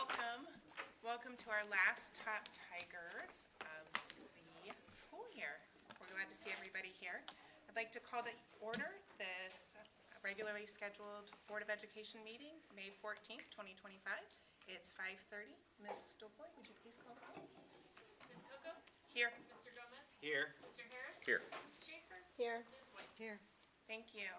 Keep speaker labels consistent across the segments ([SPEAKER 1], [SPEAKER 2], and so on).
[SPEAKER 1] Welcome to our last Top Tigers of the school year. We're glad to see everybody here. I'd like to call to order this regularly scheduled Board of Education meeting, May 14th, 2025. It's 5:30. Ms. Stokoy, would you please call the roll?
[SPEAKER 2] Ms. Coco?
[SPEAKER 1] Here.
[SPEAKER 2] Mr. Gomez?
[SPEAKER 3] Here.
[SPEAKER 2] Mr. Harris?
[SPEAKER 3] Here.
[SPEAKER 2] Ms. Schaefer?
[SPEAKER 4] Here.
[SPEAKER 2] Ms. White?
[SPEAKER 4] Here.
[SPEAKER 1] Thank you.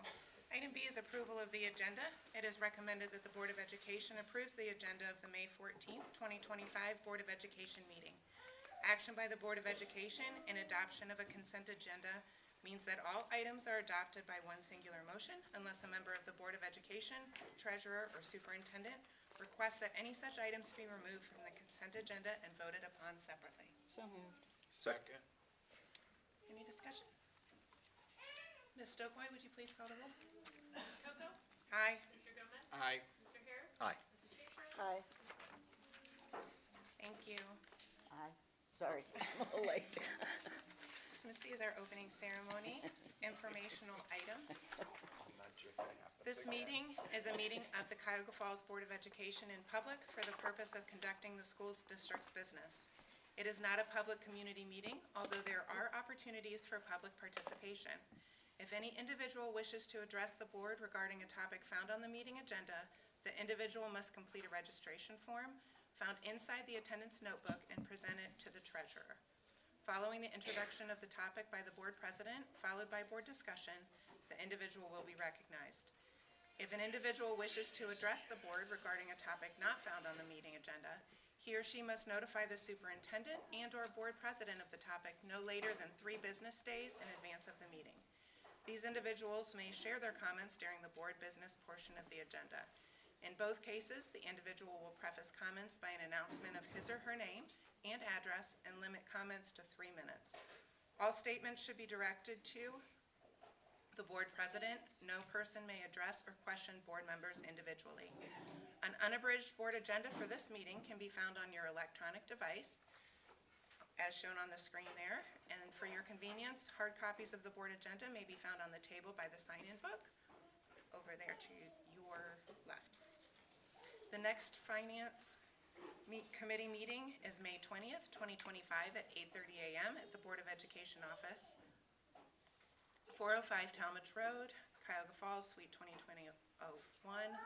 [SPEAKER 1] Item B is approval of the agenda. It is recommended that the Board of Education approves the agenda of the May 14th, 2025 Board of Education meeting. Action by the Board of Education and adoption of a consent agenda means that all items are adopted by one singular motion unless a member of the Board of Education, treasurer, or superintendent requests that any such items be removed from the consent agenda and voted upon separately.
[SPEAKER 4] So moved.
[SPEAKER 3] Second.
[SPEAKER 1] Any discussion? Ms. Stokoy, would you please call the roll?
[SPEAKER 2] Ms. Coco?
[SPEAKER 1] Aye.
[SPEAKER 2] Mr. Gomez?
[SPEAKER 3] Aye.
[SPEAKER 2] Mr. Harris?
[SPEAKER 3] Aye.
[SPEAKER 2] Mrs. Schaefer?
[SPEAKER 4] Aye.
[SPEAKER 1] Thank you.
[SPEAKER 4] Aye. Sorry, I'm a little late.
[SPEAKER 1] Ms. C is our opening ceremony. Informational items. This meeting is a meeting of the Cuyahoga Falls Board of Education in public for the purpose of conducting the school district's business. It is not a public community meeting, although there are opportunities for public participation. If any individual wishes to address the board regarding a topic found on the meeting agenda, the individual must complete a registration form found inside the attendance notebook and present it to the treasurer. Following the introduction of the topic by the board president, followed by board discussion, the individual will be recognized. If an individual wishes to address the board regarding a topic not found on the meeting agenda, he or she must notify the superintendent and/or board president of the topic no later than 3 business days in advance of the meeting. These individuals may share their comments during the board business portion of the agenda. In both cases, the individual will preface comments by an announcement of his or her name and address and limit comments to 3 minutes. All statements should be directed to the board president. No person may address or question board members individually. An unabridged board agenda for this meeting can be found on your electronic device, as shown on the screen there. And for your convenience, hard copies of the board agenda may be found on the table by the sign-in book over there to your left. The next Finance Committee meeting is May 20th, 2025 at 8:30 a.m. at the Board of Education office, 405 Talmadge Road, Cuyahoga Falls, Suite 2020-01.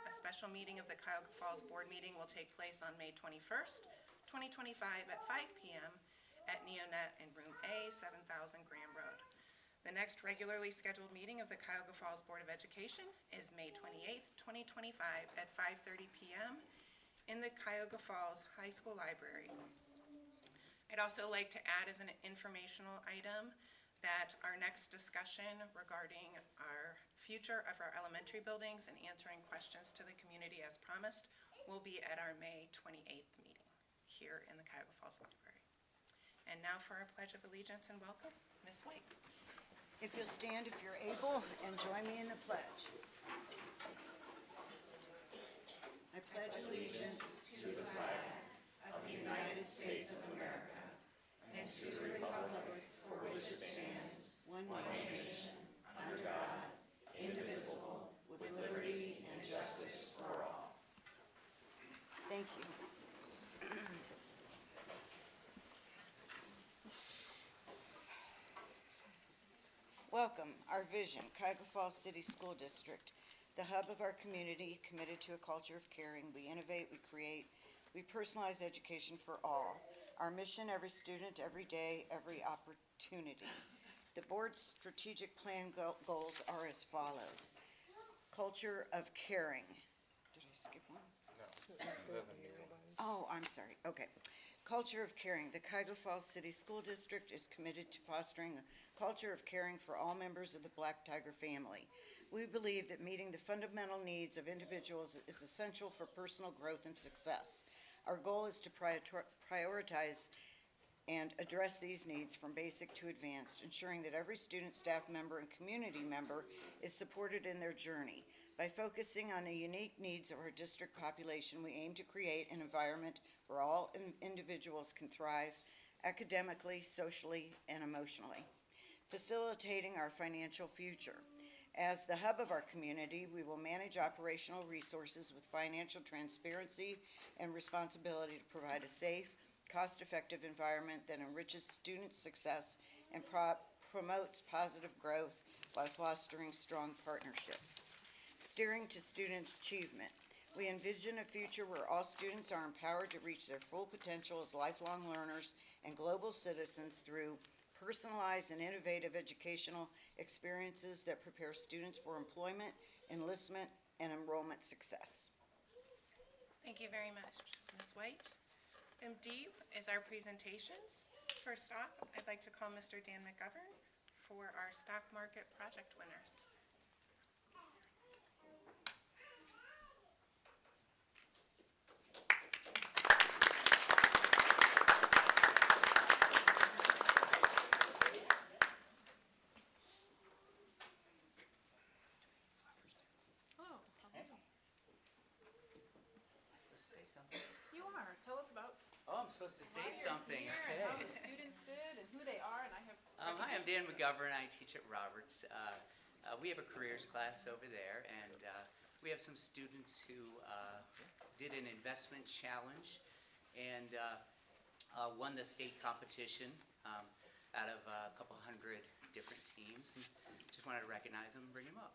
[SPEAKER 1] A special meeting of the Cuyahoga Falls Board meeting will take place on May 21st, 2025 at 5 p.m. at Neonet in Room A, 7000 Graham Road. The next regularly scheduled meeting of the Cuyahoga Falls Board of Education is May 28th, 2025 at 5:30 p.m. in the Cuyahoga Falls High School Library. I'd also like to add as an informational item that our next discussion regarding our future of our elementary buildings and answering questions to the community as promised will be at our May 28th meeting here in the Cuyahoga Falls Library. And now for our Pledge of Allegiance and welcome, Ms. White.
[SPEAKER 4] If you'll stand if you're able and join me in the pledge. I pledge allegiance to the flag of the United States of America and to the republic for which it stands, one nation, under God, indivisible, with liberty and justice for all. Thank you. Welcome. Our vision, Cuyahoga Falls City School District, the hub of our community, committed to a culture of caring. We innovate, we create, we personalize education for all. Our mission, every student, every day, every opportunity. The board's strategic plan goals are as follows. Culture of caring. Did I skip one?
[SPEAKER 3] No.
[SPEAKER 4] Oh, I'm sorry. Okay. Culture of caring. The Cuyahoga Falls City School District is committed to fostering a culture of caring for all members of the Black Tiger family. We believe that meeting the fundamental needs of individuals is essential for personal growth and success. Our goal is to prioritize and address these needs from basic to advanced, ensuring that every student, staff member, and community member is supported in their journey. By focusing on the unique needs of our district population, we aim to create an environment where all individuals can thrive academically, socially, and emotionally, facilitating our financial future. As the hub of our community, we will manage operational resources with financial transparency and responsibility to provide a safe, cost-effective environment that enriches student success and promotes positive growth while fostering strong partnerships. Steering to student achievement. We envision a future where all students are empowered to reach their full potential as lifelong learners and global citizens through personalized and innovative educational experiences that prepare students for employment, enlistment, and enrollment success.
[SPEAKER 1] Thank you very much, Ms. White. D is our presentations. First off, I'd like to call Mr. Dan McGovern for our stock market project winners.
[SPEAKER 2] Oh,
[SPEAKER 3] Hey. Supposed to say something?
[SPEAKER 2] you are. Tell us about
[SPEAKER 3] Oh, I'm supposed to say
[SPEAKER 2] why you're
[SPEAKER 3] something.
[SPEAKER 2] here
[SPEAKER 3] Okay.
[SPEAKER 2] and how the students did and who they are, and I have.
[SPEAKER 3] Hi, I'm Dan McGovern. I teach at Roberts. We have a careers class over there, and we have some students who did an investment challenge and won the state competition out of a couple hundred different teams. And just wanted to recognize them and bring them up.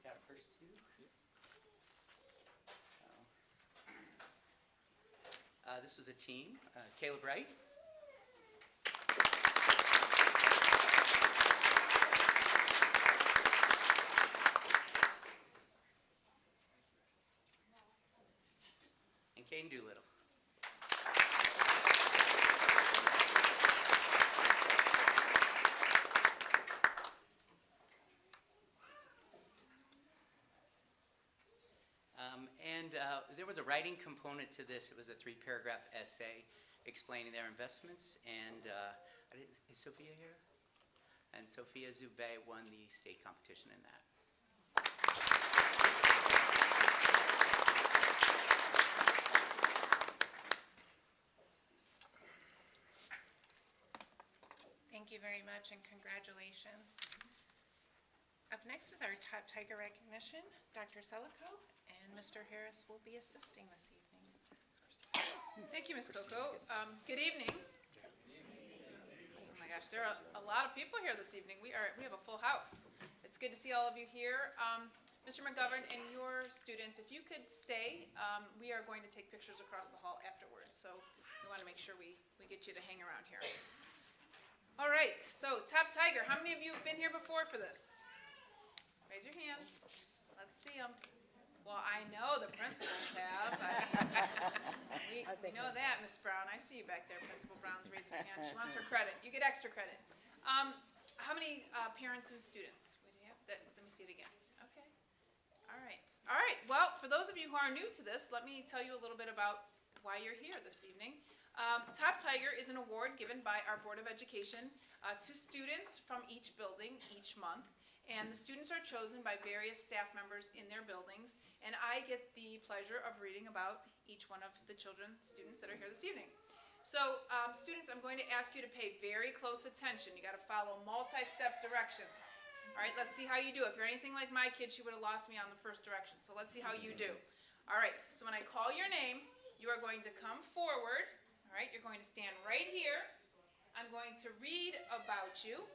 [SPEAKER 3] Got our first two. This was a team. Caleb Wright. And Kane Doolittle. There was a writing component to this. It was a 3-paragraph essay explaining their investments. And is Sophia here? And Sophia Zubay won the state competition in that.
[SPEAKER 1] Thank you very much and congratulations. Up next is our top Tiger recognition, Dr. Selico, and Mr. Harris will be assisting this evening.
[SPEAKER 2] Thank you, Ms. Coco. Good evening. Oh my gosh, there are a lot of people here this evening. We have a full house. It's good to see all of you here. Mr. McGovern and your students, if you could stay, we are going to take pictures across the hall afterwards. So we want to make sure we get you to hang around here. All right, so top Tiger, how many of you have been here before for this? Raise your hands. Let's see them. Well, I know the principals have. We know that, Miss Brown. I see you back there. Principal Brown's raising her hand. She wants her credit. You get extra credit. How many parents and students? What do you have? Let me see it again. Okay. All right. All right. Well, for those of you who are new to this, let me tell you a little bit about why you're here this evening. Top Tiger is an award given by our Board of Education to students from each building each month. And the students are chosen by various staff members in their buildings. And I get the pleasure of reading about each one of the students that are here this evening. So, students, I'm going to ask you to pay very close attention. You got to follow multi-step directions. All right, let's see how you do. If you're anything like my kid, she would have lost me on the first direction. So let's see how you do. All right, so when I call your name, you are going to come forward. All right, you're going to stand right here. I'm going to read about you.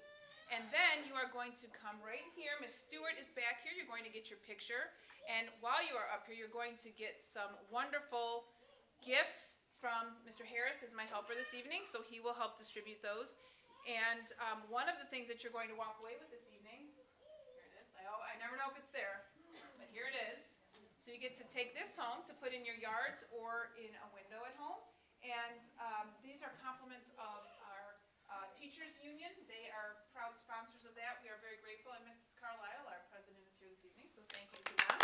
[SPEAKER 2] And then you are going to come right here. Miss Stewart is back here. You're going to get your picture. And while you are up here, you're going to get some wonderful gifts from Mr. Harris, is my helper this evening, so he will help distribute those. And one of the things that you're going to walk away with this evening, here it is. I never know if it's there, but here it is. So you get to take this home to put in your yards or in a window at home. And these are compliments of our Teachers Union. They are proud sponsors of that. We are very grateful. And Mrs. Carlisle, our president, is here this evening, so thank you to them.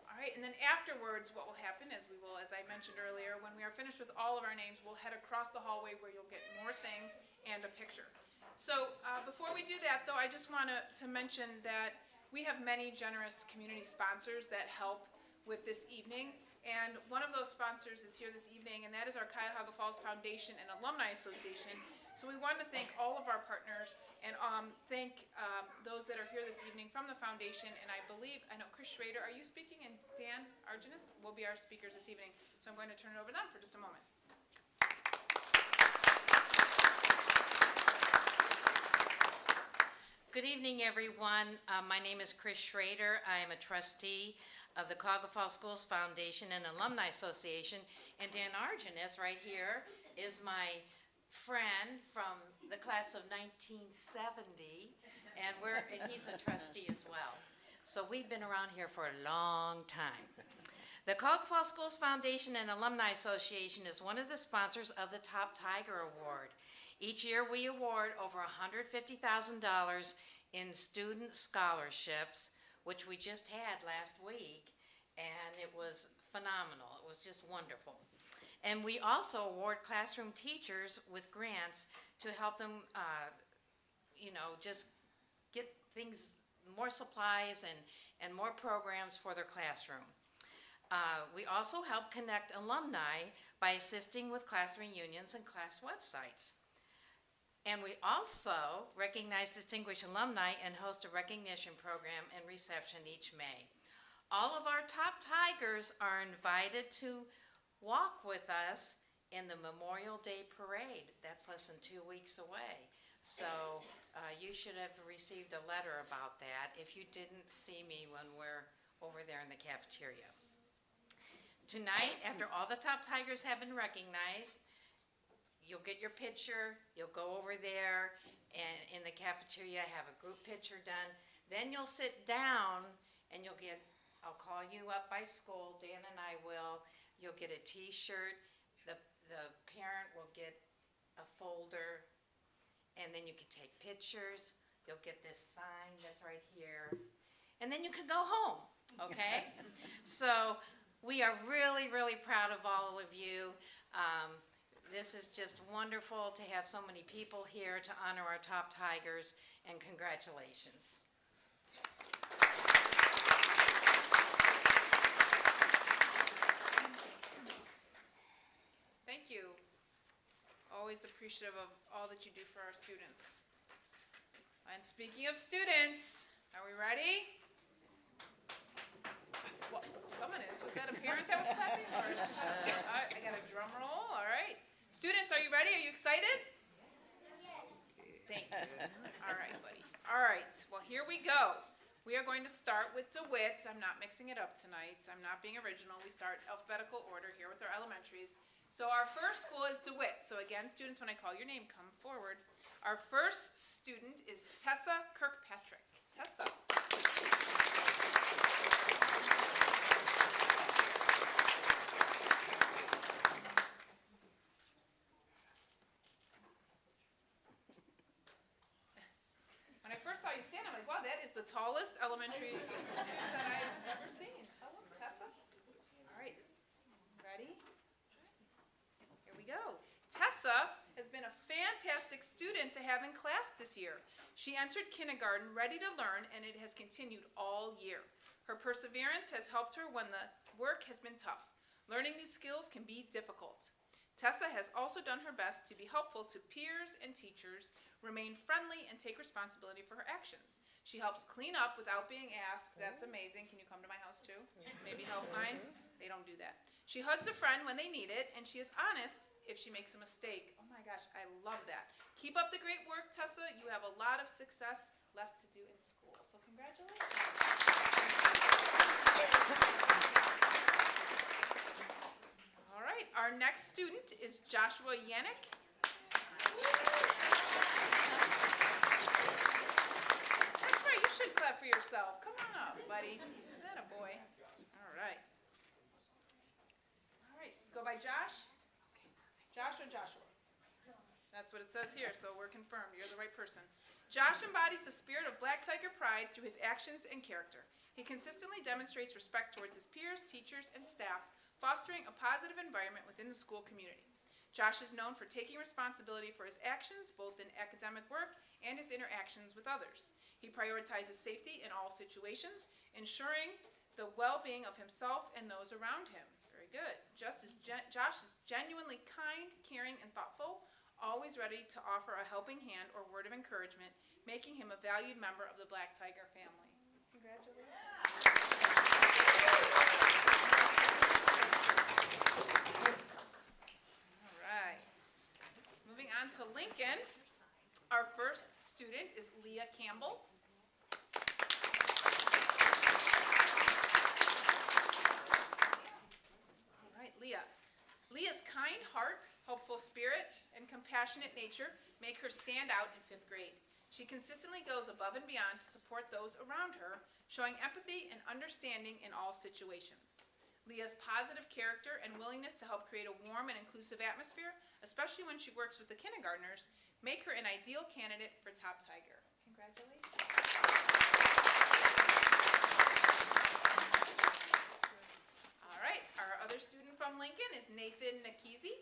[SPEAKER 2] All right, and then afterwards, what will happen is we will, as I mentioned earlier, when we are finished with all of our names, we'll head across the hallway where you'll get more things and a picture. So before we do that, though, I just want to mention that we have many generous community sponsors that help with this evening. And one of those sponsors is here this evening, and that is our Cuyahoga Falls Foundation and Alumni Association. So we want to thank all of our partners and thank those that are here this evening from the foundation. And I know Chris Schrader, are you speaking? And Dan Argenis will be our speakers this evening. So I'm going to turn it over to them for just a moment.
[SPEAKER 5] Good evening, everyone. My name is Chris Schrader. I am a trustee of the Cuyahoga Falls Schools Foundation and Alumni Association. And Dan Argenis, right here, is my friend from the class of 1970, and he's a trustee as well. So we've been around here for a long time. The Cuyahoga Falls Schools Foundation and Alumni Association is one of the sponsors of the Top Tiger Award. Each year we award over $150,000 in student scholarships, which we just had last week, and it was phenomenal. It was just wonderful. And we also award classroom teachers with grants to help them, just get things, more supplies and more programs for their classroom. We also help connect alumni by assisting with class reunions and class websites. And we also recognize distinguished alumni and host a recognition program and reception each May. All of our top Tigers are invited to walk with us in the Memorial Day Parade. That's less than 2 weeks away. So you should have received a letter about that if you didn't see me when we're over there in the cafeteria. Tonight, after all the top Tigers have been recognized, you'll get your picture, you'll go over there, and in the cafeteria have a group picture done. Then you'll sit down and I'll call you up by school, Dan and I will. You'll get a t-shirt, the parent will get a folder, and then you can take pictures. You'll get this sign that's right here, and then you can go home, okay? So we are really, really proud of all of you. This is just wonderful to have so many people here to honor our top Tigers, and congratulations.
[SPEAKER 2] Thank you. Always appreciative of all that you do for our students. And speaking of students, are we ready? Well, someone is. Was that a parent that was clapping? Or I got a drum roll. All right. Students, are you ready? Are you excited? Yes. Thank you. All right, buddy. All right. Well, here we go. We are going to start with DeWitt. I'm not mixing it up tonight. I'm not being original. We start alphabetical order here with our elementaries. So our first school is DeWitt. So again, students, when I call your name, come forward. Our first student is Tessa Kirkpatrick. Tessa. When I first saw you stand, I'm like, wow, that is the tallest elementary student that I've ever seen. Hello, Tessa. All right. Ready? Here we go. Tessa has been a fantastic student to have in class this year. She entered kindergarten ready to learn, and it has continued all year. Her perseverance has helped her when the work has been tough. Learning new skills can be difficult. Tessa has also done her best to be helpful to peers and teachers, remain friendly, and take responsibility for her actions. She helps clean up without being asked. That's amazing. Can you come to my house too? Maybe help mine? They don't do that. She hugs a friend when they need it, and she is honest if she makes a mistake. Oh my gosh, I love that. Keep up the great work, Tessa. You have a lot of success left to do in school. So congratulations. All right, our next student is Joshua Yannick. That's right, you should clap for yourself. Come on up, buddy. That a boy. All right. All right, go by Josh. Josh or Joshua? That's what it says here, so we're confirmed. You're the right person. Josh embodies the spirit of Black Tiger pride through his actions and character. He consistently demonstrates respect towards his peers, teachers, and staff, fostering a positive environment within the school community. Josh is known for taking responsibility for his actions, both in academic work and his interactions with others. He prioritizes safety in all situations, ensuring the well-being of himself and those around him. Very Very good. Josh is genuinely kind, caring, and thoughtful, always ready to offer a helping hand or word of encouragement, making him a valued member of the Black Tiger family. Congratulations. All right. Moving on to Lincoln, our first student is Leah Campbell. All right, Leah. Leah's kind heart, hopeful spirit, and compassionate nature make her stand out in 5th grade. She consistently goes above and beyond to support those around her, showing empathy and understanding in all situations. Leah's positive character and willingness to help create a warm and inclusive atmosphere, especially when she works with the kindergartners, make her an ideal candidate for Top Tiger. Congratulations. All right, our other student from Lincoln is Nathan Nakizi.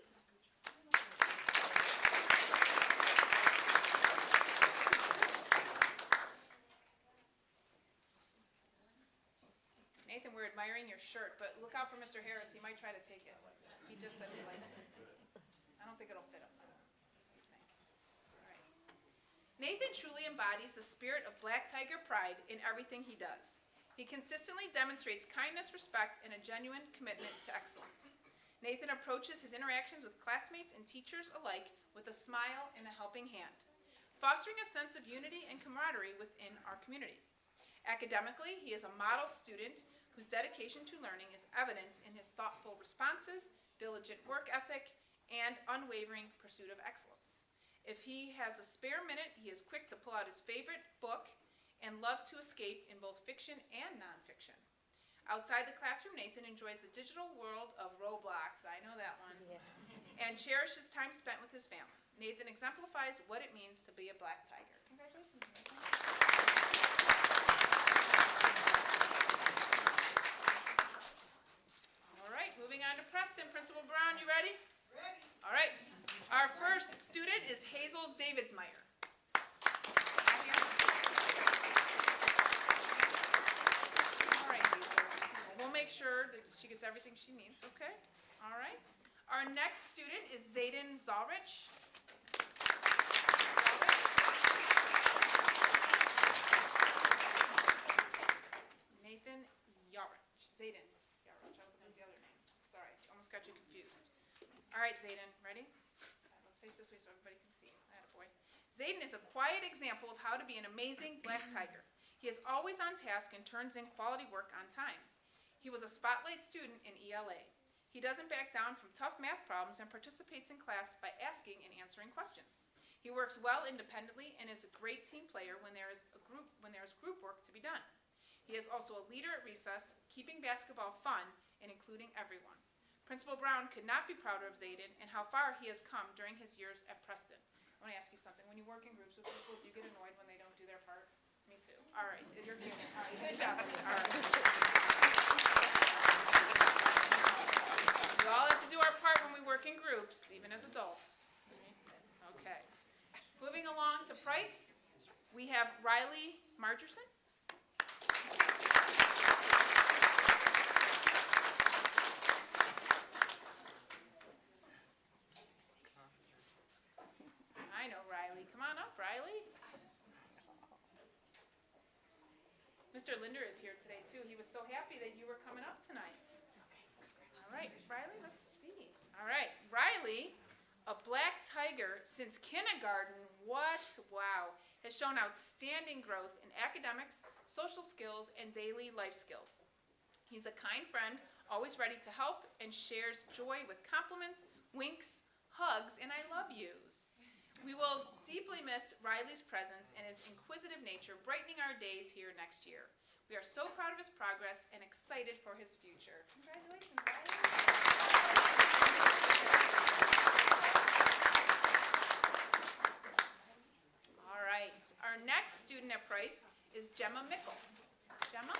[SPEAKER 2] Nathan, we're admiring your shirt, but look out for Mr. Harris. He might try to take it. He just said he likes it. I don't think it'll fit him. All right. Nathan truly embodies the spirit of Black Tiger pride in everything he does. He consistently demonstrates kindness, respect, and a genuine commitment to excellence. Nathan approaches his interactions with classmates and teachers alike with a smile and a helping hand, fostering a sense of unity and camaraderie within our community. Academically, he is a model student whose dedication to learning is evident in his thoughtful responses, diligent work ethic, and unwavering pursuit of excellence. If he has a spare minute, he is quick to pull out his favorite book and loves to escape in both fiction and nonfiction. Outside the classroom, Nathan enjoys the digital world of Roblox, I know that one, and cherishes time spent with his family. Nathan exemplifies what it means to be a Black Tiger. Congratulations, Nathan. All right, moving on to Preston. Principal Brown, you ready? Ready. All right. Our first student is Hazel Davidsmeyer. All right, Hazel. We'll make sure that she gets everything she needs, okay? All right. Our next student is Zayden Zalrich. Nathan Yarich. Zayden Yarich. I was looking at the other name. Sorry, almost got you confused. All right, Zayden, ready? Let's face this way so everybody can see. Attaboy. Zayden is a quiet example of how to be an amazing Black Tiger. He is always on task and turns in quality work on time. He was a spotlight student in ELA. He doesn't back down from tough math problems and participates in class by asking and answering questions. He works well independently and is a great team player when there is group work to be done. He is also a leader at recess, keeping basketball fun and including everyone. Principal Brown could not be prouder of Zayden and how far he has come during his years at Preston. I want to ask you something. When you work in groups with people, do you get annoyed when they don't do their part? Me too. All right, you're good. All right, good job. All right. We all have to do our part when we work in groups, even as adults. Okay. Moving along to Price, we have Riley Margerson. I know Riley. Come on up, Riley. Mr. Linder is here today, too. He was so happy that you were coming up tonight. All right, Riley, let's see. All right, Riley, a Black Tiger since kindergarten. What? Wow. Has shown outstanding growth in academics, social skills, and daily life skills. He's a kind friend, always ready to help, and shares joy with compliments, winks, hugs, and I love yous. We will deeply miss Riley's presence and his inquisitive nature, brightening our days here next year. We are so proud of his progress and excited for his future. Congratulations, Riley. All right, our next student at Price is Gemma Mickle. Gemma?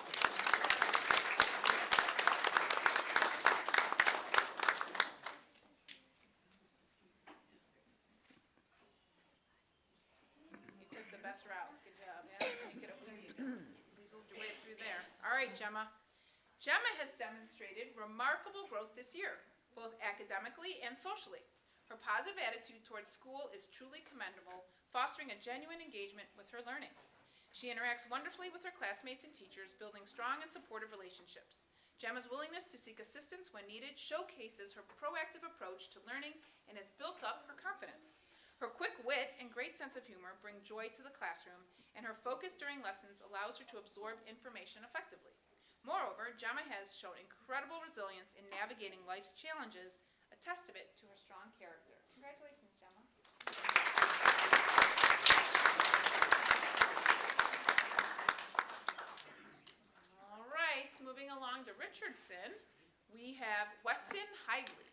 [SPEAKER 2] You took the best route. Good job. Yeah, you could have weaseled your way through there. All right, Gemma. Gemma has demonstrated remarkable growth this year, both academically and socially. Her positive attitude towards school is truly commendable, fostering a genuine engagement with her learning. She interacts wonderfully with her classmates and teachers, building strong and supportive relationships. Gemma's willingness to seek assistance when needed showcases her proactive approach to learning and has built up her confidence. Her quick wit and great sense of humor bring joy to the classroom, and her focus during lessons allows her to absorb information effectively. Moreover, Gemma has shown incredible resilience in navigating life's challenges, a testament to her strong character. Congratulations, Gemma. All right, moving along to Richardson, we have Weston Hively.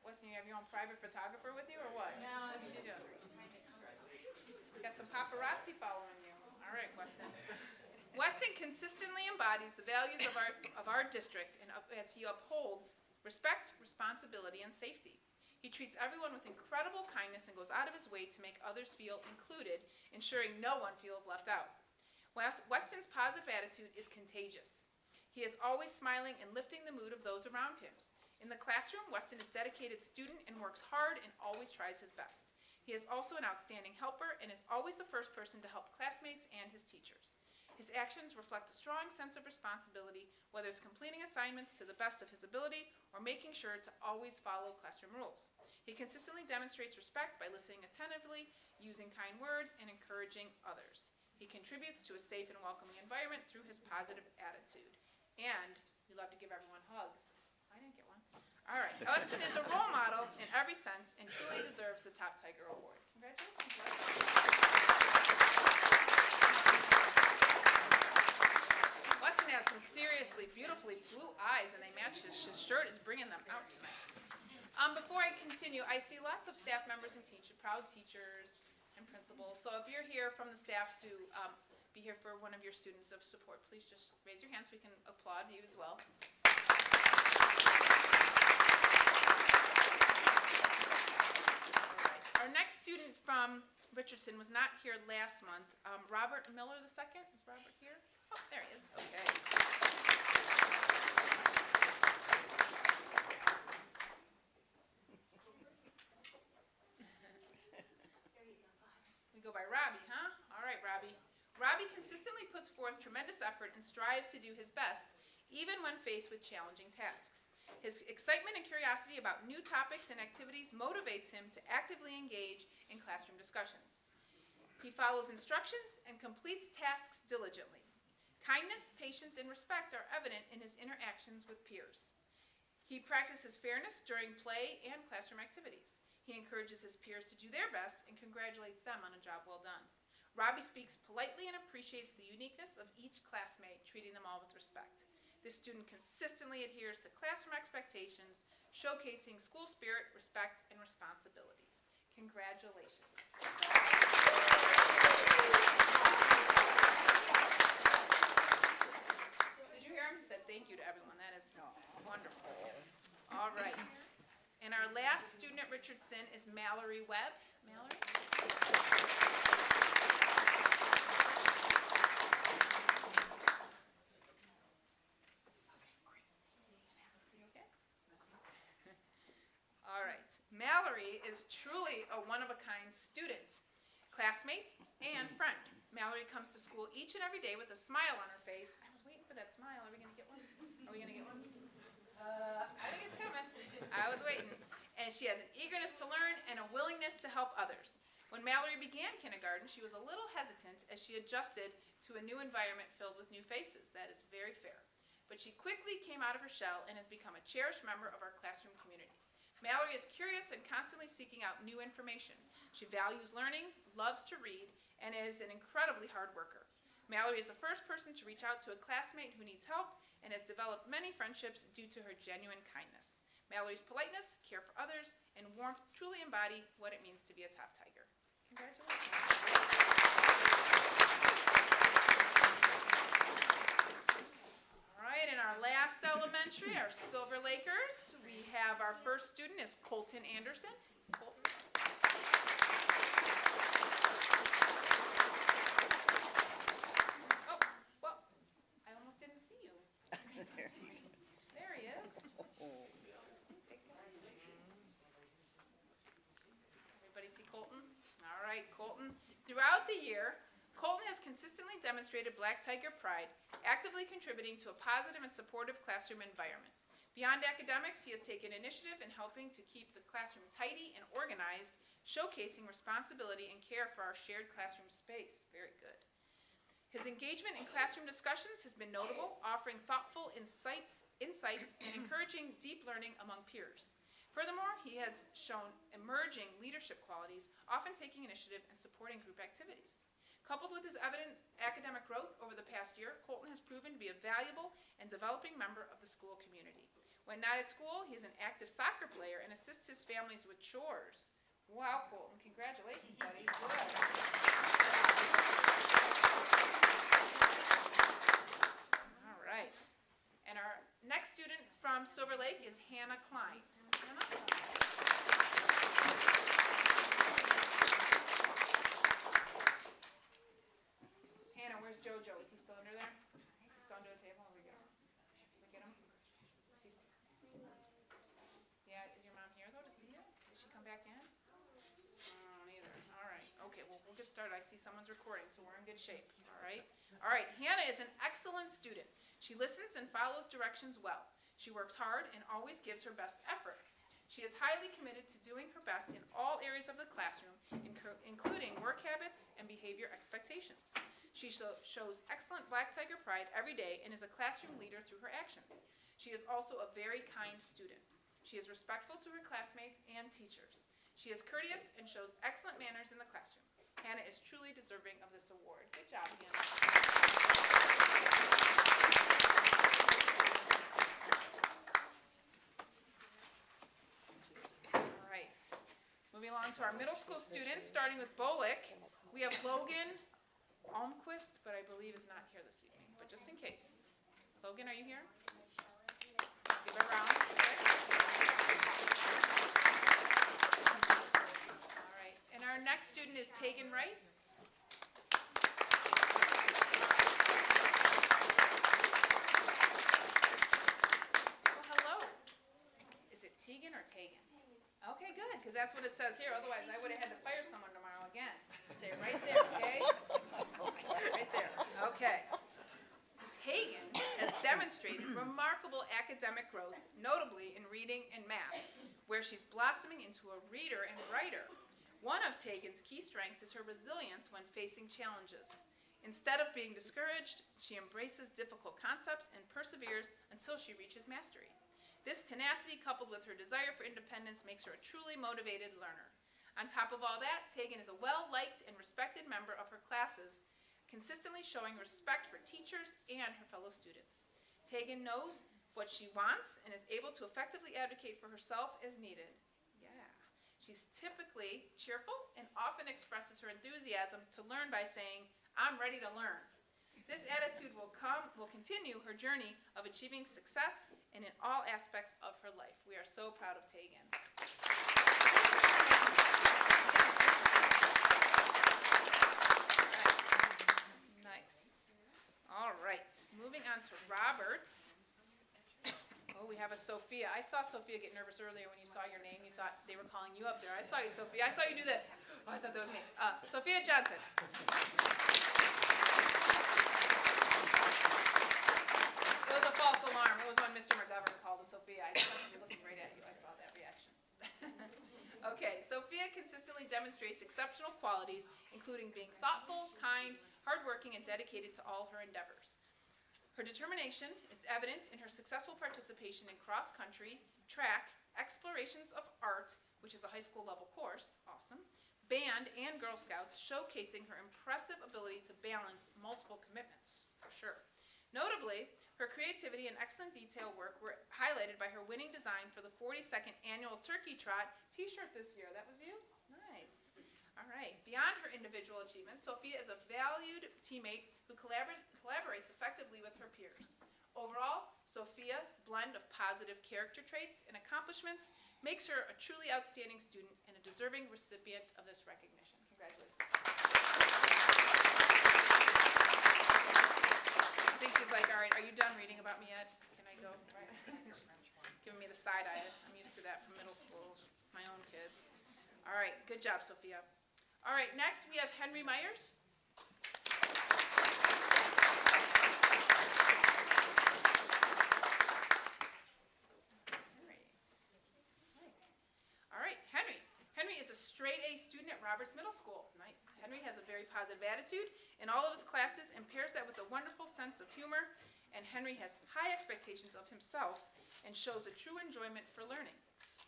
[SPEAKER 2] Weston, you have your own private photographer with you, or what? No. What's she doing? We got some paparazzi following you. All right, Weston. Weston consistently embodies the values of our district and as he upholds respect, responsibility, and safety. He treats everyone with incredible kindness and goes out of his way to make others feel included, ensuring no one feels left out. Weston's positive attitude is contagious. He is always smiling and lifting the mood of those around him. In the classroom, Weston is a dedicated student and works hard and always tries his best. He is also an outstanding helper and is always the first person to help classmates and his teachers. His actions reflect a strong sense of responsibility, whether it's completing assignments to the best of his ability or making sure to always follow classroom rules. He consistently demonstrates respect by listening attentively, using kind words, and encouraging others. He contributes to a safe and welcoming environment through his positive attitude. And we love to give everyone hugs. I didn't get one. All right, Weston is a role model in every sense and truly deserves the Top Tiger Award. Congratulations, Weston. Weston has some seriously beautifully blue eyes, and they match his shirt is bringing them out tonight. Before I continue, I see lots of staff members and proud teachers and principals. So if you're here from the staff to be here for one of your students of support, please just raise your hand so we can applaud you as well. Our next student from Richardson was not here last month. Robert Miller II. Is Robert here? Oh, there he is. Okay. We go by Robbie, huh? All right, Robbie. Robbie consistently puts forth tremendous effort and strives to do his best, even when faced with challenging tasks. His excitement and curiosity about new topics and activities motivates him to actively engage in classroom discussions. He follows instructions and completes tasks diligently. Kindness, patience, and respect are evident in his interactions with peers. He practices fairness during play and classroom activities. He encourages his peers to do their best and congratulates them on a job well done. Robbie speaks politely and appreciates the uniqueness of each classmate, treating them all with respect. This student consistently adheres to classroom expectations, showcasing school spirit, respect, and responsibilities. Congratulations. Did you hear him? He said thank you to everyone. That is wonderful. All right. And our last student at Richardson is Mallory Webb. Mallory? All right. Mallory is truly a one-of-a-kind student, classmate, and friend. Mallory comes to school each and every day with a smile on her face. I was waiting for that smile. Are we going to get one? Are we going to get one? I think it's coming. I was waiting. And she has an eagerness to learn and a willingness to help others. When Mallory began kindergarten, she was a little hesitant as she adjusted to a new environment filled with new faces. That is very fair. But she quickly came out of her shell and has become a cherished member of our classroom community. Mallory is curious and constantly seeking out new information. She values learning, loves to read, and is an incredibly hard worker. Mallory is the first person to reach out to a classmate who needs help and has developed many friendships due to her genuine kindness. Mallory's politeness, care for others, and warmth truly embody what it means to be a Top Tiger. Congratulations. All right, and our last elementary, our Silver Lakers. We have our first student is Colton Anderson. Colton. Oh, well, I almost didn't see you. There he is. Everybody see Colton? All right, Colton. Throughout the year, Colton has consistently demonstrated Black Tiger pride, actively contributing to a positive and supportive classroom environment. Beyond academics, he has taken initiative in helping to keep the classroom tidy and organized, showcasing responsibility and care for our shared classroom space. Very good. His engagement in classroom discussions has been notable, offering thoughtful insights and encouraging deep learning among peers. Furthermore, he has shown emerging leadership qualities, often taking initiative and supporting group activities. Coupled with his evident academic growth over the past year, Colton has proven to be a valuable and developing member of the school community. When not at school, he is an active soccer player and assists his families with chores. Wow, Colton, congratulations, buddy. Good. All right. And our next student from Silver Lake is Hannah Klein. Hannah? Hannah, where's Jojo? Is he still under there? Is he still under the table? We get him. Is he yeah, is your mom here though to see you? Did she come back in? Neither. All right. Okay, well, we'll get started. I see someone's recording, so we're in good shape. All right. All right. Hannah is an excellent student. She listens and follows directions well. She works hard and always gives her best effort. She is highly committed to doing her best in all areas of the classroom, including work habits and behavior expectations. She shows excellent Black Tiger pride every day and is a classroom leader through her actions. She is also a very kind student. She is respectful to her classmates and teachers. She is courteous and shows excellent manners in the classroom. Hannah is truly deserving of this award. Good job, Hannah. All right. Moving along to our middle school students, starting with Bolick, we have Logan Almquist, but I believe is not here this evening, but just in case. Logan, are you here? Give a round. Okay. All right, and our next student is Tegan Wright. Well, hello. Is it Tegan or Tegan? Okay, good, because that's what it says here. Otherwise, I would have had to fire someone tomorrow again. Stay right there, okay? Right there. Okay. Tegan has demonstrated remarkable academic growth, notably in reading and math, where she's blossoming into a reader and writer. One of Tegan's key strengths is her resilience when facing challenges. Instead of being discouraged, she embraces difficult concepts and perseveres until she reaches mastery. This tenacity, coupled with her desire for independence, makes her a truly motivated learner. On top of all that, Tegan is a well-liked and respected member of her classes, consistently showing respect for teachers and her fellow students. Tegan knows what she wants and is able to effectively advocate for herself as needed. Yeah. She's typically cheerful and often expresses her enthusiasm to learn by saying, "I'm ready to learn." This attitude will continue her journey of achieving success and in all aspects of her life. We are so proud of Tegan. Nice. All right, moving on to Roberts. Oh, we have a Sophia. I saw Sophia get nervous earlier when you saw your name. You thought they were calling you up there. I saw you, Sophia. I saw you do this. Oh, I thought that was me. Sophia Johnson. It was a false alarm. It was when Mr. McGovern called the Sophia. I just happened to be looking right at you. I saw that reaction. Okay, Sophia consistently demonstrates exceptional qualities, including being thoughtful, kind, hardworking, and dedicated to all her endeavors. Her determination is evident in her successful participation in cross-country, track, explorations of art, which is a high school level course, awesome, band, and Girl Scouts, showcasing her impressive ability to balance multiple commitments, for sure. Notably, her creativity and excellent detail work were highlighted by her winning design for the 42nd annual Turkey Trot t-shirt this year. That was you? Nice. All right. Beyond her individual achievements, Sophia is a valued teammate who collaborates effectively with her peers. Overall, Sophia's blend of positive character traits and accomplishments makes her a truly outstanding student and a deserving recipient of this recognition. Congratulations. I think she's like, all right, are you done reading about me, Ed? Can I go? Right. She's giving me the side eye. I'm used to that from middle school, my own kids. All right, good job, Sophia. All right, next we have Henry Myers. All right, Henry. Henry is a straight A student at Roberts Middle School. Nice. Henry has a very positive attitude in all of his classes and pairs that with a wonderful sense of humor. And Henry has high expectations of himself and shows a true enjoyment for learning.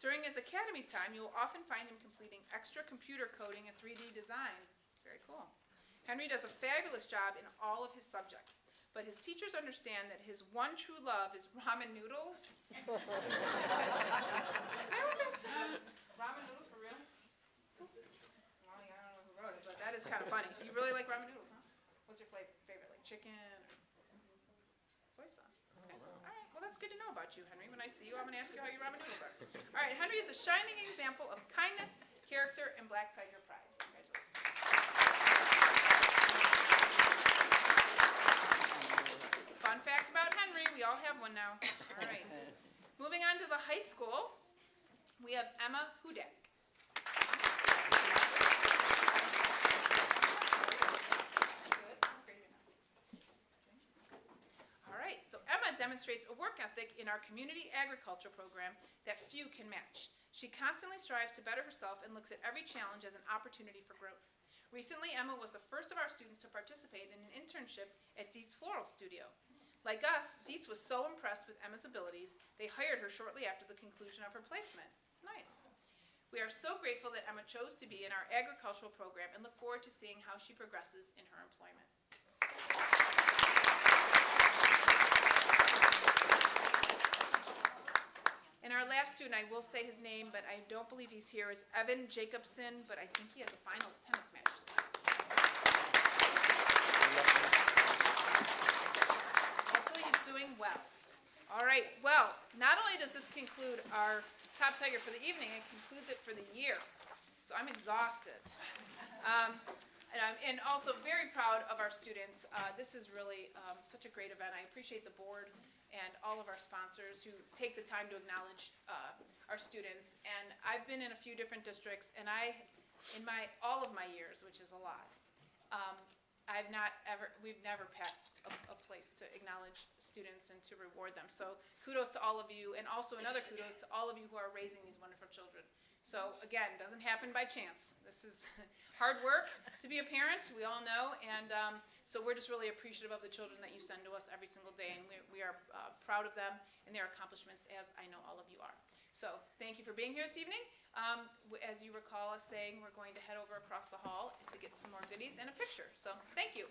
[SPEAKER 2] During his academy time, you will often find him completing extra computer coding and 3D design. Very cool. Henry does a fabulous job in all of his subjects, but his teachers understand that his one true love is ramen noodles. Is that what that says? Ramen noodles for real? Well, yeah, I don't know who wrote it, but that is kind of funny. You really like ramen noodles, huh? What's your favorite, like chicken or soy sauce? Okay. All right, well, that's good to know about you, Henry. When I see you, I'm going to ask you how your ramen noodles are. All right, Henry is a shining example of kindness, character, and Black Tiger pride. Congratulations. Fun fact about Henry, we all have one now. All right. Moving on to the high school, we have Emma Hudak. All right, so Emma demonstrates a work ethic in our community agriculture program that few can match. She constantly strives to better herself and looks at every challenge as an opportunity for growth. Recently, Emma was the first of our students to participate in an internship at Dietz Floral Studio. Like us, Dietz was so impressed with Emma's abilities, they hired her shortly after the conclusion of her placement. Nice. We are so grateful that Emma chose to be in our agricultural program and look forward to seeing how she progresses in her employment. And our last student, I will say his name, but I don't believe he's here, is Evan Jacobson, but I think he has a finals tennis match tonight. Hopefully he's doing well. All right, well, not only does this conclude our Top Tiger for the evening, it concludes it for the year. So I'm exhausted. And also very proud of our students. This is really such a great event. I appreciate the board and all of our sponsors who take the time to acknowledge our students. And I've been in a few different districts, and all of my years, which is a lot, we've never packed a place to acknowledge students and to reward them. So kudos to all of you, and also another kudos to all of you who are raising these wonderful children. So again, it doesn't happen by chance. This is hard work to be a parent, we all know, and so we're just really appreciative of the children that you send to us every single day, and we are proud of them and their accomplishments, as I know all of you are. So thank you for being here this evening. As you recall us saying, we're going to head over across the hall to get some more goodies and a picture. So thank you.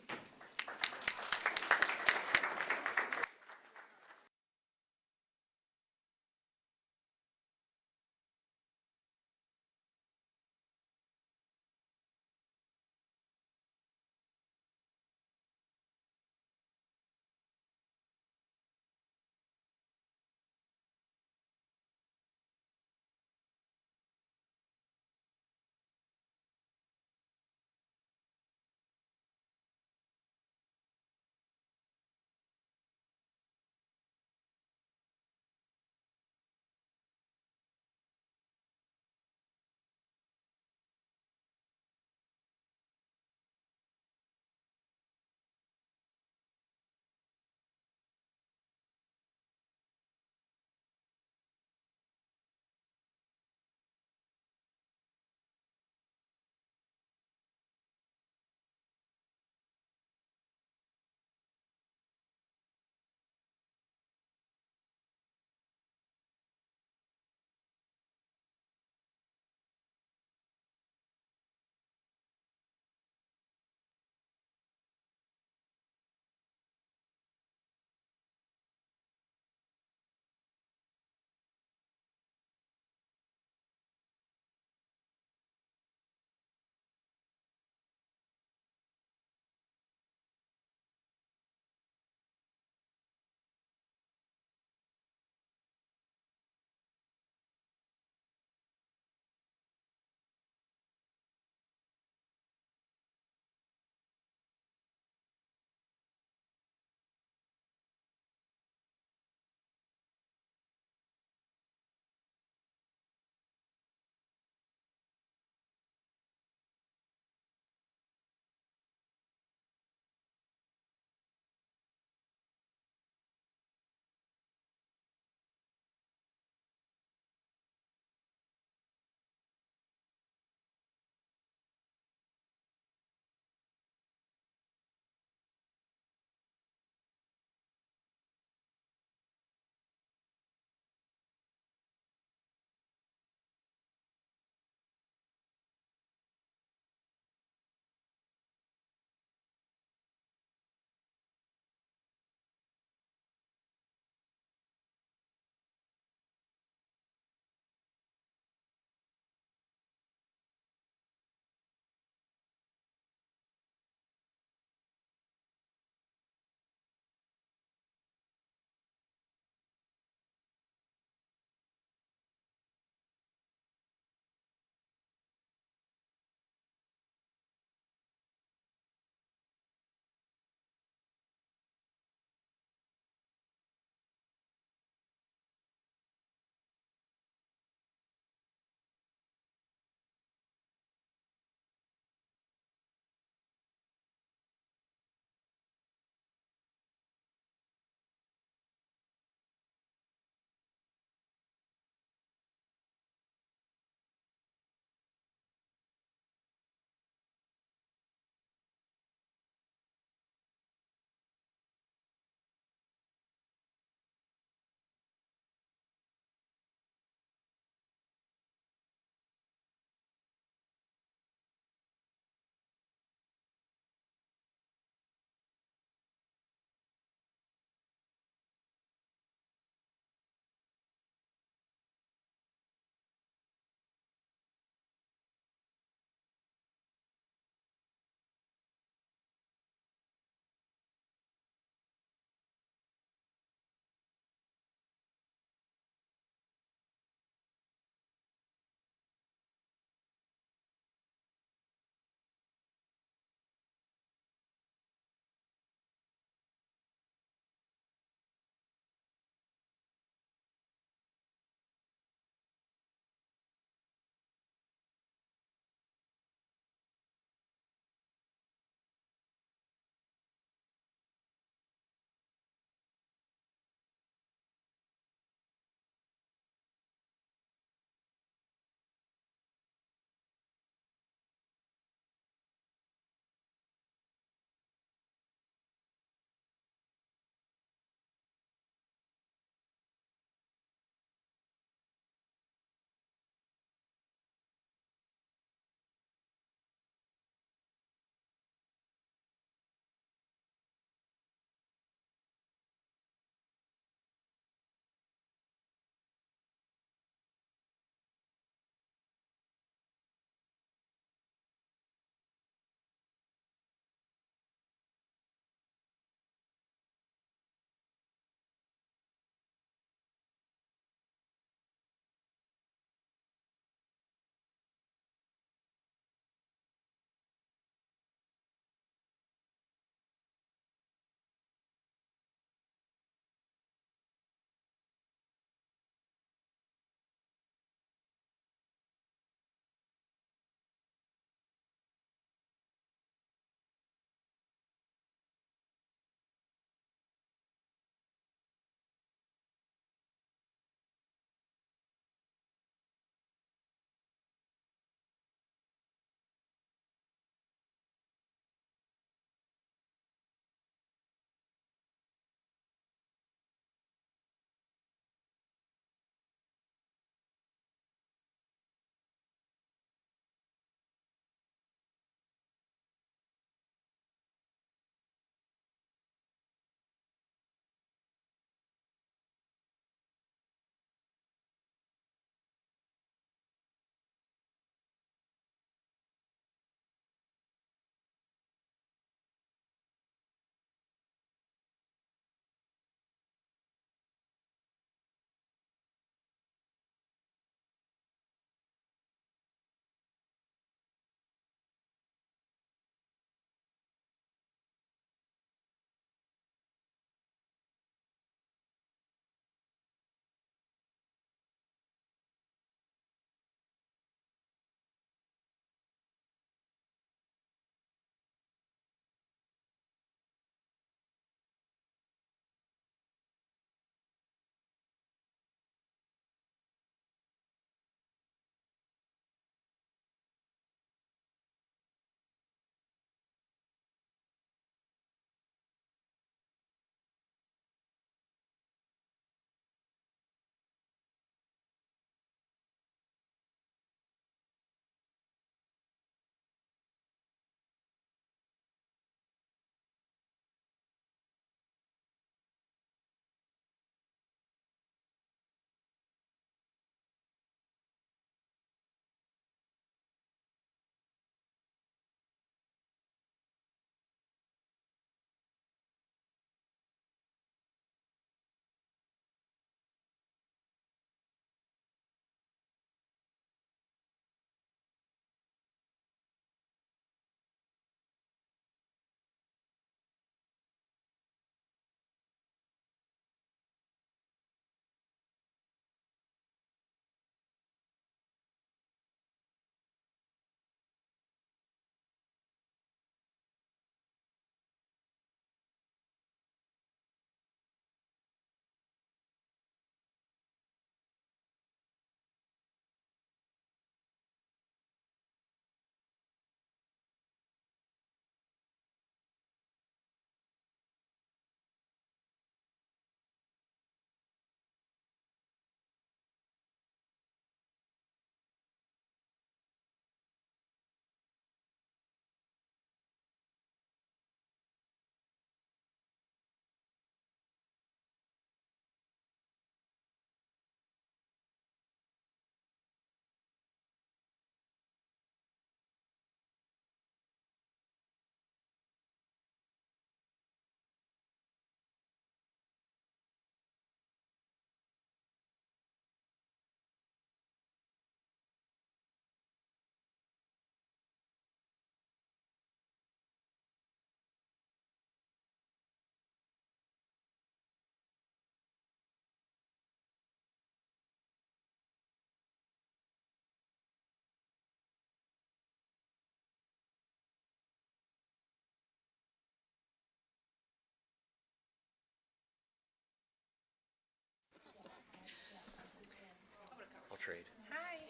[SPEAKER 6] trade.
[SPEAKER 1] Hi.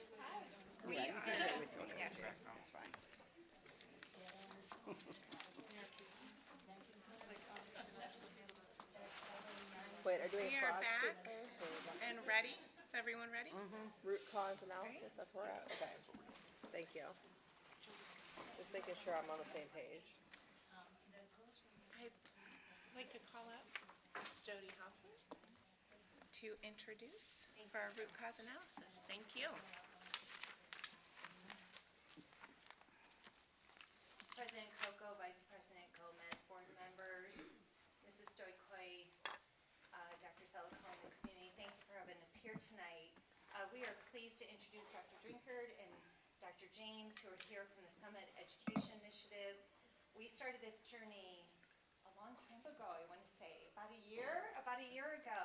[SPEAKER 1] We
[SPEAKER 4] Yeah, you can
[SPEAKER 1] are,
[SPEAKER 4] trade with me.
[SPEAKER 1] yes.
[SPEAKER 4] That's fine.
[SPEAKER 7] Wait, are doing
[SPEAKER 1] We are
[SPEAKER 7] frog
[SPEAKER 1] back
[SPEAKER 7] soup first or
[SPEAKER 1] and ready. Is everyone ready?
[SPEAKER 7] root cause analysis? That's where we're at. Okay. Thank you. Just making sure I'm on the same page.
[SPEAKER 1] I'd like to call up Ms. Jody Hausman to introduce for our root cause analysis. Thank you.
[SPEAKER 8] President Coco, Vice President Gomez, board members, Mrs. Stoikoi, Dr. Selicone, and community, thank you for having us here tonight. We are pleased to introduce Dr. Drinkard and Dr. James, who are here from the Summit Education Initiative. We started this journey a long time ago, I want to say, about a year ago.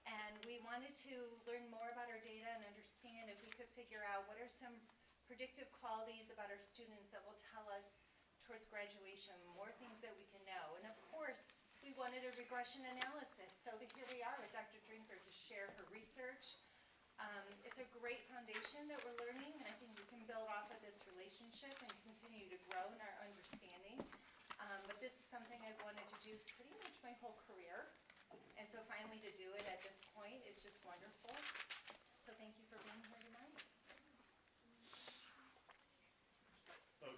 [SPEAKER 8] And we wanted to learn more about our data and understand if we could figure out what are some predictive qualities about our students that will tell us towards graduation, more things that we can know. And of course, we wanted a regression analysis. So here we are with Dr. Drinkard to share her research. It's a great foundation that we're learning, and I think we can build off of this relationship and continue to grow in our understanding. But this is something I've wanted to do pretty much my whole career. And so finally to do it at this point is just wonderful. So thank you for being here tonight.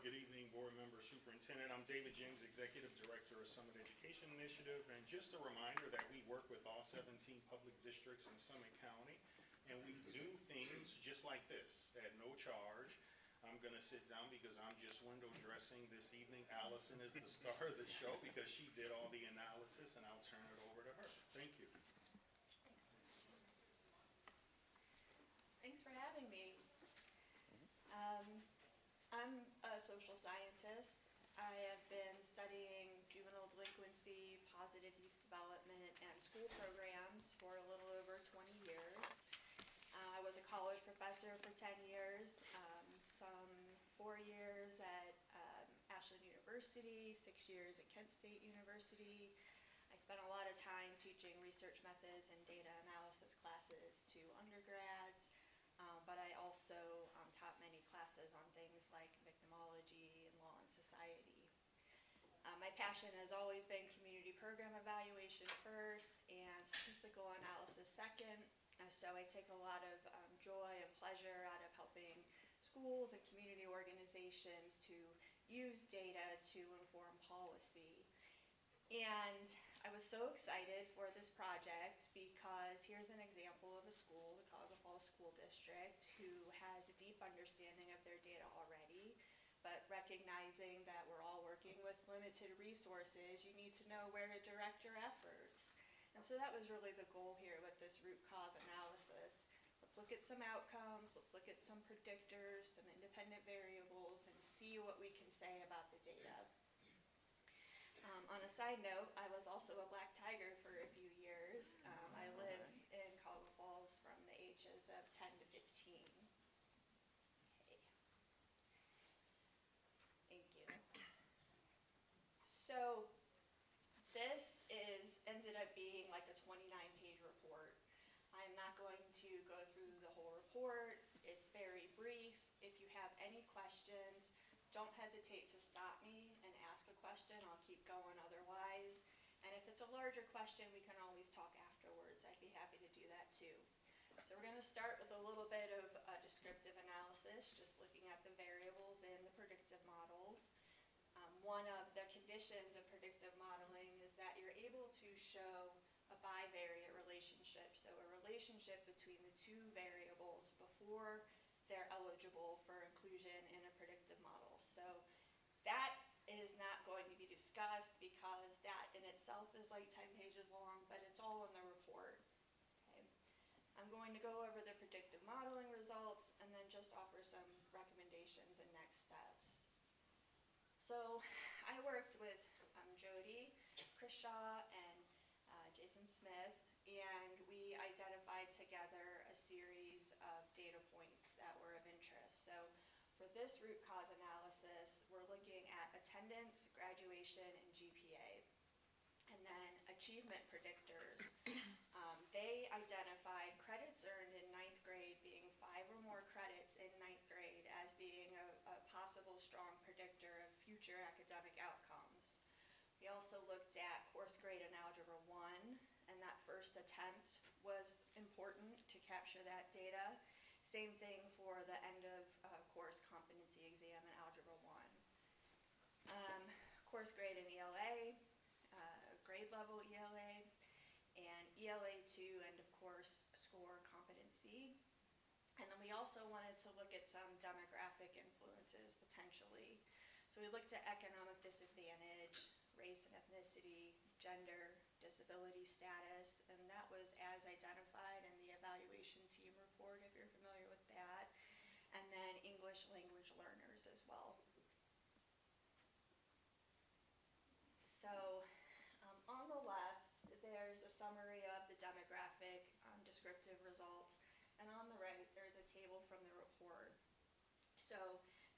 [SPEAKER 9] Good evening, board member, superintendent. I'm David James, Executive Director of Summit Education Initiative. And just a reminder that we work with all 17 public districts in Summit County. And we do things just like this at no charge. I'm gonna sit down because I'm just window dressing this evening. Allison is the star of the show because she did all the analysis, and I'll turn it over to her. Thank you.
[SPEAKER 10] Thanks for having me. I'm a social scientist. I have been studying juvenile delinquency, positive youth development, and school programs for a little over 20 years. I was a college professor for 10 years, some 4 years at Ashland University, 6 years at Kent State University. I spent a lot of time teaching research methods and data analysis classes to undergrads, but I also taught many classes on things like victimology and law and society. My passion has always been community program evaluation first and statistical analysis second. So I take a lot of joy and pleasure out of helping schools and community organizations to use data to inform policy. And I was so excited for this project because here's an example of a school, the Cuyahoga Falls School District, who has a deep understanding of their data already, but recognizing that we're all working with limited resources, you need to know where to direct your efforts. And so that was really the goal here with this root cause analysis. Let's look at some outcomes, let's look at some predictors, some independent variables, and see what we can say about the data. On a side note, I was also a black tiger for a few years. I lived in Cuyahoga Falls from the ages of 10 to 15. Okay. Thank you. So this ended up being like a 29-page report. I'm not going to go through the whole report. It's very brief. If you have any questions, don't hesitate to stop me and ask a question. I'll keep going otherwise. And if it's a larger question, we can always talk afterwards. I'd be happy to do that too. So we're going to start with a little bit of descriptive analysis, just looking at the variables in the predictive models. One of the conditions of predictive modeling is that you're able to show a bivariate relationship, so a relationship between the two variables before they're eligible for inclusion in a predictive model. So that is not going to be discussed because that in itself is like 10 pages long, but it's all in the report. Okay. I'm going to go over the predictive modeling results and then just offer some recommendations and next steps. So I worked with Jody, Chris Shaw, and Jason Smith, and we identified together a series of data points that were of interest. So for this root cause analysis, we're looking at attendance, graduation, and GPA. And then achievement predictors. They identified credits earned in 9th grade being 5 reliable, strong predictor of future academic outcomes. We also looked at course grade in Algebra 1, and that first attempt was important to capture that data. Same thing for the end of course competency exam in Algebra 1. Course grade in ELA, grade level ELA, and ELA 2 end of course score competency. And then we also wanted to look at some demographic influences potentially. So we looked at economic disadvantage, race and ethnicity, gender, disability status, and that was as identified in the evaluation team report, if you're familiar with that, and then English language learners as well. So on the left, there's a summary of the demographic descriptive results, and on the right, there's a table from the report. So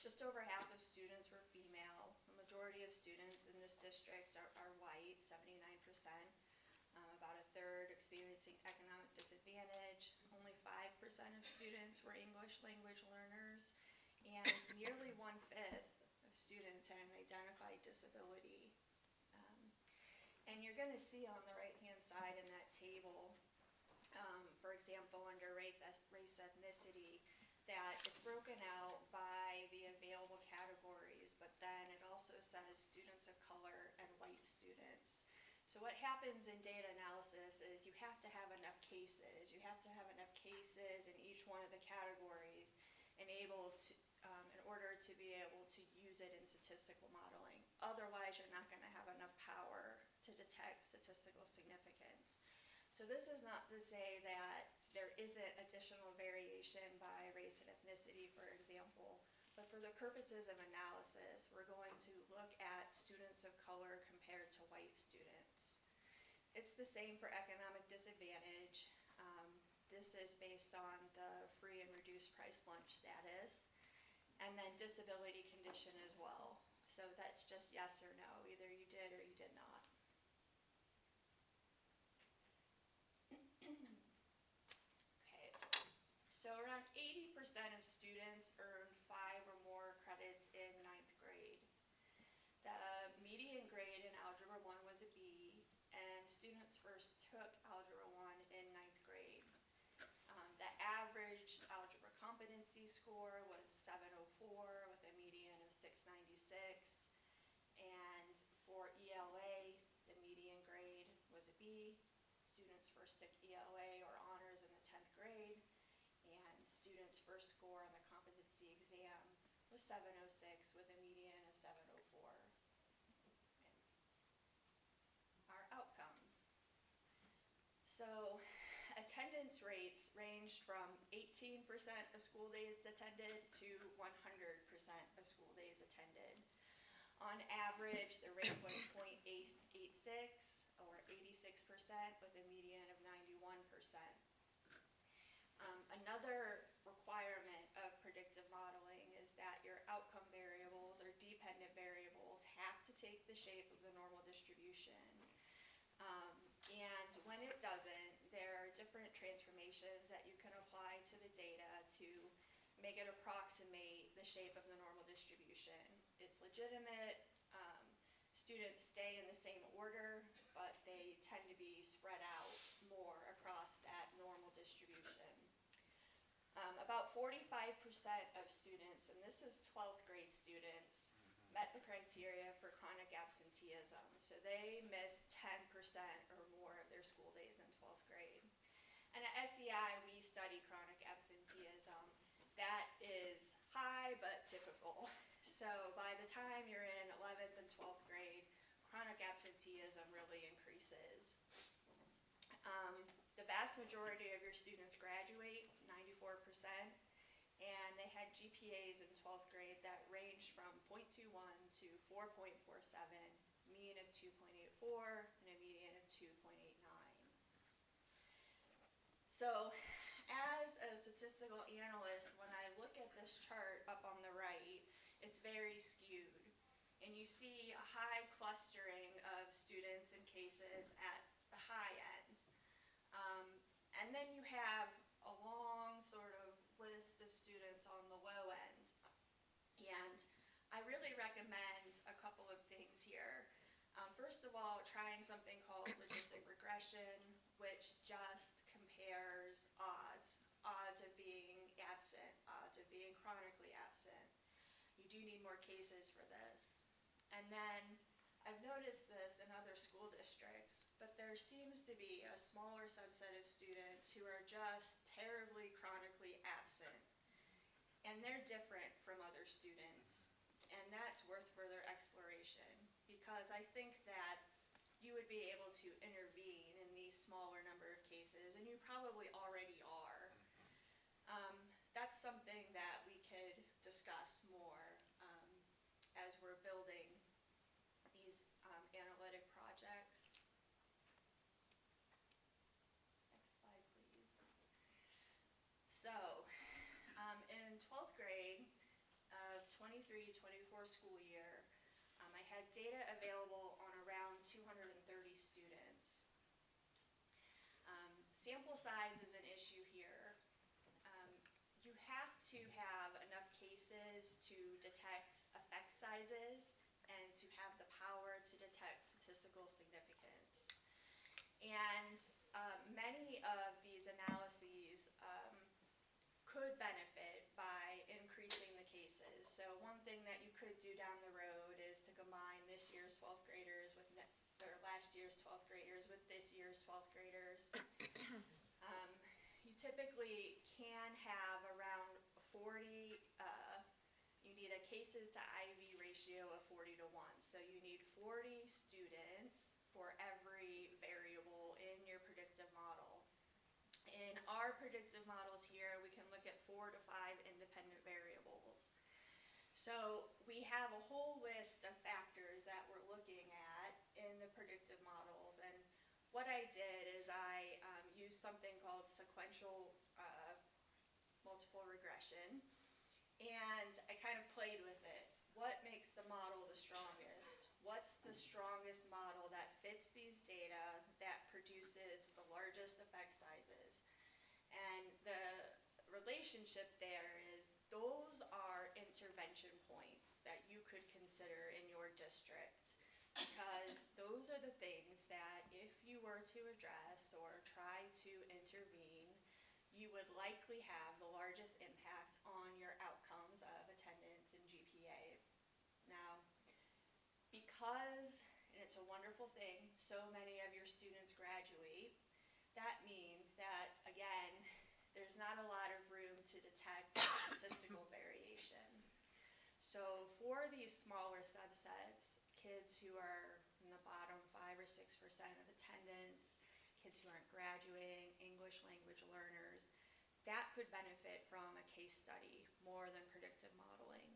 [SPEAKER 10] just over half of students were female. The majority of students in this district are white, 79%. About a third experiencing economic disadvantage. Only 5% of students were English language learners, and nearly 1/5 of students had an identified disability. And you're going to see on the right-hand side in that table, for example, under race ethnicity, that it's broken out by the available categories, but then it also says students of color and white students. So what happens in data analysis is you have to have enough cases. You have to have enough cases in each one of the categories in order to be able to use it in statistical modeling. Otherwise, you're not going to have enough power to detect statistical significance. So this is not to say that there isn't additional variation by race and ethnicity, for example, but for the purposes of analysis, we're going to look at students of color compared to white students. It's the same for economic disadvantage. This is based on the free and reduced price lunch status, and then disability condition as well. So that's just yes or no, either you did or you did not. Okay, so around 80% of students earned 5 or more credits in 9th grade. The median grade in Algebra 1 was a B, and students first took Algebra 1 in 9th grade. The average algebra competency score was 704 with a median of 696, and for ELA, the median grade was a B. Students first took ELA or honors in the 10th grade, and students' first score on the competency exam was 706 with a median of 704. Our outcomes. So attendance rates ranged from 18% of school days attended to 100% of school days attended. On average, the rate was 0.86 or 86% with a median of 91%. Another requirement of predictive modeling is that your outcome variables or dependent variables have to take the shape of the normal distribution. And when it doesn't, there are different transformations that you can apply to the data to make it approximate the shape of the normal distribution. It's legitimate. Students stay in the same order, but they tend to be spread out more across that normal distribution. About 45% of students, and this is 12th grade students, met the criteria for chronic absenteeism. So they missed 10% or more of their school days in 12th grade. And at SEI, we study chronic absenteeism. That is high but typical. So by the time you're in 11th and 12th grade, chronic absenteeism really increases. The vast majority of your students graduate, 94%. And they had GPAs in 12th grade that ranged from 0.21 to 4.47, mean of 2.84, and a median of 2.89. So as a statistical analyst, when I look at this chart up on the right, it's very skewed. And you see a high clustering of students and cases at the high end. And then you have a long sort of list of students on the low end. And trying something called logistic regression, which just compares odds of being absent, odds of being chronically absent. You do need more cases for this. And then I've noticed this in other school districts, but there seems to be a smaller subset of students who are just terribly chronically absent. And they're different from other students. And that's worth further exploration, because I think that you would be able to intervene in these smaller number of cases, and you probably already are. That's something that we could discuss more as we're building these analytic projects. Next slide, please. So, in 12th grade of 23-24 school year, I had data available on around 230 students. Sample size is an issue here. You have to have enough cases to detect effect sizes and to have the power to detect statistical significance. And many of these analyses could benefit by increasing the cases. So one thing that you could do down the road is to combine this year's 12th graders with last year's 12th graders with this year's 12th graders. You typically can have around 40, you need a cases to IV ratio of 40 to 1. So you need 40 students for every variable in your predictive model. In our predictive models here, we can look at 4 to 5 independent variables. So we have a whole list of factors that we're looking at in the predictive models. And what I did is I used something called sequential multiple regression. And I kind of played with it. What makes the model the strongest? What's the strongest model that fits these data that produces the largest effect sizes? And the relationship there is those are intervention points that you could consider in your district, because those are the things that if you were to address or try to intervene, you would likely have the largest impact on your outcomes of attendance and GPA. Now, because, and it's a wonderful thing, so many of your students graduate, that means that, again, there's not a lot of room to detect statistical variation. So for these smaller subsets, kids who are in the bottom 5 or 6% of attendance, kids who aren't graduating, English language learners, that could benefit from a case study more than predictive modeling.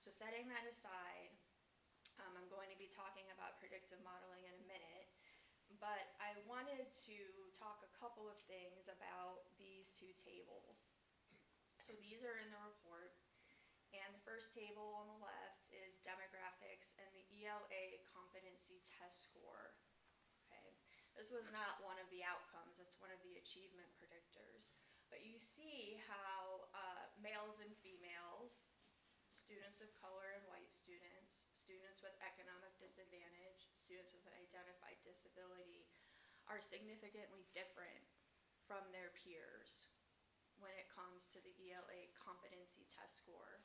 [SPEAKER 10] So setting that aside, I'm going to be talking about predictive modeling in a minute, but I wanted to talk a couple of things about these two tables. So these are in the report, and the first table on the left is demographics and the ELA competency test score. Okay, this was not one of the outcomes, it's one of the achievement predictors. But you see how males and females, students of color and white students, students with economic disadvantage, students with an identified disability are significantly different from their peers when it comes to the ELA competency test score.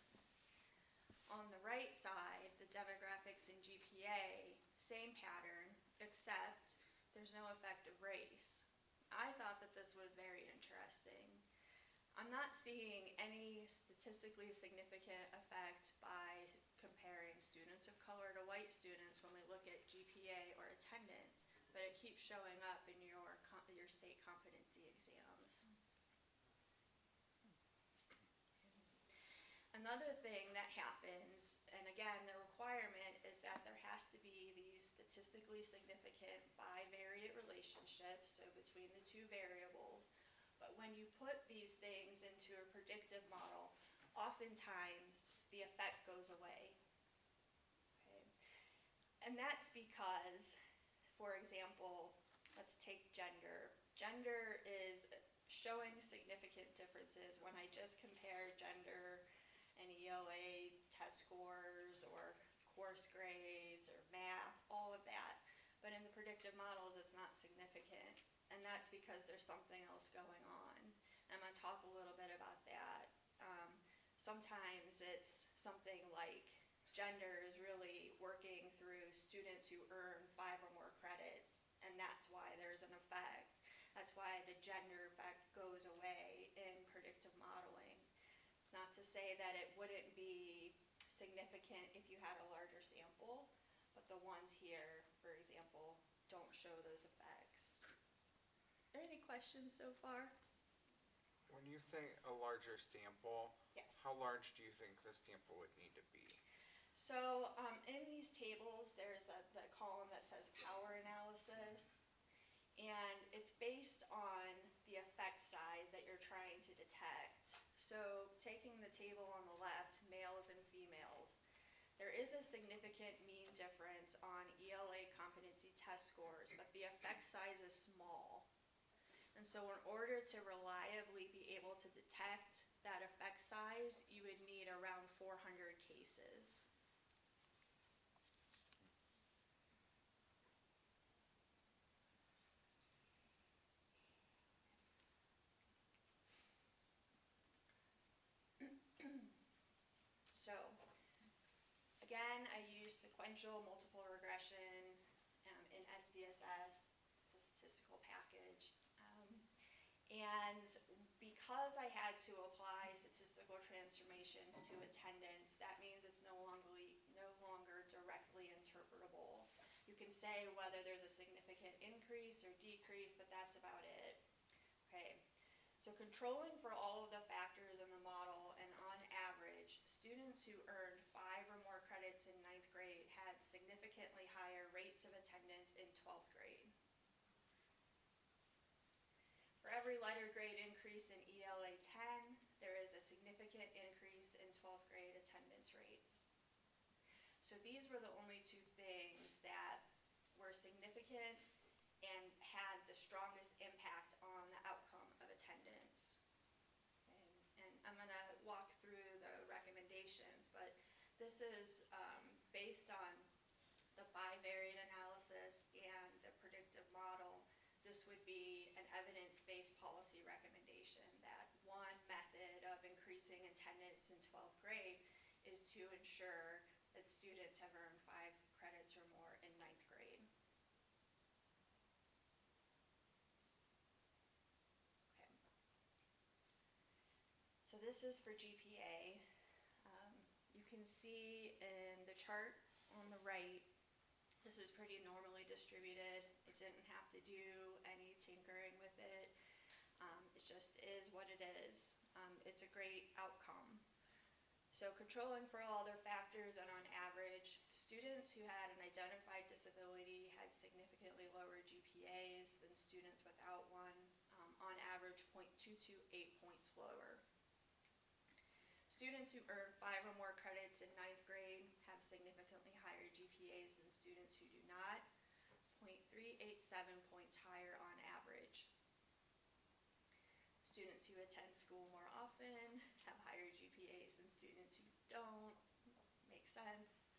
[SPEAKER 10] On the right side, the demographics and GPA, same pattern, except there's no effect of race. I thought that this was very interesting. I'm not seeing any statistically significant effect by comparing students of color to white students when we look at GPA or attendance, but it keeps showing up in your state competency exams. Another thing that happens, and again, the requirement is that there has to be these statistically significant bivariate relationships, so between the two variables. But when you put these things into a predictive model, oftentimes the effect goes away. Okay? And that's because, for example, let's take gender. Gender is showing significant differences when I just compare gender and ELA test scores or course grades or math, all of that. But in the predictive that's because there's something else going on. I'm gonna talk a little bit about that. Sometimes it's something like gender is really working through students who earn 5 or more credits, and that's why there's an effect. That's why the gender effect goes away in predictive modeling. It's not to say that it wouldn't be significant if you had a larger sample, but the ones here, for example, don't show those effects. Are there any questions so far?
[SPEAKER 6] When you say a larger sample,
[SPEAKER 10] Yes.
[SPEAKER 6] how large do you think the sample would need to be?
[SPEAKER 10] So in these tables, there's the column that says power analysis, and it's based on the effect size that you're trying to detect. So taking the table on the left, males and females, there is a significant mean difference on ELA competency test scores, but the effect size is small. And so in order to reliably be able to detect that effect size, you would need around 400 cases. So, again, I use sequential multiple regression in SPSS, it's a statistical package. And because I had to apply statistical transformations to attendance, that means it's no longer directly interpretable. You can say whether there's a significant increase or decrease, but that's about it. Okay. So controlling for all of the factors in the model, and on average, students who earned 5 or more credits in 9th grade had significantly higher rates of attendance in 12th grade. For every letter grade increase in ELA 10, there is a significant increase in 12th grade attendance rates. So these were the only 2 things that were significant and had the strongest impact on the outcome of attendance. And I'm going to walk through the recommendations, but this is based on the bivariate analysis and the predictive model. This would be an evidence-based policy recommendation that one method of increasing attendance in 12th grade is to ensure that students have earned 5 credits or more in 9th grade. So this is for GPA. You can see in the chart on the right, this is pretty normally distributed. It didn't have to do any tinkering with it. It just is what it is. It's a great outcome. So controlling for all other factors, and on average, students who had an identified disability had significantly lower GPAs than students without one, on average 0.228 points lower. Students who earn 5 or more credits in 9th grade have significantly higher GPAs than students who do not, 0.387 points higher on average. Students who attend school more often have higher GPAs than students who don't. Makes sense.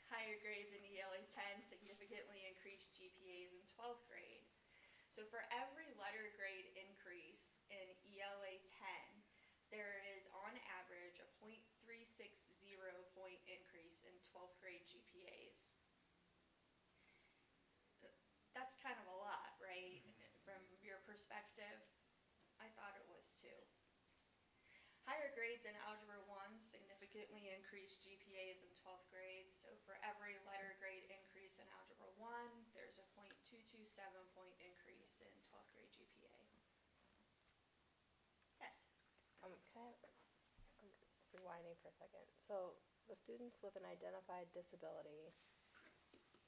[SPEAKER 10] Higher grades in ELA 10 significantly increased GPAs in 12th grade. So for every letter grade increase in ELA 10, there is on average a 0.360 point increase in 12th grade GPAs. That's kind of a lot, right? From your perspective, I thought it was too. Higher grades in Algebra 1 significantly increased GPAs in 12th grade. So for every letter grade increase in Algebra 1, there's a 0.227 point increase in 12th grade GPA. Yes?
[SPEAKER 7] I'm rewinding for a second. So the students with an identified disability,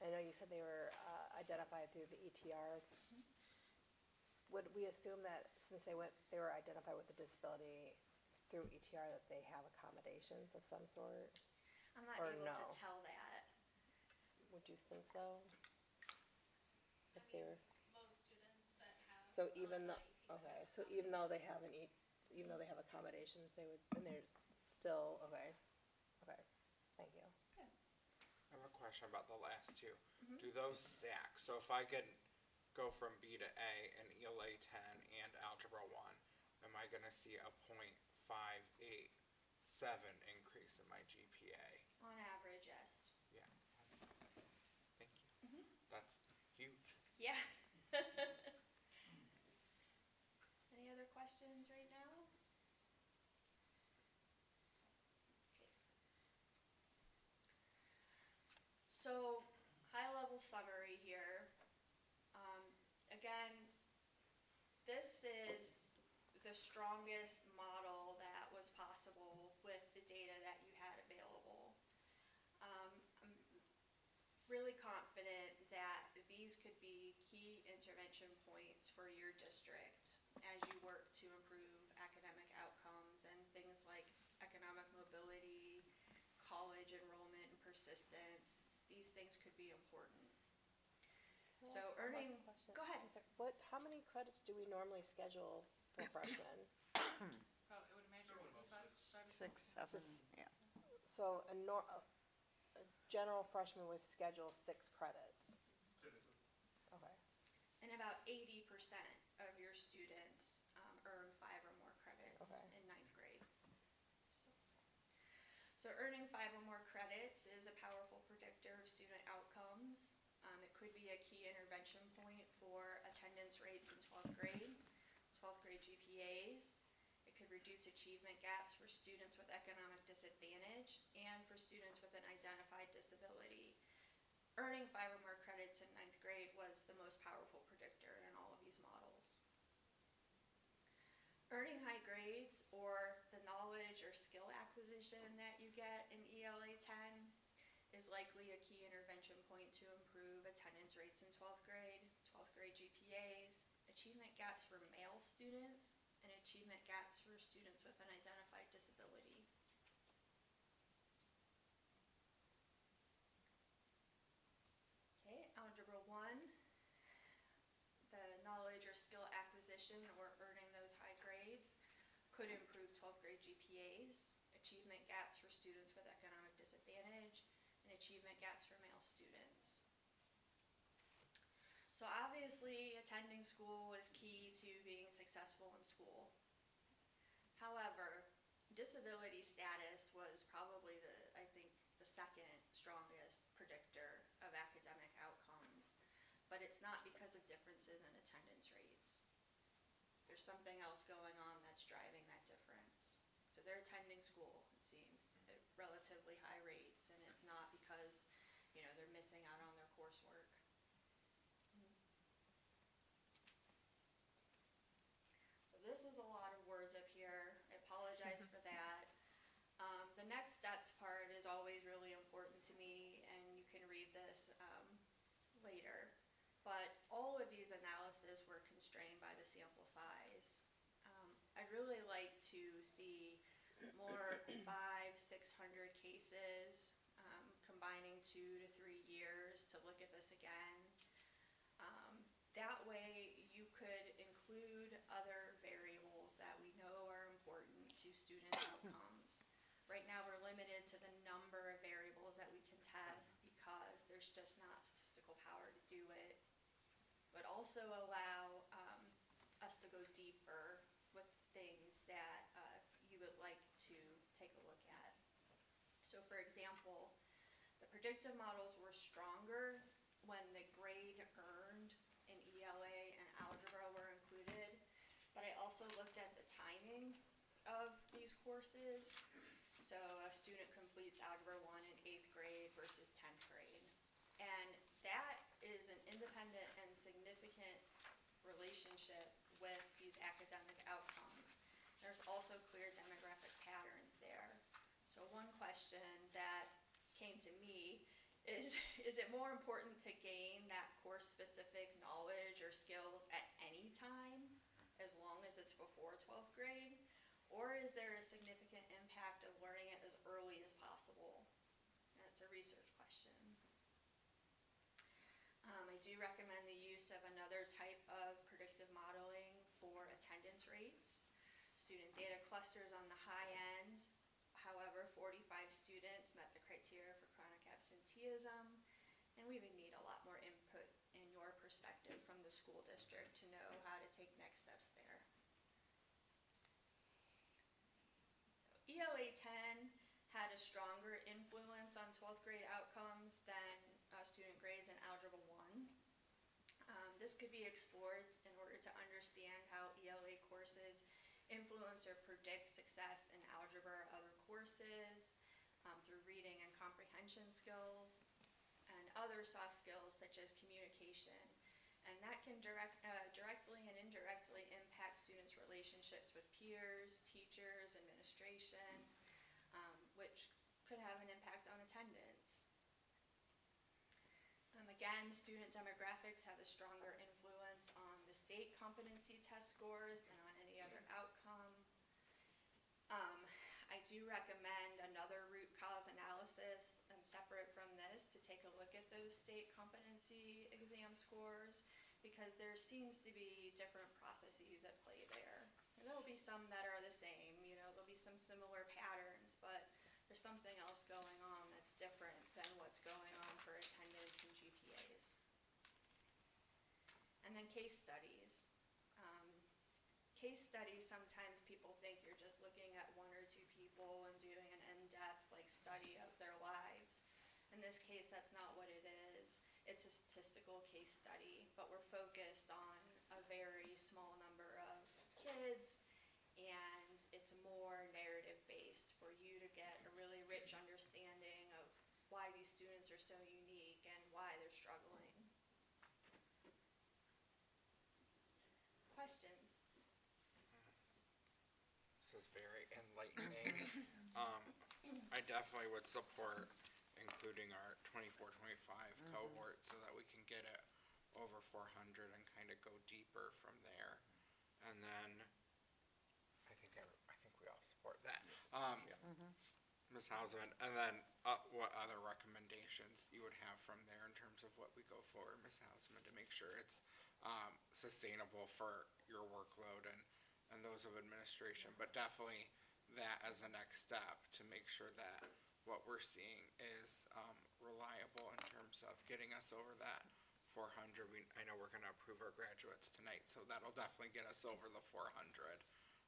[SPEAKER 7] I know you said they were identified through the ETR. Would we assume that since they were identified with a disability through ETR that they have accommodations of some sort?
[SPEAKER 10] I'm not
[SPEAKER 7] Or
[SPEAKER 10] able
[SPEAKER 7] no?
[SPEAKER 10] to tell that.
[SPEAKER 7] Would you think so? If they were,
[SPEAKER 11] Most students that have.
[SPEAKER 7] so even though,
[SPEAKER 11] IEP
[SPEAKER 7] okay,
[SPEAKER 11] have
[SPEAKER 7] so even though they have even though they have accommodations, they would, and they're still, okay, thank you.
[SPEAKER 6] I have a question about the last 2. Do those stack? So if I get go from B to A in ELA 10 and Algebra 1, am I going to see a .587 increase in my GPA?
[SPEAKER 10] On average, yes.
[SPEAKER 6] Yeah. Thank you. That's huge.
[SPEAKER 10] Yeah. Any other questions right now? Okay. So, high-level summary here. Again, this is the strongest model that was possible with the data that you had available. I'm really confident that these could be key intervention points for your district as you work to improve academic outcomes and things like economic mobility, college enrollment and persistence. These things could be important.
[SPEAKER 7] Can I
[SPEAKER 10] So
[SPEAKER 7] ask one
[SPEAKER 10] earning,
[SPEAKER 7] question?
[SPEAKER 10] go ahead.
[SPEAKER 7] I'm sorry, how many credits do we normally schedule for freshmen?
[SPEAKER 2] Oh, I would imagine, is it five?
[SPEAKER 4] 6, 7, yeah.
[SPEAKER 7] So a general freshman would schedule 6 credits. Okay.
[SPEAKER 10] And about 80% of your students earn 5 or more credits
[SPEAKER 7] Okay.
[SPEAKER 10] in 9th grade. So earning 5 or more credits is a powerful predictor of student outcomes. It could be a key intervention point for attendance rates in 12th grade GPAs. It could reduce achievement gaps for students with economic disadvantage and for students with an identified disability. Earning 5 or more credits in 9th grade was the most powerful predictor in all of these models. Earning high grades, or the knowledge or skill acquisition that you get in ELA 10, is likely a key intervention point to improve attendance rates in 12th grade GPAs, achievement gaps for male students, and achievement gaps for students with an identified disability. Okay, Algebra 1, the knowledge or skill acquisition or earning those high grades could improve 12th grade GPAs, achievement gaps for students with economic disadvantage, and achievement gaps for male students. So obviously, attending school is key to being successful in school. However, disability status was probably I think, the second strongest predictor of academic outcomes, but it's not because of differences in attendance rates. There's something else going on that's driving that difference. So they're attending school, it seems, at relatively high rates, and it's not because, they're missing out on their coursework. So this is a lot of words up here. I apologize for that. The next steps part is always really important to me, and you can read this later. But all of these analyses were constrained by the sample size. I'd really like to see more 500-600 cases, combining 2 to 3 years to look at this again. That way you could include other variables that we know are important to student outcomes. Right now we're limited to the number of variables that we can test because there's just not statistical power to do it, but also allow us to go deeper with things that you would like to take a look at. So for example, the predictive models were stronger when the grade earned in ELA and algebra were included, but I also looked at the timing of these courses. So a student completes Algebra 1 in 8th grade versus 10th grade. And that is an independent and significant relationship with these academic outcomes. There's also clear demographic patterns there. So one question that came to me is it more important to gain that course-specific knowledge or skills at any time, as long as it's before 12th grade? Or is there a significant impact of learning it as early as possible? That's a research question. I do recommend the use of another type of predictive modeling for attendance rates. Student data clusters on the high end. However, 45 students met the criteria for chronic absenteeism, and we would need a lot more input in your perspective from the school district to know how to take next steps there. ELA 10 had a stronger influence on 12th grade outcomes than student grades in Algebra 1. This could be explored in order to understand how ELA courses influence or predict success in algebra or other courses through reading and comprehension skills and other soft skills such as communication. And that can directly and indirectly impact students' relationships with peers, teachers, administration, which could have an impact on attendance. Again, student demographics have a stronger influence on the state competency test scores than on any other outcome. I do recommend another root cause analysis separate from this to take a look at those state competency exam scores, because there seems to be different processes at play there. And there'll be some that are the same, you know, there'll be some similar patterns, but there's something else going on that's different than what's going on for attendance and GPAs. And then case studies. Case studies, sometimes people think you're just looking at one or two people and doing an in-depth study of their lives. In this case, that's not what it is. It's a statistical case study, but we're focused on a very small number of kids, and it's more narrative based for you to get a really rich understanding of why these students are so unique and why they're struggling. Questions?
[SPEAKER 6] This is very enlightening. I definitely would support including our 24-25 cohort so that we can get it over 400 and kind of go deeper from there. And then I think we all support that. Ms. Houseman, and then what other recommendations you would have from there in terms of what we go forward, Ms. Houseman, to make sure it's sustainable for your workload and those of administration, but definitely that as a next step to make sure that what we're seeing is reliable in terms of getting us over that 400. I know we're going to approve our graduates tonight, so that'll definitely get us over the 400.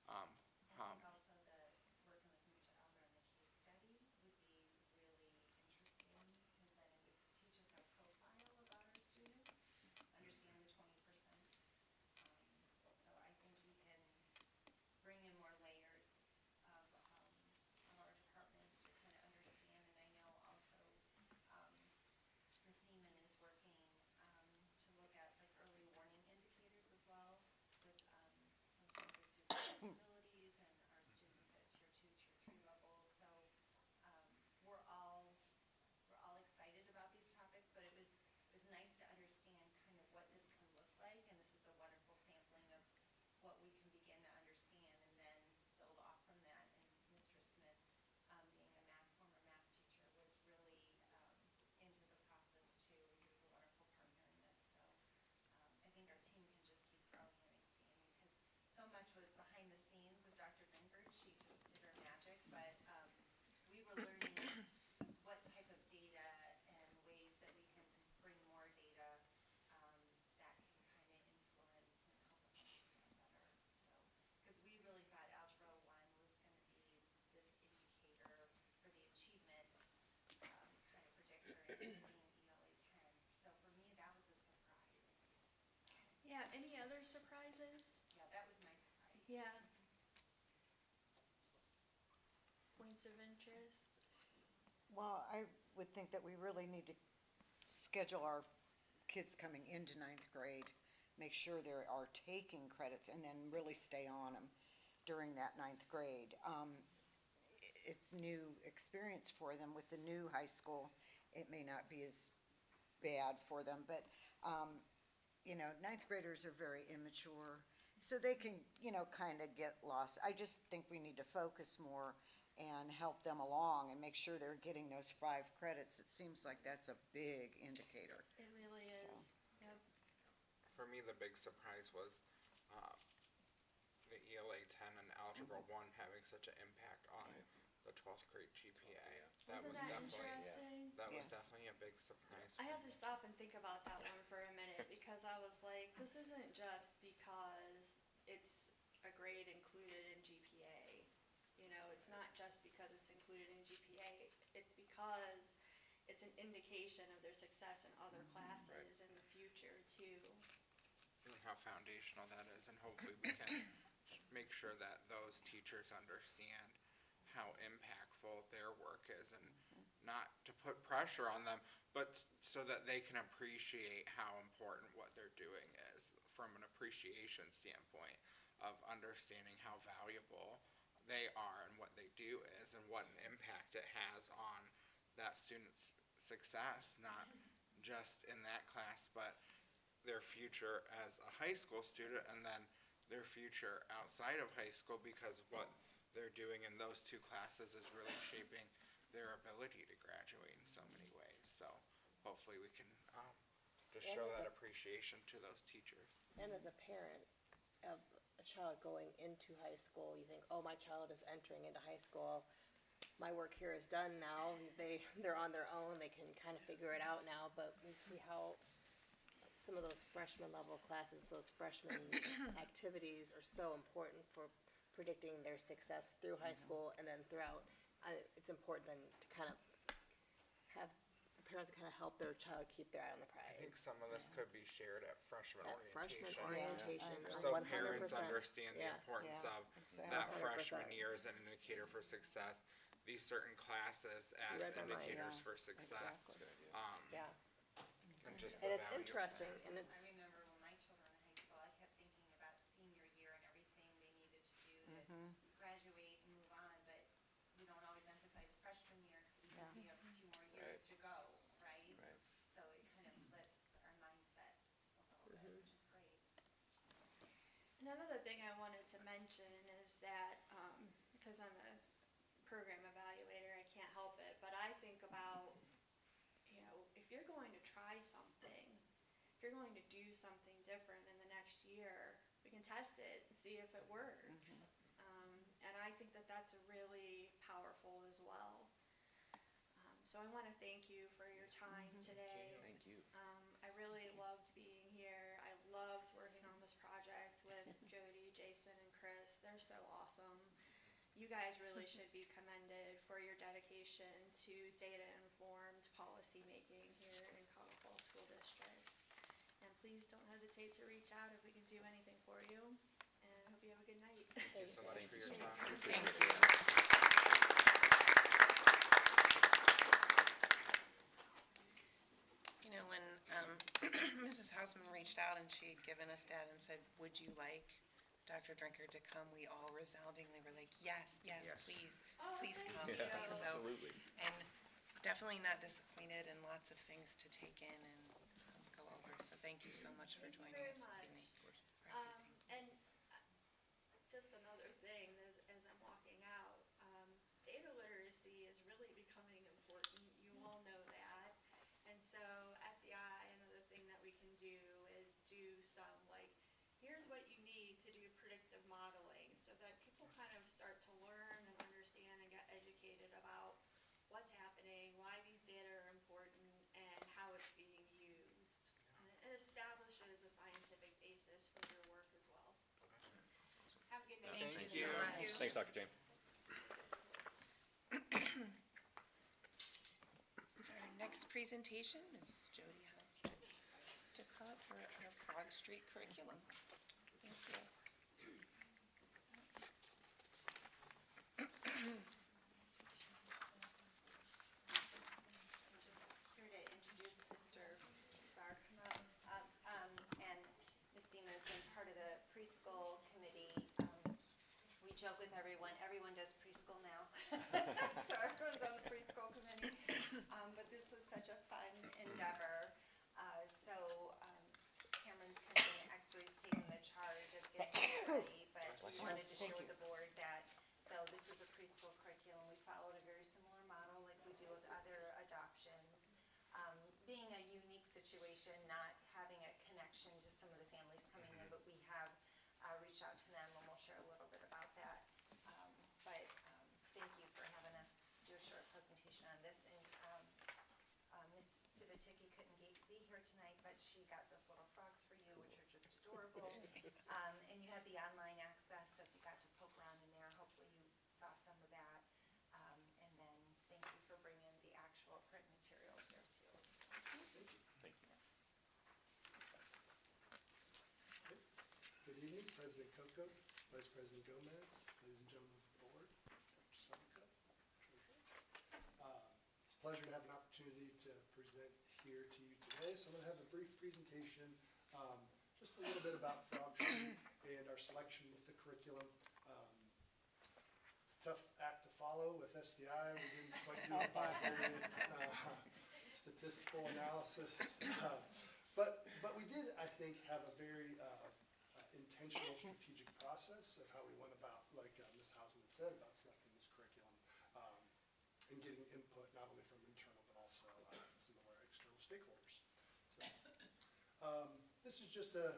[SPEAKER 12] I think also the working with Mr. Elmer on the case study would be really interesting, because then it would teach us our profile about our students, understand the 20%. So I think we can bring in more layers of our departments to kind of understand. And I know also Ms. Seaman is working to look at early warning indicators as well, with sometimes there's student disabilities and our students at tier 2, tier 3 levels. So we're all excited about these topics, but it was nice to understand kind of what this can look like, and this is a wonderful sampling of what we can begin to understand and then build off from that. And Mr. Smith, being a former math teacher, was really into the process too. He was a wonderful partner in this. So I think our team can just keep growing and expanding, because so much was behind the scenes with Dr. Binford. She just did her magic, but we were learning what type of data and ways that we can bring more data that can kind of influence and help us understand better. So, because we really thought Algebra 1 was going to be this indicator for the achievement kind of predictor, and being ELA 10. So for me, that was a surprise.
[SPEAKER 10] Yeah, any other surprises?
[SPEAKER 12] Yeah, that was my surprise.
[SPEAKER 10] Yeah. Points of interest?
[SPEAKER 4] Well, I would think that we really need to schedule our kids coming into ninth grade, make sure they are taking credits, and then really stay on them during that ninth grade. It's new experience for them with the new high school. It may not be as bad for them, but, ninth graders are very immature, so they can, kind of get lost. I just think we need to focus more and help them along and make sure they're getting those 5 credits. It seems like that's a big indicator.
[SPEAKER 10] It really
[SPEAKER 4] So.
[SPEAKER 10] is. Yep.
[SPEAKER 6] For me, the big surprise was the ELA 10 and Algebra 1 having such an impact on the 12th grade GPA.
[SPEAKER 10] Wasn't that interesting?
[SPEAKER 6] That was
[SPEAKER 4] Yes.
[SPEAKER 6] definitely a big surprise.
[SPEAKER 10] I had to stop and think about that one for a minute, because I was like, this isn't just because it's a grade included in GPA. You know, it's not just because it's included in GPA, it's because it's an indication of their success in other classes in the future too.
[SPEAKER 6] And how foundational that is, and hopefully we can make sure that those teachers understand how impactful their work is, and not to put pressure on them, but so that they can appreciate how important what they're doing is from an appreciation standpoint of understanding how valuable they are and what they do is and what an impact it has on that student's success, not just in that class, but their future as a high school student and then their future outside of high school, because what they're doing in those two classes is really shaping their ability to graduate in so many ways. So hopefully we can just
[SPEAKER 7] And
[SPEAKER 6] show
[SPEAKER 7] as
[SPEAKER 6] that
[SPEAKER 7] a-
[SPEAKER 6] appreciation to those teachers.
[SPEAKER 7] And as a parent of a child going into high school, you think, oh, my child is entering into high school. My work here is done now. They're on their own. They can kind of figure it out now. But we see how some of those freshman level classes, those freshman activities are so important for predicting their success through high school and then throughout. It's important then to kind of have the parents kind of help their child keep their eye on the
[SPEAKER 6] I think
[SPEAKER 7] prize.
[SPEAKER 6] some of this could be shared at freshman
[SPEAKER 7] At freshman
[SPEAKER 6] orientation.
[SPEAKER 7] orientation,
[SPEAKER 6] So
[SPEAKER 7] 100%.
[SPEAKER 6] parents understand the
[SPEAKER 7] Yeah.
[SPEAKER 6] importance
[SPEAKER 4] Yeah,
[SPEAKER 6] of
[SPEAKER 4] exactly.
[SPEAKER 6] that
[SPEAKER 7] 100%.
[SPEAKER 6] freshman year as an indicator for success, these certain classes as
[SPEAKER 7] Read my mind,
[SPEAKER 6] indicators
[SPEAKER 4] yeah,
[SPEAKER 6] for success.
[SPEAKER 4] exactly.
[SPEAKER 7] Yeah,
[SPEAKER 6] And just
[SPEAKER 7] and
[SPEAKER 6] the
[SPEAKER 7] it's
[SPEAKER 6] value of
[SPEAKER 7] interesting,
[SPEAKER 6] that.
[SPEAKER 7] and it's,
[SPEAKER 12] I remember when my children were in high school, I kept thinking about senior year and everything they needed to do to graduate and move on, but we don't always emphasize freshman year, because we think we have a few more years to go, right? So it kind of flips our mindset a little bit, which is great.
[SPEAKER 10] another thing I wanted to mention is that, because I'm a program evaluator, I can't help it, but I think about, you know, if you're going to try something, if you're going to do something different in the next year, we can test it and see if it works. And I think that that's really powerful as well. So I want to thank you for your time today.
[SPEAKER 13] Thank you.
[SPEAKER 10] I really loved being here. I loved working on this project with Jody, Jason, and Chris. They're so awesome. You guys really should be commended for your dedication to data-informed policymaking here in Cuyahoga Falls School District. And please don't hesitate to reach out if we can do anything for you. And I hope you have a good night.
[SPEAKER 6] Thank you so much for your time.
[SPEAKER 5] Thank you.
[SPEAKER 1] You know, when Mrs. Hausman reached out and she had given us data and said, would you like Dr. Drinker to come, we all resoundingly were like, yes, yes,
[SPEAKER 13] Yes.
[SPEAKER 1] please,
[SPEAKER 10] Oh,
[SPEAKER 1] please
[SPEAKER 10] thank
[SPEAKER 1] come.
[SPEAKER 10] you.
[SPEAKER 1] Please. So,
[SPEAKER 13] Absolutely.
[SPEAKER 1] and definitely not disappointed and lots of things to take in and go over. So thank you so much for
[SPEAKER 10] Thank you
[SPEAKER 1] joining
[SPEAKER 10] very
[SPEAKER 1] us this
[SPEAKER 10] much.
[SPEAKER 1] evening. For everything.
[SPEAKER 10] And just another thing, as I'm walking out, data literacy is really becoming important. You all know that. And so SEI, another thing that we can do is do some, like, here's what you need to do predictive modeling, so that people kind of start to learn and understand and get educated about what's happening, why these data are important, and how it's being used. And it establishes a scientific basis for your work as well. Have a good night.
[SPEAKER 1] Thank
[SPEAKER 6] you.
[SPEAKER 1] you so much.
[SPEAKER 13] Thanks, Dr. James.
[SPEAKER 1] Our next presentation is Jody Hausman to come up for our Frog Street curriculum. Thank you.
[SPEAKER 8] I'm just here to introduce Mr. Zarkma, and Ms. Seema has been part of the preschool committee. We joke with everyone does preschool now. So everyone's on the preschool committee. But this was such a fun endeavor. Cameron's kind of been an expert, he's taken the charge of getting this ready, but we wanted to share with the board that though this is a preschool curriculum, we followed a very similar model like we do with other adoptions. Being a unique situation, not having a connection to some of the families coming in, but we have reached out to them and we'll share a little bit about that. Thank you for having us do a short presentation on this. And Ms. Sivaticki couldn't be here tonight, but she got those little frogs for you, which are adorable. And you had the online access, so if you got to poke around in there, hopefully you saw some of that. And then thank you for bringing the actual print materials there too.
[SPEAKER 13] Thank you.
[SPEAKER 14] Good evening, President Coco, Vice President Gomez, ladies and gentlemen of the board, Dr. Sumika, Treasurer. It's a pleasure to have an opportunity to present here to you today. So I'm going to have a brief presentation, just a little bit about Frog Street and our selection with the curriculum. It's a tough act to follow with SDI. We didn't quite do the bivariate statistical analysis. But we did, I think, have a very intentional strategic process of how we went about, like Ms. Hausman said, about selecting this curriculum and getting input not only from internal but also some of our external stakeholders. So, this is just to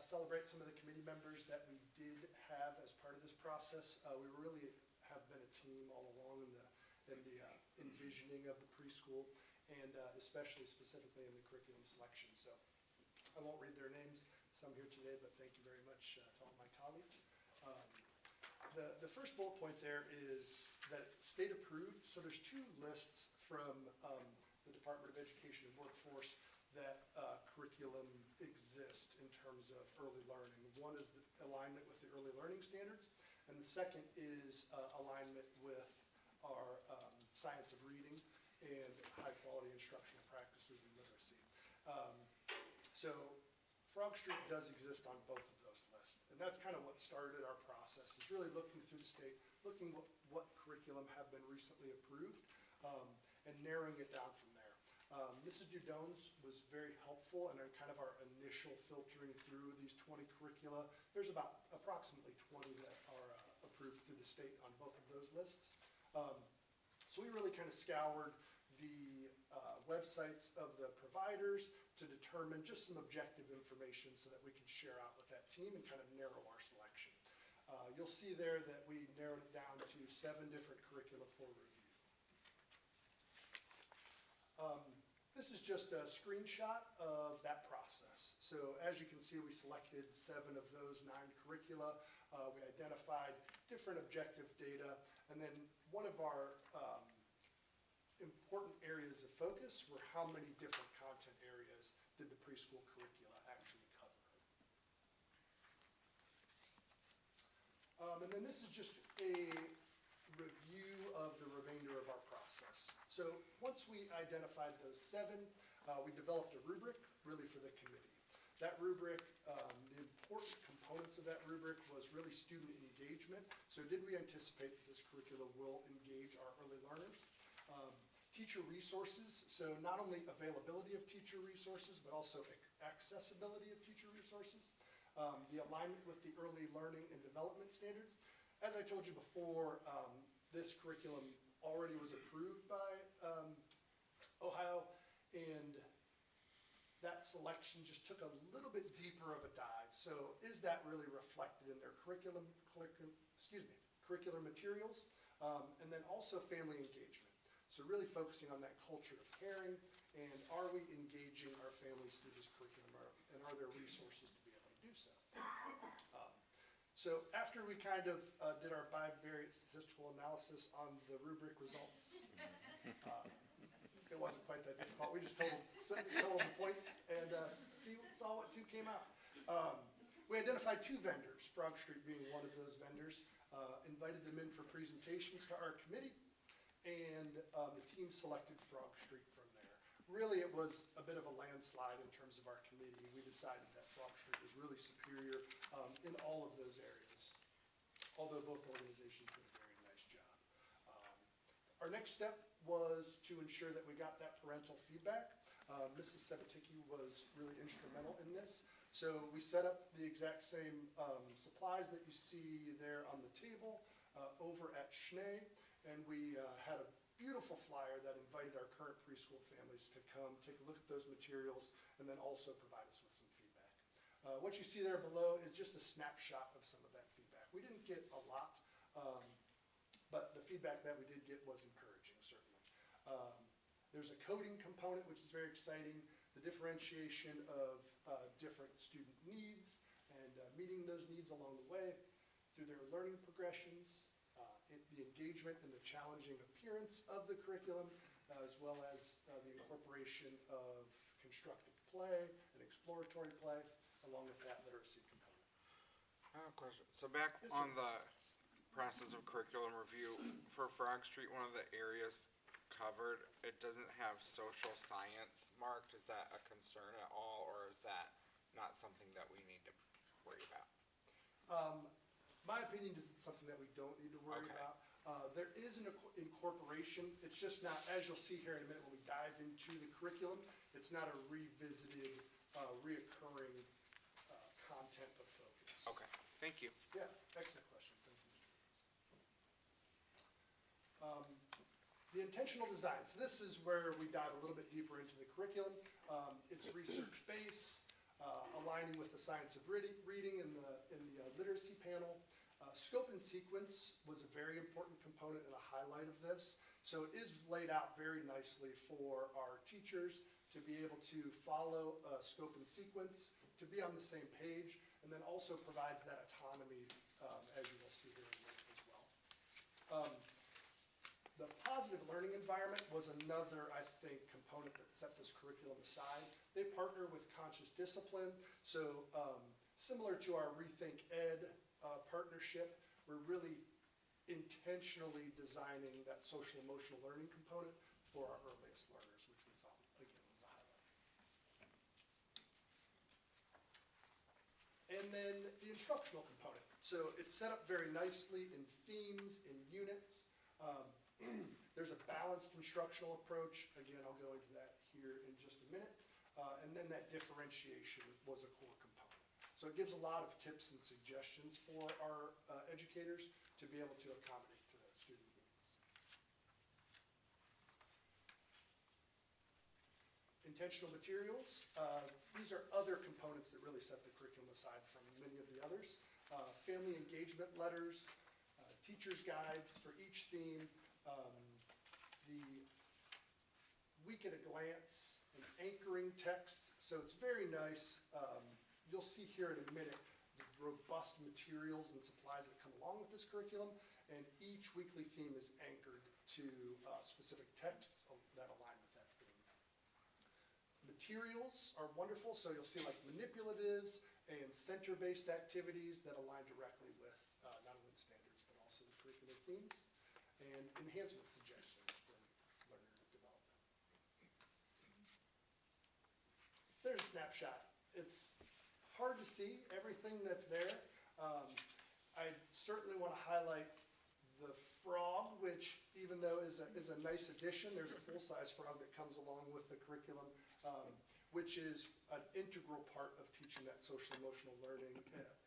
[SPEAKER 14] celebrate some of the committee members that we did have as part of this process. We really have been a team all along in the envisioning of the preschool, and especially specifically in the curriculum selection. So I won't read their names, some here today, but thank you very much to all my colleagues. The first bullet point there is that state approved. So there's two lists from the Department of Education and Workforce that curriculum exist in terms of early learning. One is the alignment with the early learning standards, and the second is alignment with our science of reading and high quality instructional practices and literacy. So Frog Street does exist on both of those lists, and that's kind of what started our process, is really looking through the state, looking what curriculum have been recently approved, and narrowing it down from there. Mrs. Dudones was very helpful in kind of our initial filtering through these 20 curricula. There's about approximately 20 that are approved through the state on both of those lists. So we really kind of scoured the websites of the providers to determine just some objective information so that we can share out with that team and kind of narrow our selection. You'll see there that we narrowed it down to 7 different curricula for review. This is just a screenshot of that process. So as you can see, we selected 7 of those 9 curricula. We identified different objective data, and then one of our important areas of focus were how many different content areas did the preschool curricula actually cover. And then this is just a review of the remainder of our process. So once we identified those 7, we developed a rubric really for the committee. That rubric, the important components of that rubric was really student engagement. So did we anticipate that this curriculum will engage our early learners? Teacher resources, so not only availability of teacher resources, but also accessibility of teacher resources. The alignment with the early learning and development standards. As I told you before, this curriculum already was approved by Ohio, and that selection just took a little bit deeper of a dive. So is that really reflected in their curriculum materials, and then also family engagement. So really focusing on that culture of caring, and are we engaging our families through this curriculum, and are there resources to be able to do so? So after we kind of did our bivariate statistical analysis on the rubric results, it wasn't quite that difficult. We just told them the points and saw what 2 came out. We identified 2 vendors, Frog Street being one of those vendors, invited them in for presentations to our committee, and the team selected Frog Street from there. Really, it was a bit of a landslide in terms of our committee. We decided that Frog Street was really superior in all of those areas, although both organizations did a very nice job. Our next step was to ensure that we got that parental feedback. Mrs. Sebaticki was really instrumental in this. So we set up the exact same supplies that you see there on the table over at Schnee. And we had a beautiful flyer that invited our current preschool families to come take a look at those materials and then also provide us with some feedback. What you see there below is just a snapshot of some of that feedback. We didn't get a lot, but the feedback that we did get was encouraging, certainly. There's a coding component, which is very exciting, the differentiation of different student needs, meeting those needs along the way through their learning progressions, the engagement and the challenging appearance of the curriculum, as well as the incorporation of constructive play and exploratory play, along with that literacy component.
[SPEAKER 6] I have a question. So back
[SPEAKER 14] Yes, sir.
[SPEAKER 6] on the process of curriculum review, for Frog Street, one of the areas covered, it doesn't have social science marked. Is that a concern at all, or is that not something that we need to worry about?
[SPEAKER 14] My opinion is it's something that we don't need to worry
[SPEAKER 6] Okay.
[SPEAKER 14] about. There is an incorporation, it's just not, as you'll see here in a minute when we dive into the curriculum, it's not a revisited, reoccurring content of focus.
[SPEAKER 6] Okay, thank you.
[SPEAKER 14] Yeah, excellent question. Thank you, Mr. Hayes. The intentional design. So this is where we dive a little bit deeper into the curriculum. It's research-based, aligning with the science of reading in the literacy panel. Scope and sequence was a very important component and a highlight of this. So it is laid out very nicely for our teachers to be able to follow scope and sequence, to be on the same page, and then also provides that autonomy, as you will see here in a minute as well. The positive learning environment was another, I think, component that set this curriculum aside. They partner with conscious discipline, so similar to our Rethink Ed partnership, we're really intentionally designing that social emotional learning component for our earliest learners, which we thought, again, was a highlight. And then the instructional component. So it's set up very nicely in themes, in units. There's a balanced instructional approach. Again, I'll go into that here in just a minute. And then that differentiation was a core component. So it gives a lot of tips and suggestions for our educators to be able to accommodate to the student needs. Intentional materials. These are other components that really set the curriculum aside from many of the others. Family engagement letters, teacher's guides for each theme, the week at a glance, and anchoring texts. So it's very nice. You'll see here in a minute the robust materials and supplies that come along with this curriculum, and each weekly theme is anchored to specific texts that align with that theme. Materials are wonderful, so you'll see like manipulatives and center-based activities that align directly with not only the standards but also the curricular themes, and enhancement suggestions for learner development. So there's a snapshot. It's hard to see everything that's there. I certainly want to highlight the frog, which even though is a nice addition, there's a full-size frog that comes along with the curriculum, which is an integral part of teaching that social emotional learning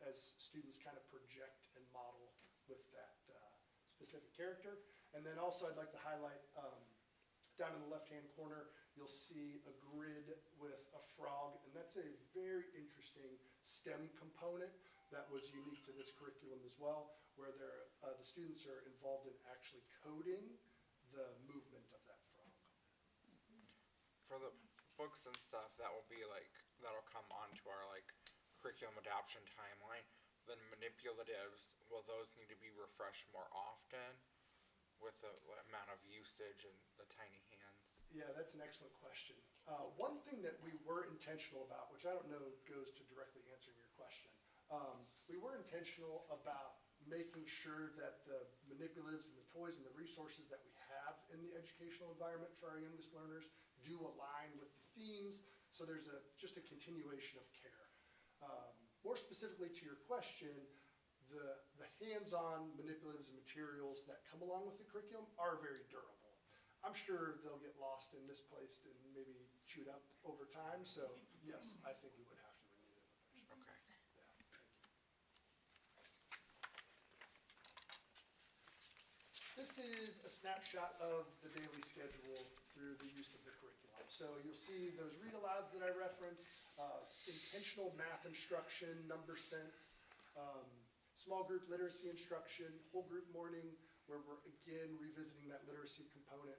[SPEAKER 14] as students kind of project and model with that specific character. And then also I'd like to highlight down in the left-hand corner, you'll see a grid with a frog, and that's a very interesting STEM component that was unique to this curriculum as well, where the students are involved in actually coding the movement of that frog.
[SPEAKER 6] For the books and stuff, that'll come onto our curriculum adoption timeline. The manipulatives, will those need to be refreshed more often with the amount of usage and the tiny hands?
[SPEAKER 14] Yeah, that's an excellent question. One thing that we were intentional about, which I don't know goes to directly answering your question, we were intentional about making sure that the manipulatives and the toys and the resources that we have in the educational environment for our youngest learners do align with the themes, so there's just a continuation of care. More specifically to your question, the hands-on manipulatives and materials that come along with the curriculum are very durable. I'm sure they'll get lost and misplaced and maybe chewed up over time, so yes, I think we would have to renew them eventually.
[SPEAKER 6] Okay.
[SPEAKER 14] Yeah, thank you. This is a snapshot of the daily schedule through the use of the curriculum. So you'll see those read-alouds that I referenced, intentional math instruction, number sense, small group literacy instruction, whole group morning, where we're again revisiting that literacy component,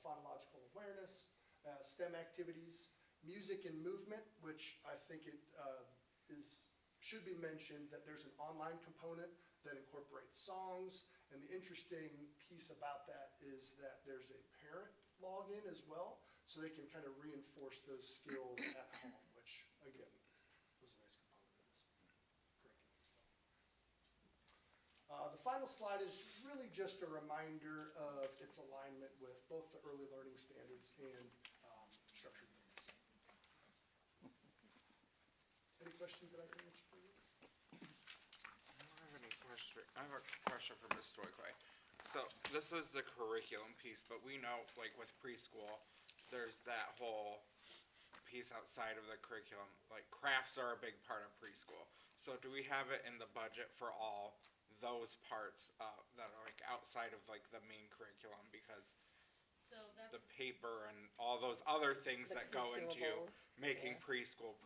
[SPEAKER 14] phonological awareness, STEM activities, music and movement, which I think it is Should be mentioned that there's an online component that incorporates songs, and the interesting piece about that is that there's a parent login as well, so they can kind of reinforce those skills at home, which, again, was a nice component of this curriculum as well. The final slide is really just a reminder of its alignment with both the early learning standards and structured literacy. Any questions that I can answer for you?
[SPEAKER 6] I have a question for Ms. Stoikoi. So this is the curriculum piece, but we know, like with preschool, there's that whole piece outside of the curriculum, like crafts are a big part of preschool. So do we have it in the budget for all those parts that are like outside of like the main curriculum? Because
[SPEAKER 11] So
[SPEAKER 6] the
[SPEAKER 11] that's,
[SPEAKER 6] paper and all those other things
[SPEAKER 7] The
[SPEAKER 6] that go into
[SPEAKER 7] consumables,
[SPEAKER 6] making
[SPEAKER 7] yeah.
[SPEAKER 6] preschool.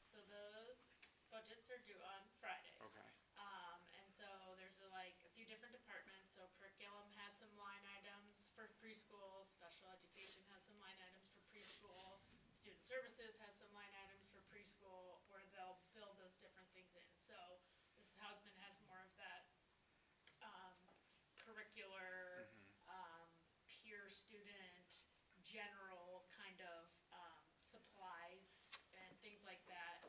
[SPEAKER 11] so those budgets are due on Friday.
[SPEAKER 6] Okay.
[SPEAKER 11] And so there's like a few different departments, so curriculum has some line items for preschool, special education has some line items for preschool, student services has some line items for preschool, where they'll build those different things in. So Mrs. Hausman has more of that, curricular, peer student, general kind of, supplies and things like that.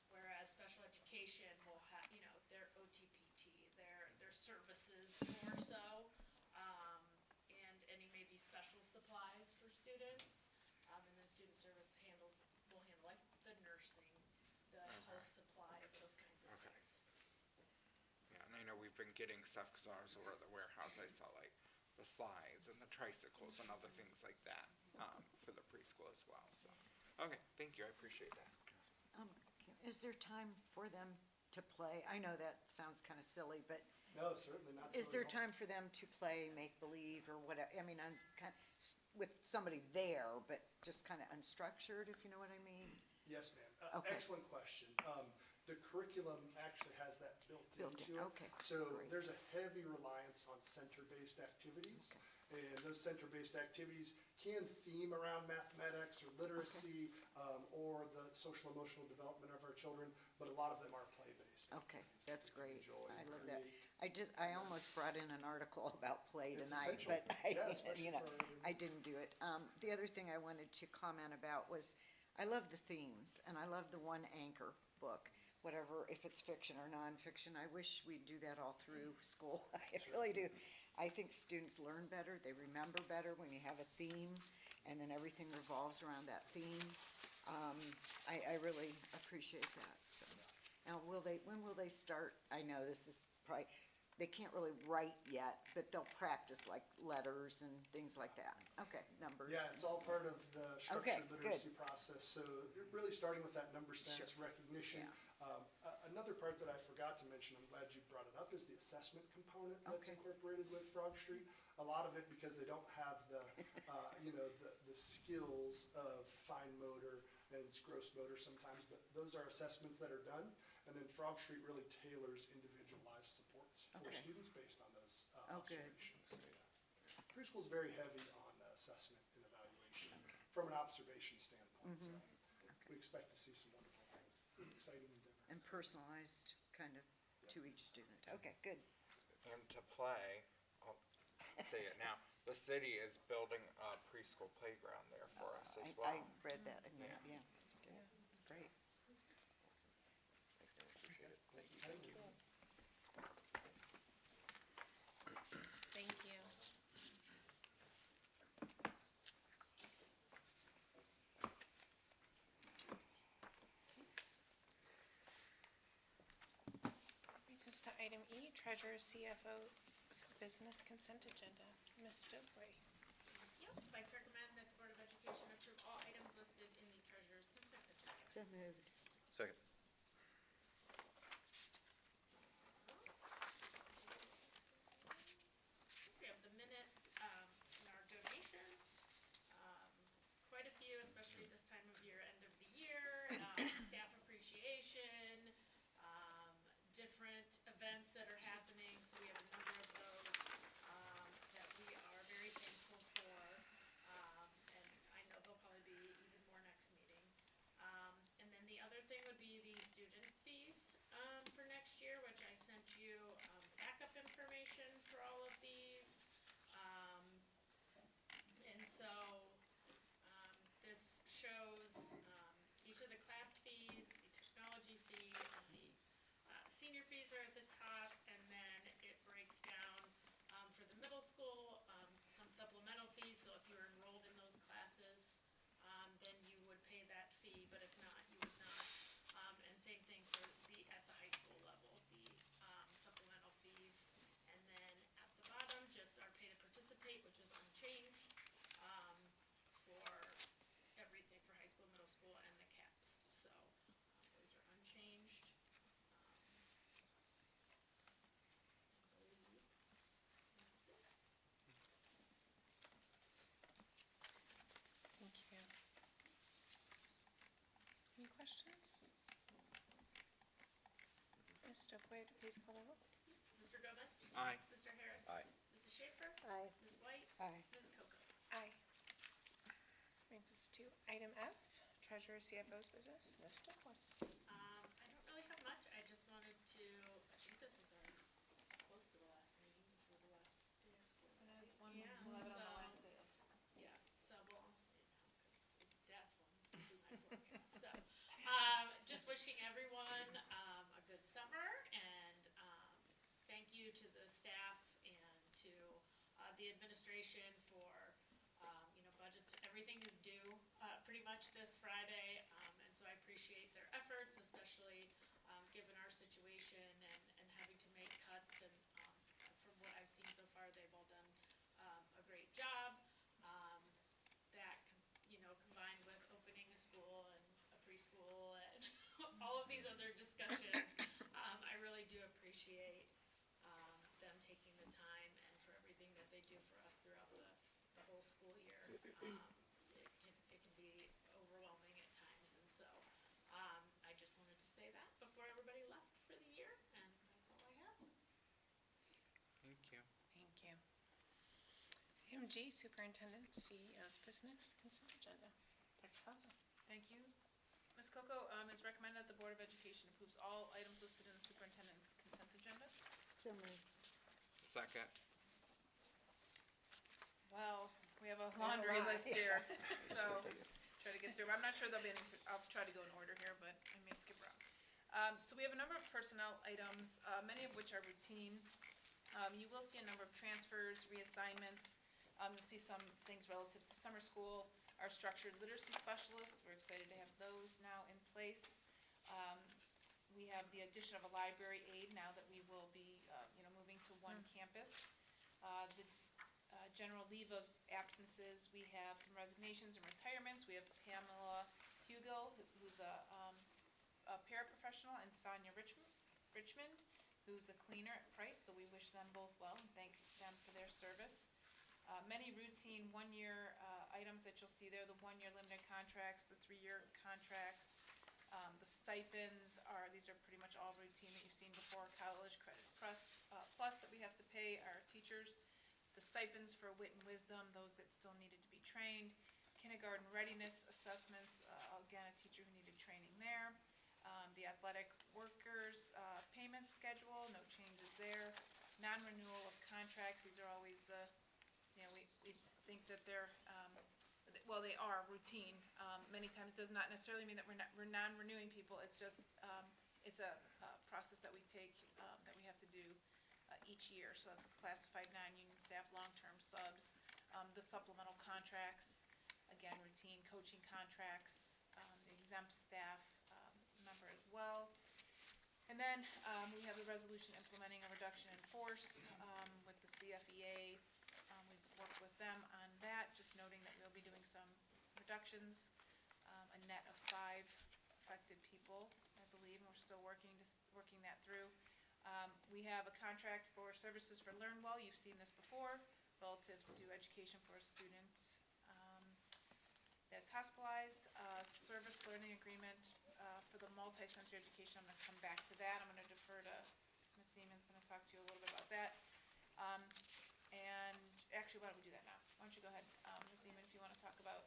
[SPEAKER 11] Whereas special education will have, you know, their OTPT, their services more so, and any maybe special supplies for students. And then student service will handle like the nursing, the health supplies, those kinds of
[SPEAKER 6] Okay.
[SPEAKER 11] things.
[SPEAKER 6] Yeah, and I know we've been getting stuff because I was over at the warehouse. I saw like the slides and the tricycles and other things like that for the preschool as well. So, okay, thank you. I appreciate that.
[SPEAKER 4] Is there time for them to play? I know that sounds kind of silly, but
[SPEAKER 14] No, certainly not.
[SPEAKER 4] is there
[SPEAKER 14] silly at all.
[SPEAKER 4] time for them to play make-believe or whatever? I mean, I'm kind with somebody there, but just kind of unstructured, if you know what I mean?
[SPEAKER 14] Yes, ma'am.
[SPEAKER 4] Okay.
[SPEAKER 14] Excellent question. The curriculum actually has that built
[SPEAKER 4] Built in,
[SPEAKER 14] into it.
[SPEAKER 4] okay,
[SPEAKER 14] So
[SPEAKER 4] great.
[SPEAKER 14] there's a heavy reliance on center-based activities. And those center-based activities can theme around mathematics or literacy, or the social emotional development of our children, but a lot of them are play-based.
[SPEAKER 4] Okay,
[SPEAKER 14] activities
[SPEAKER 4] that's
[SPEAKER 14] that they
[SPEAKER 4] great.
[SPEAKER 14] enjoy
[SPEAKER 4] I
[SPEAKER 14] and
[SPEAKER 4] love that.
[SPEAKER 14] create.
[SPEAKER 4] I almost brought in an article about play
[SPEAKER 14] It's
[SPEAKER 4] tonight,
[SPEAKER 14] essential.
[SPEAKER 4] but I,
[SPEAKER 14] Yeah, especially
[SPEAKER 4] you know,
[SPEAKER 14] for early
[SPEAKER 4] I didn't do it. The other thing I wanted to comment about was, I love the themes, and I love the one anchor book, whatever, if it's fiction or nonfiction. I wish we'd do that all through school. I really do. I think students learn better, they remember better when you have a theme, and then everything revolves around that theme. I really appreciate that, so. Now, when will they start? I know this is probably, they can't really write yet, but they'll practice like letters and things like that. Okay, numbers.
[SPEAKER 14] Yeah, it's all part of the
[SPEAKER 4] Okay,
[SPEAKER 14] structured
[SPEAKER 4] good.
[SPEAKER 14] literacy process. So you're really starting with that number sense recognition. Another part that I forgot to mention, I'm glad you brought it up, is the assessment component that's
[SPEAKER 4] Okay.
[SPEAKER 14] incorporated with Frog Street. A lot of it because they don't have the, the skills of fine motor and gross motor sometimes, but those are assessments that are done. And then Frog Street really tailors individualized supports for
[SPEAKER 4] Okay.
[SPEAKER 14] students based on those
[SPEAKER 4] Oh, good.
[SPEAKER 14] observations. So, yeah. Preschool's very heavy on assessment and evaluation from an observation standpoint. So we expect to see some wonderful things. It's an exciting endeavor.
[SPEAKER 4] And personalized, kind of, to each student. Okay, good.
[SPEAKER 6] And to play, I'll say it now, the city is building a preschool playground there for us as well.
[SPEAKER 4] I read that, and
[SPEAKER 6] Yeah.
[SPEAKER 4] it's great.
[SPEAKER 6] Appreciate it. Thank you.
[SPEAKER 14] Thank you.
[SPEAKER 1] Thank you. Brings us to item E, Treasurer CFO's Business Consent Agenda. Ms. Stokely.
[SPEAKER 11] Yep, I'd like to recommend that the Board of Education approve all items listed in the treasurer's consent agenda.
[SPEAKER 4] So moved.
[SPEAKER 13] Second.
[SPEAKER 11] We have the minutes, and our donations, quite a few, especially this time of year, end of the year, staff appreciation, different events that are happening, so we have a number of those, that we are very thankful for, and I know there'll probably be even more next meeting. And then the other thing would be the fees are at the top, and then it breaks down, for the middle school, some supplemental fees, so if you're enrolled in those classes, then you would pay that fee, but if not, you would not. And same thing for at the high school level, the, supplemental fees. And then at the bottom, just our pay to participate, which is unchanged, for everything for high school, middle school, and the caps. So, those are unchanged. I believe that's it.
[SPEAKER 1] Thank you. Any questions? Ms. Stokoe, please call the roll.
[SPEAKER 11] Mr. Gomez?
[SPEAKER 6] Aye.
[SPEAKER 11] Mr. Harris?
[SPEAKER 13] Aye.
[SPEAKER 11] Mrs. Schaefer?
[SPEAKER 7] Aye.
[SPEAKER 11] Ms. White?
[SPEAKER 4] Aye.
[SPEAKER 11] Ms. Coco?
[SPEAKER 1] Aye. Brings us to item F, Treasurer CFO's business. Ms. Stokoe.
[SPEAKER 11] I don't really have much, I just wanted to, I think this is our, close to the last meeting before the last day of school. Yeah,
[SPEAKER 2] We'll have it on the
[SPEAKER 11] so-
[SPEAKER 2] last day of school.
[SPEAKER 11] Yes, so we'll all say it now, because that's one to do my formula. So, just wishing everyone, a good summer, and, thank you to the staff and to, the administration for, budgets, everything is due, pretty much this Friday, and so I appreciate their efforts, especially, given our situation and having to make cuts, and, from what I've seen so far, they've all done, a great job. That, combined with opening a school and a preschool and all of these other discussions, I really do appreciate, them taking the time and for everything that they do for us throughout the whole school year. It can be overwhelming at times, and so, I just wanted to say that before everybody left for the year, and that's all I have.
[SPEAKER 6] Thank you.
[SPEAKER 1] Thank you. Item G, Superintendent CEO's business consent agenda. Dr. Salvo.
[SPEAKER 2] Thank you. Ms. Coco, it's recommended that the Board of Education approves all items listed in the superintendent's consent agenda.
[SPEAKER 7] So moved.
[SPEAKER 6] Second.
[SPEAKER 2] Well, we have a laundry
[SPEAKER 4] lot.
[SPEAKER 2] list here, so try to get through. I'm not sure there'll be any, I'll try to go in order here, but I may skip around. So we have a number of personnel items, many of which are routine. You will see a number of transfers, reassignments. You'll see some things relative to summer school. Our structured literacy specialists, we're excited to have those now in place. We have the addition of a library aide now that we will be, moving to one campus. The general leave of absences, we have some resignations and retirements. We have Pamela Hugo, who's a paraprofessional, and Sonia Richmond, who's a cleaner at Price, so we wish them both well and thank them for their service. Many routine one-year items that you'll see there, the one-year limited contracts, the three-year contracts, the stipends these are pretty much all routine that you've seen before, college credit plus that we have to pay our teachers, the stipends for wit and wisdom, those that still needed to be trained, kindergarten readiness assessments, again, a teacher who needed training there, the athletic workers payment schedule, no changes there, non-renewal of contracts, these are always we think that they're, they are routine. Many times does not necessarily mean that we're non-renewing people, it's just, it's a process that we take, that we have to do each year. So that's classified non-union staff, long-term subs, the supplemental contracts, again, routine coaching contracts, the exempt staff member as well. And then we have the resolution implementing a reduction in force with the CFEA. We've worked with them on that, just noting that we'll be doing some reductions, a net of 5 affected people, I believe, and we're still working that through. We have a contract for services for LearnWell. You've seen this before, relative to education for a student that's hospitalized. Service learning agreement for the multi-sensory education. I'm going to come back to that. I'm going to defer to Ms. Siemens, going to talk to you a little bit about that. And actually, why don't we do that now? Why don't you go ahead, Ms. Siemens, if you want to talk about.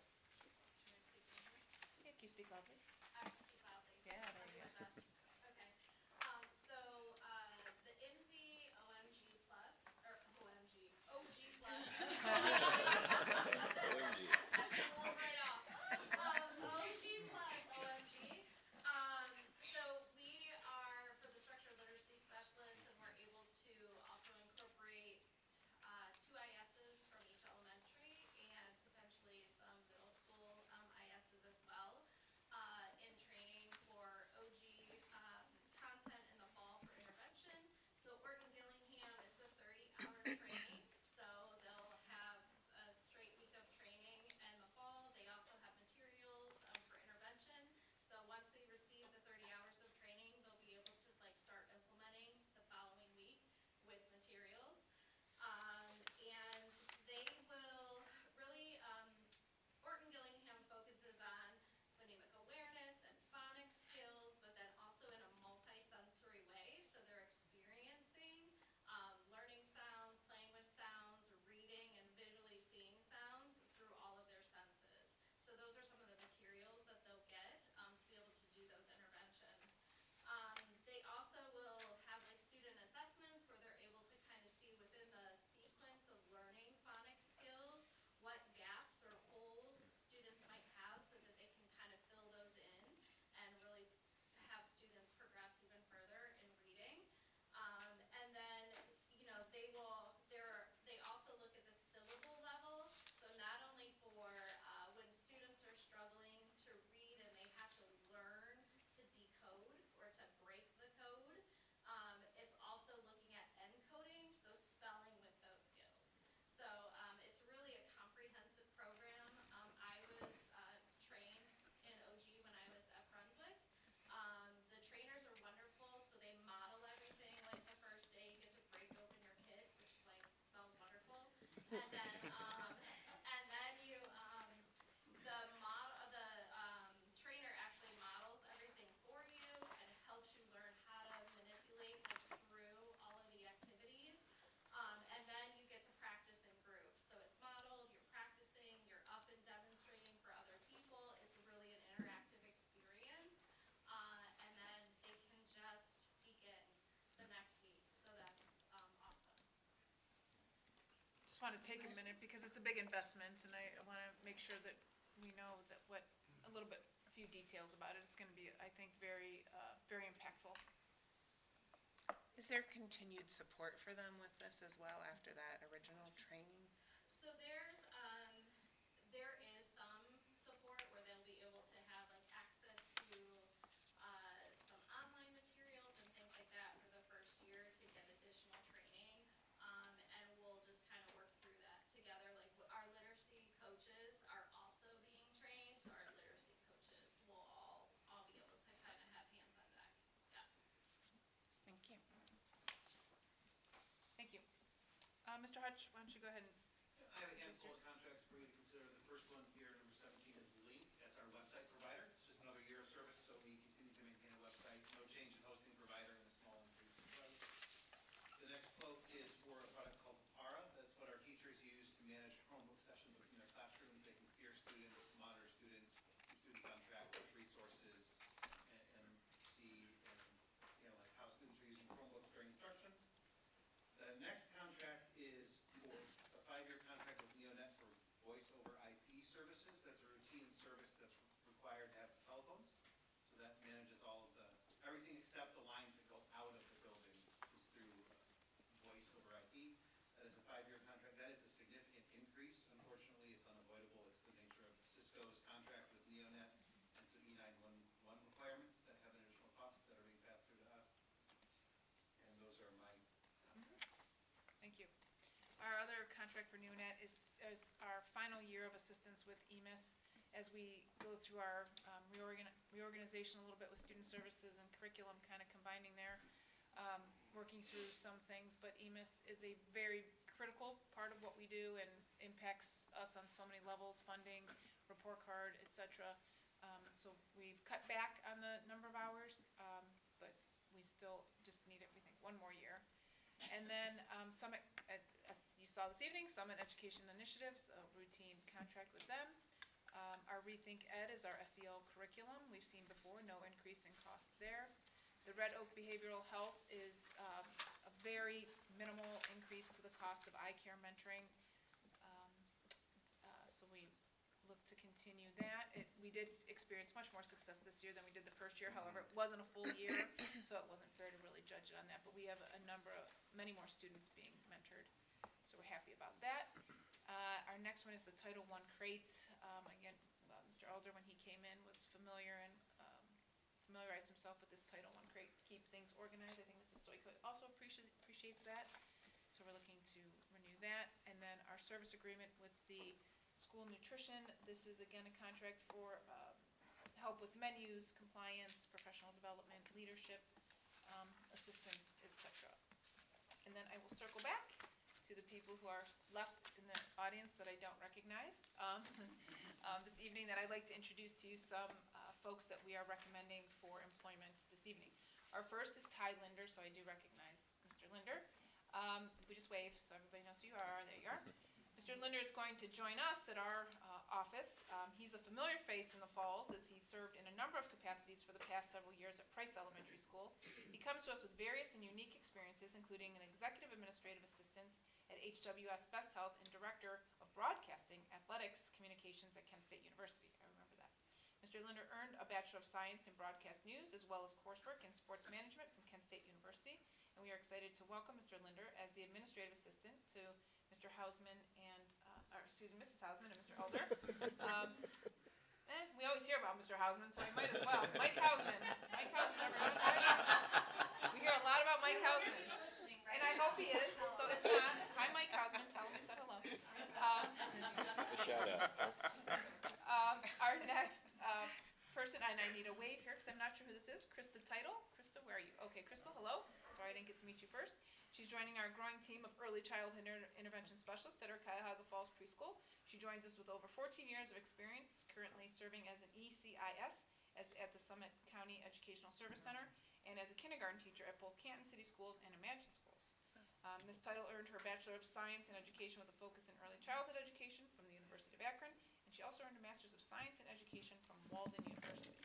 [SPEAKER 2] Yeah, can you speak loudly?
[SPEAKER 12] I speak loudly.
[SPEAKER 2] Yeah, there you go.
[SPEAKER 12] That's the best. Okay. So, the NZ OMG Plus, or OMG, OG Plus.
[SPEAKER 13] OMG.
[SPEAKER 12] I should roll right off. OG Plus, OMG. So we are, for the structured literacy specialists,
[SPEAKER 2] just want to take a minute because it's a big investment and I want to make sure that we know that a few details about it. It's going to be, I think, very impactful.
[SPEAKER 1] Is there continued support for them with this as well after that original training?
[SPEAKER 11] So there is some support where they'll be able to have like access to, some online materials and things like that for the first year to get additional training. And we'll just kind of work through that together. Like our literacy coaches are also being trained, so our literacy coaches will all be able to kind of have hands on deck. Yeah.
[SPEAKER 1] Thank you.
[SPEAKER 2] Thank you. Mr. Hutch, why don't you go ahead and,
[SPEAKER 15] I have a handful of contracts for you to consider. The first one here, number 17, is Link. That's our website provider. It's just another year of service, so we continue to maintain a website. No change in hosting provider and a small increase in price. The next quote is for a product called Para. That's what our teachers use to manage Chromebook sessions within their classrooms. They can steer students, monitor students, keep students on track with resources, and see and analyze how students are using Chromebooks during instruction. The next contract is for a 5-year contract with Neonet for voice over IP services. That's a routine service that's required to have telephones. So that manages all of everything except the lines that go out of the building is through voice over IP. That is a 5-year contract. That is a significant increase. Unfortunately, it's unavoidable. It's the nature of Cisco's contract with Neonet and some E911 requirements that have an additional cost that are being passed through to us. And those are my contracts.
[SPEAKER 2] thank you. Our other contract for NewNet is our final year of assistance with EMIS as we go through our reorganization a little bit with student services and curriculum, kind of combining there, working through some things. But EMIS is a very critical part of what we do and impacts us on so many levels, funding, report card, et cetera. So we've cut back on the number of hours, but we still just need it, we think, one more year. And then Summit, as you saw this evening, Summit Education Initiatives, a routine contract with them. Our Rethink Ed is our SEL curriculum. We've seen before, no increase in cost there. The Red Oak Behavioral Health is a very minimal increase to the cost of eye care mentoring. So we look to continue that. We did experience much more success this year than we did the first year. However, it wasn't a full year, so it wasn't fair to really judge it on that. But we have many more students being mentored, so we're happy about that. Our next one is the Title I crate. Again, Mr. Alder, when he came in, was familiar and familiarized himself with this Title I crate to keep things organized. I think Mrs. Stoiko also appreciates that. So we're looking to renew that. And then our service agreement with the school nutrition. This is again a contract for help with menus, compliance, professional development, leadership, assistance, etc. And then I will circle back to the people who are left in the audience that I don't recognize this evening, that I'd like to introduce to you some folks that we are recommending for employment this evening. Our first is Ty Linder, so I do recognize Mr. Linder. We just wave so everybody knows who you are. There you are. Mr. Linder is going to join us at our office. He's a familiar face in the Falls as he served in a number of capacities for the past several years at Price Elementary School. He comes to us with various and unique experiences, including an executive administrative assistant at HWS Best Health and Director of Broadcasting, Athletics, Communications at Kent State University. I remember that. Mr. Linder earned a Bachelor of Science in Broadcast News as well as coursework in Sports Management from Kent State University. And we are excited to welcome Mr. Linder as the administrative assistant to Mr. Hausman and, Mrs. Hausman and Mr. Elder. We always hear about Mr. Hausman, so I might as well. Mike Hausman, everyone. We hear a lot about Mike Hausman. And I hope he is, so if not, hi Mike Hausman, tell him I said hello.
[SPEAKER 13] It's a shout out.
[SPEAKER 2] Our next person, and I need a wave here because I'm not sure who this is, Krista Title. Krista, where are you? Okay, Krista, hello. Sorry I didn't get to meet you first. She's joining our growing team of early childhood intervention specialists at our Cuyahoga Falls Preschool. She joins us with over 14 years of experience, currently serving as an ECIS at the Summit County Educational Service Center and as a kindergarten teacher at both Canton City Schools and Imagine Schools. Ms. Title earned her Bachelor of Science in Education with a focus in early childhood education from the University of Akron, and she also earned a Master's of Science in Education from Walden University.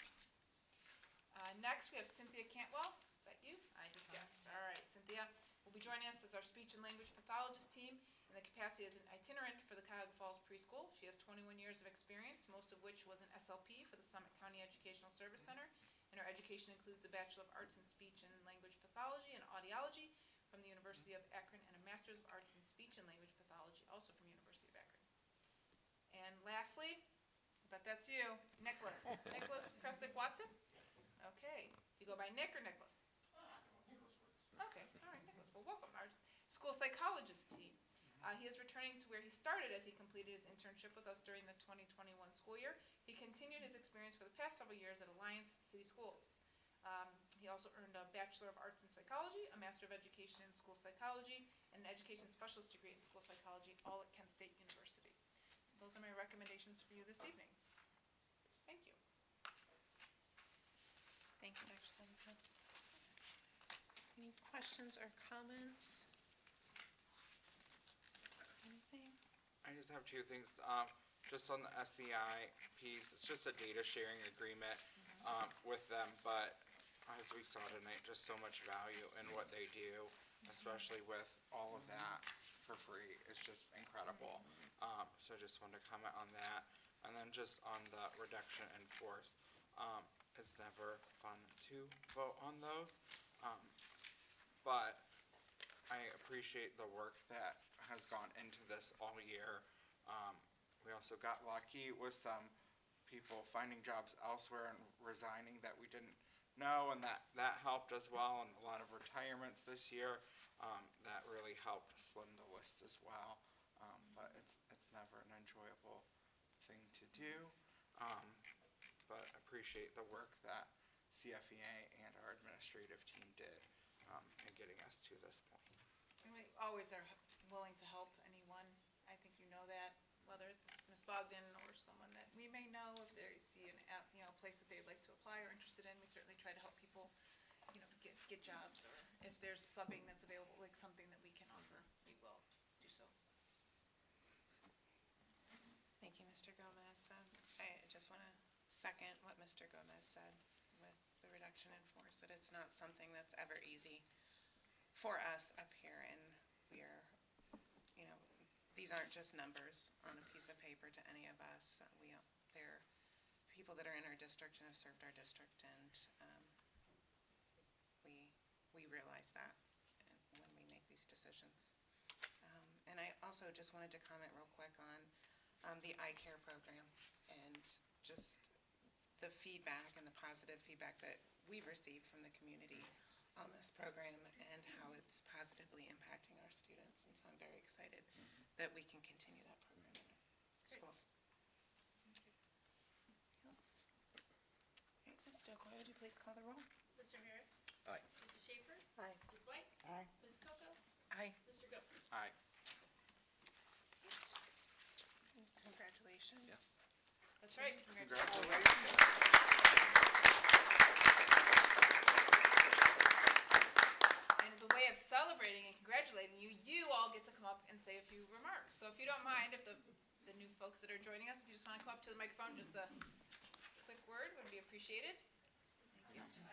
[SPEAKER 2] Next, we have Cynthia Cantwell. Is that you? I just guessed. All right, Cynthia will be joining us as our speech and language pathologist team in the capacity as an itinerant for the Cuyahoga Falls Preschool. She has 21 years of experience, most of which was an SLP for the Summit County Educational Service Center, and her education includes a Bachelor of Arts in Speech and Language Pathology and Audiology from the University of Akron, and a Master's of Arts in Speech and Language Pathology, also from University of Akron. And lastly, but that's you, Nicholas. Nicholas Kresick Watson? Okay. Do you go by Nick or Nicholas? Okay, all right, Nicholas. Well, welcome, our school psychologist team. He is returning to where he started as he completed his internship with us during the 2021 school year. He continued his experience for the past several years at Alliance City Schools. He also earned a Bachelor of Arts in Psychology, a Master of Education in School Psychology, and an Education Specialist degree in School Psychology, all at Kent State University. So those are my recommendations for you this evening. Thank you.
[SPEAKER 1] Thank you, Dr. Sullivan. Any questions or comments? Anything?
[SPEAKER 6] I just have two things. Just on the SEI piece, it's just a data sharing agreement with them, but as we saw tonight, just so much value in what they do, especially with all of that for free. It's just incredible. So just wanted to comment on that. And then just on the reduction in force, it's never fun to vote on those. But I appreciate the work that has gone into this all year. We also got lucky with some people finding jobs elsewhere and resigning that we didn't know, and that helped as well, and a lot of retirements this year. That really helped slim the list as well. But it's never an enjoyable thing to do. But appreciate the work that CFEA and our administrative team did in getting us to this point.
[SPEAKER 2] And we always are willing to help anyone. I think you know that, whether it's Ms. Bogdan or someone that we may know, if they see an app, place that they'd like to apply or interested in, we certainly try to help people, get jobs, or if there's subbing that's available, like something that we can offer, we will do so.
[SPEAKER 1] Thank you, Mr. Gomez. I just want to second what Mr. Gomez said with the reduction in force, that it's not something that's ever easy for us up here, and we are, these aren't just numbers on a piece of paper to any of us. They're people that are in our district and have served our district, and we realize that when we make these decisions. And I also just wanted to comment real quick on the eye care program, and just the feedback and the positive feedback that we've received from the community on this program, and how it's positively impacting our students. And so I'm very excited that we can continue that program in our schools. Yes. Okay, Ms. Stokoe, would you please call the roll?
[SPEAKER 11] Mr. Harris?
[SPEAKER 13] Aye.
[SPEAKER 11] Mrs. Schaefer?
[SPEAKER 7] Aye.
[SPEAKER 11] Ms. White?
[SPEAKER 4] Aye.
[SPEAKER 11] Ms. Coco?
[SPEAKER 1] Aye.
[SPEAKER 11] Mr. Gomez?
[SPEAKER 6] Aye.
[SPEAKER 1] Congratulations.
[SPEAKER 2] That's right.
[SPEAKER 6] Congratulations.
[SPEAKER 2] And as a way of celebrating and congratulating you, you all get to come up and say a few remarks. So if you don't mind, if the new folks that are joining us, if you just want to come up to the microphone, just a quick word would be appreciated. Thank you.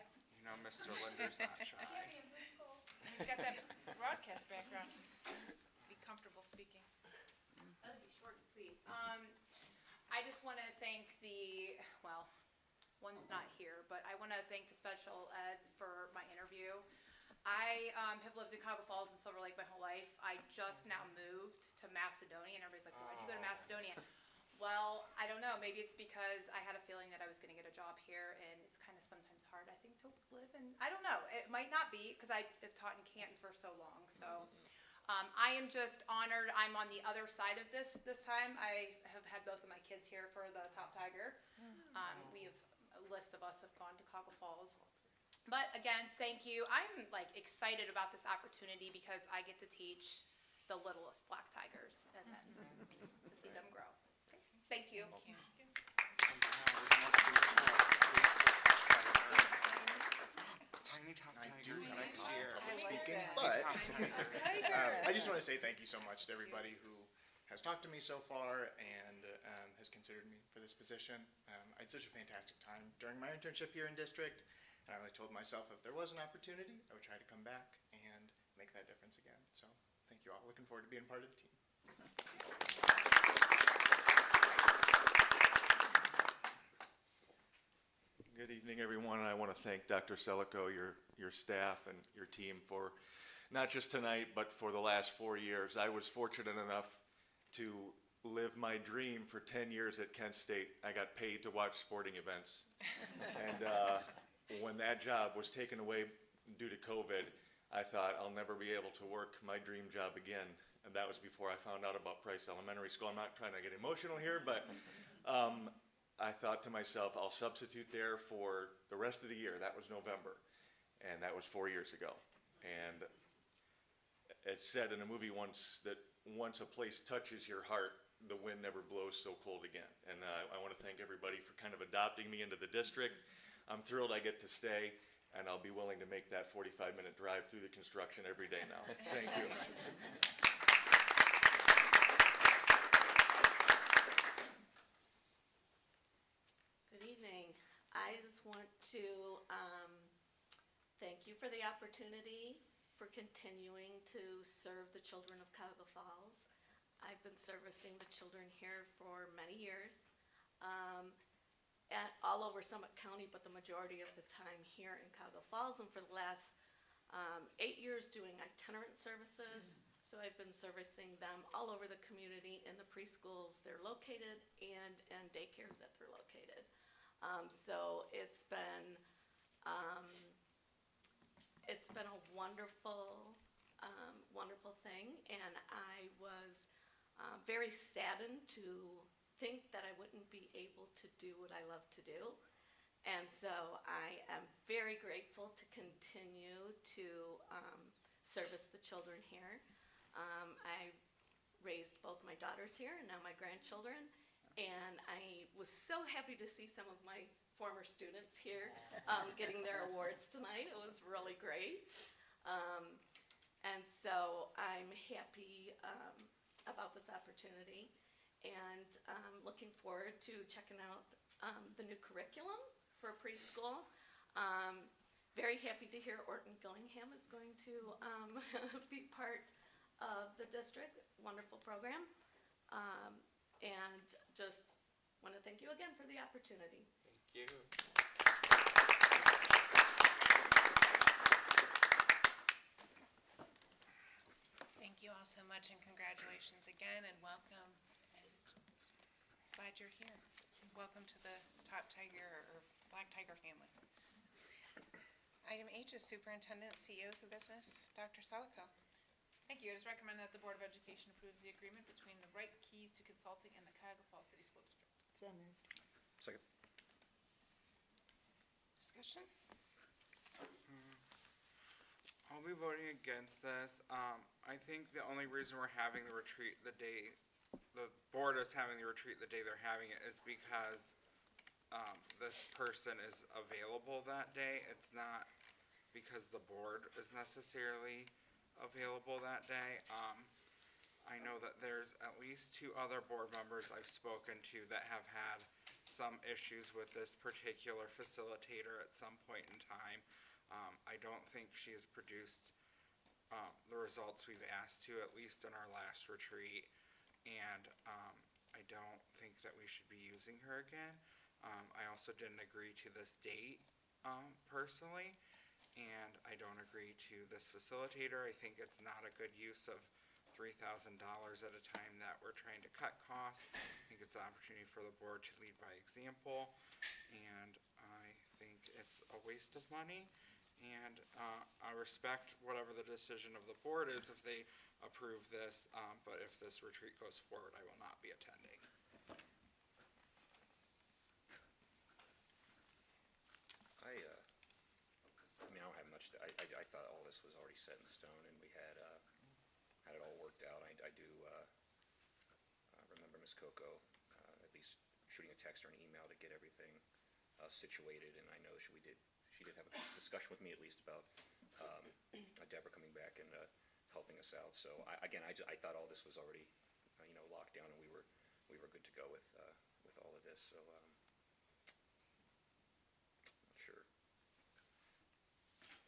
[SPEAKER 6] Mr. Linder's not shy.
[SPEAKER 2] And he's got that broadcast background. Be comfortable speaking.
[SPEAKER 16] That'll be short and sweet. I just want to thank one's not here, but I want to thank the special ed for my interview. I have lived in Cuyahoga Falls and Silver Lake my whole life. I just now moved to Macedonia, and everybody's like, why'd you go to Macedonia? Well, I don't know. Maybe it's because I had a feeling that I was going to get a job here, and it's kind of sometimes hard, I think, to live in. I don't know. It might not be, because I have taught in Canton for so long. So I am just honored. I'm on the other side of this time. I have had both of my kids here for the Top Tiger. We have a list of us have gone to Cuyahoga Falls. But again, thank you. I'm excited about this opportunity because I get to teach the littlest black tigers and then to see them grow. Okay. Thank you.
[SPEAKER 1] Thank you.
[SPEAKER 6] Tiny Top
[SPEAKER 13] I do
[SPEAKER 6] Tigers
[SPEAKER 13] have
[SPEAKER 6] next
[SPEAKER 13] a
[SPEAKER 6] year.
[SPEAKER 13] public
[SPEAKER 2] I like
[SPEAKER 13] speaking,
[SPEAKER 2] that.
[SPEAKER 13] but I just want to say thank you so much to everybody who has talked to me so far and has considered me for this position. I had such a fantastic time during my internship here in district, and I always told myself if there was an opportunity, I would try to come back and make that difference again. So thank you all. Looking forward to being part of the team.
[SPEAKER 17] Good evening, everyone. I want to thank Dr. Selico, your staff, and your team for not just tonight, but for the last 4 years. I was fortunate enough to live my dream for 10 years at Kent State. I got paid to watch sporting events. And when that job was taken away due to COVID, I thought I'll never be able to work my dream job again. And that was before I found out about Price Elementary School. I'm not trying to get emotional here, but I thought to myself, I'll substitute there for the rest of the year. That was November, and that was 4 years ago. And it's said in a movie once that once a place touches your heart, the wind never blows so cold again. And I want to thank everybody for kind of adopting me into the district. I'm thrilled I get to stay, and I'll be willing to make that 45-minute drive through the construction every day now. Thank you.
[SPEAKER 18] Good evening. I just want to thank you for the opportunity for continuing to serve the children of Cuyahoga Falls. I've been servicing the children here for many years, all over Summit County, but the majority of the time here in Cuyahoga Falls, and for the last 8 years doing itinerant services. So I've been servicing them all over the community in the preschools they're located and daycares that they're located. So it's been a wonderful, wonderful thing, and I was very saddened to think that I wouldn't be able to do what I love to do. And so I am very grateful to continue to service the children here. I raised both my daughters here and now my grandchildren, and I was so happy to see some of my former students here getting their awards tonight. It was really great. And so I'm happy about this opportunity, and looking forward to checking out the new curriculum for preschool. Very happy to hear Orton Gillingham is going to be part of the district. Wonderful program. And just want to thank you again for the opportunity.
[SPEAKER 6] Thank you.
[SPEAKER 1] Thank you all so much, and congratulations again, and welcome, and glad you're here. Welcome to the Top Tiger or Black Tiger family. Item H is Superintendent, CEOs of Business, Dr. Selico.
[SPEAKER 2] Thank you. I just recommend that the Board of Education approves the agreement between the Right Keys to Consulting and the Cuyahoga Falls City School District.
[SPEAKER 4] So moved.
[SPEAKER 6] Second.
[SPEAKER 1] Discussion?
[SPEAKER 6] I'll be voting against this. I think the only reason we're having the retreat the board is having the retreat the day they're having it is because this person is available that day. It's not because the board is necessarily available that day. I know that there's at least 2 other board members I've spoken to that have had some issues with this particular facilitator at some point in time. I don't think she has produced the results we've asked to, at least in our last retreat, and I don't think that we should be using her again. I also didn't agree to this date personally, and I don't agree to this facilitator. I think it's not a good use of $3,000 at a time that we're trying to cut costs. I think it's an opportunity for the board to lead by example, and I think it's a waste of money. And I respect whatever the decision of the board is if they approve this, but if this retreat goes forward, I will not be attending.
[SPEAKER 19] I mean, I don't have much to, I thought all this was already set in stone, and we had it all worked out. I do remember Ms. Coco at least shooting a text or an email to get everything situated, and I know she did have a discussion with me at least about Deborah coming back and helping us out. So I thought all this was already locked down, and we were good to go with all of this. So not sure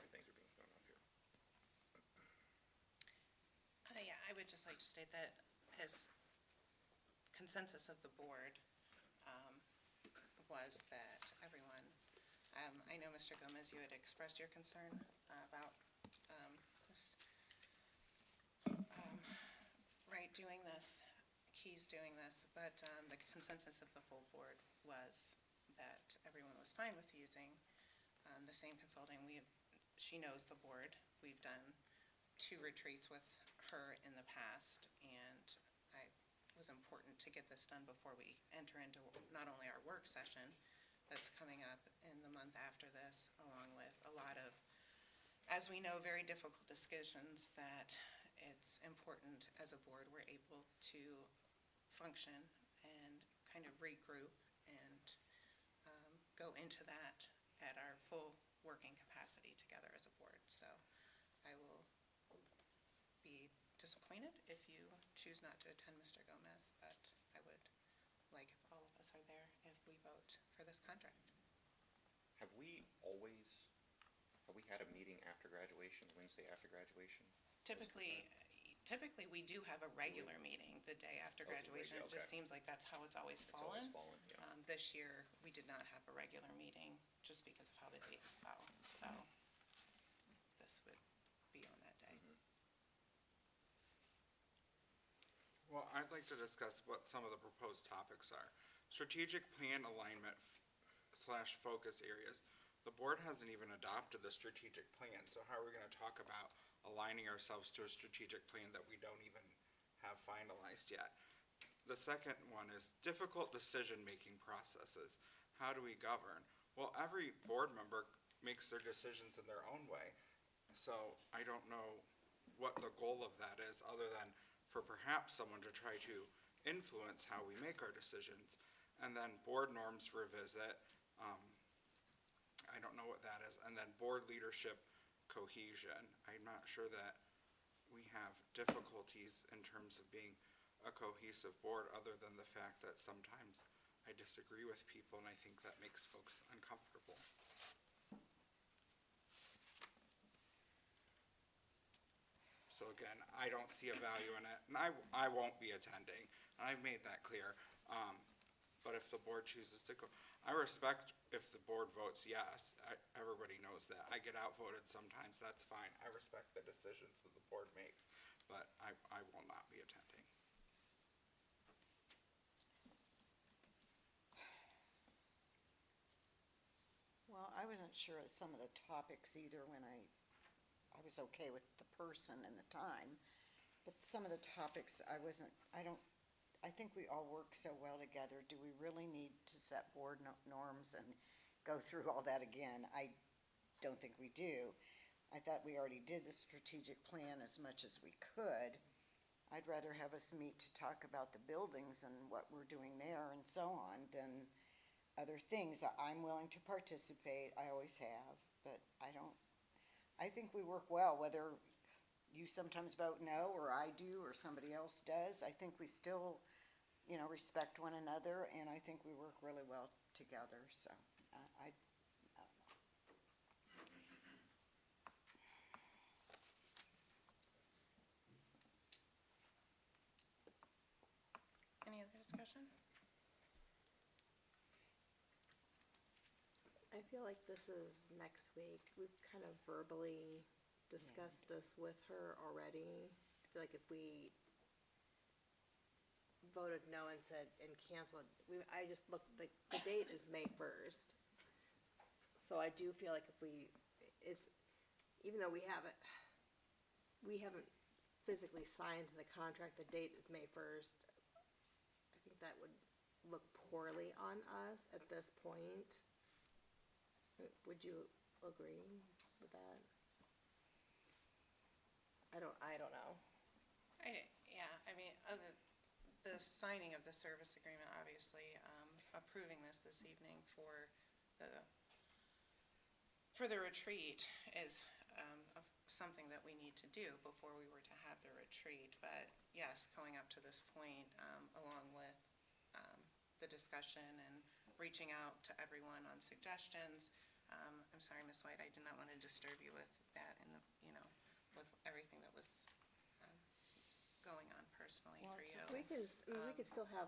[SPEAKER 19] why things are being thrown off here.
[SPEAKER 1] Yeah, I would just like to state that his consensus of the board was that everyone, I know, Mr. Gomez, you had expressed your concern about this, right, doing this, Keys doing this, but the consensus of the full board was that everyone was fine with using the same consulting. She knows the board. We've done 2 retreats with her in the past, and it was important to get this done before we enter into not only our work session that's coming up in the month after this, along with a lot of, as we know, very difficult decisions that it's important as a board we're able to function and kind of regroup and go into that at our full working capacity together as a board. So I will be disappointed if you choose not to attend, Mr. Gomez, but I would like if all of us are there if we vote for this contract.
[SPEAKER 19] Have we had a meeting after graduation, Wednesday after graduation?
[SPEAKER 1] Typically, we do have a regular meeting the day after graduation. It just seems like that's how it's always fallen.
[SPEAKER 19] Yeah.
[SPEAKER 1] This year, we did not have a regular meeting just because of how the dates fell. So this would be on that day.
[SPEAKER 6] Well, I'd like to discuss what some of the proposed topics are. Strategic plan alignment / focus areas. The board hasn't even adopted the strategic plan, so how are we gonna talk about aligning ourselves to a strategic plan that we don't even have finalized yet? The second one is difficult decision-making processes. How do we govern? Well, every board member makes their decisions in their own way, so I don't know what the goal of that is, other than for perhaps someone to try to influence how we make our decisions. And then board norms revisit, I don't know what that is. And then board leadership cohesion. I'm not sure that we have difficulties in terms of being a cohesive board, other than the fact that sometimes I disagree with people, and I think that makes folks uncomfortable. So again, I don't see a value in it, and I won't be attending, and I've made that clear. But if the board chooses to go, I respect if the board votes yes. Everybody knows that. I get outvoted sometimes, that's fine. I respect the decisions that the board makes, but I will not be attending.
[SPEAKER 4] Well, I wasn't sure of some of the topics either when I was okay with the person and the time, but some of the topics I think we all work so well together. Do we really need to set board norms and go through all that again? I don't think we do. I thought we already did the strategic plan as much as we could. I'd rather have us meet to talk about the buildings and what we're doing there and so on than other things. I'm willing to participate, I always have, but I think we work well, whether you sometimes vote no, or I do, or somebody else does. I think we still, respect one another, and I think we work really well together, so I don't know.
[SPEAKER 1] Any other discussion?
[SPEAKER 7] I feel like this is next week. We've kind of verbally discussed this with her already. I feel like if we voted no and said, and canceled, I just looked, the date is May 1st. So I do feel like even though we haven't physically signed the contract, the date is May 1st. I think that would look poorly on us at this point. Would you agree with that? I don't know.
[SPEAKER 1] The signing of the service agreement, obviously, approving this evening for the retreat is something that we need to do before we were to have the retreat. But yes, going up to this point, along with the discussion and reaching out to everyone on suggestions. I'm sorry, Ms. White, I did not want to disturb you with that with everything that was going on per personally for you.
[SPEAKER 7] We can, I mean, we could still have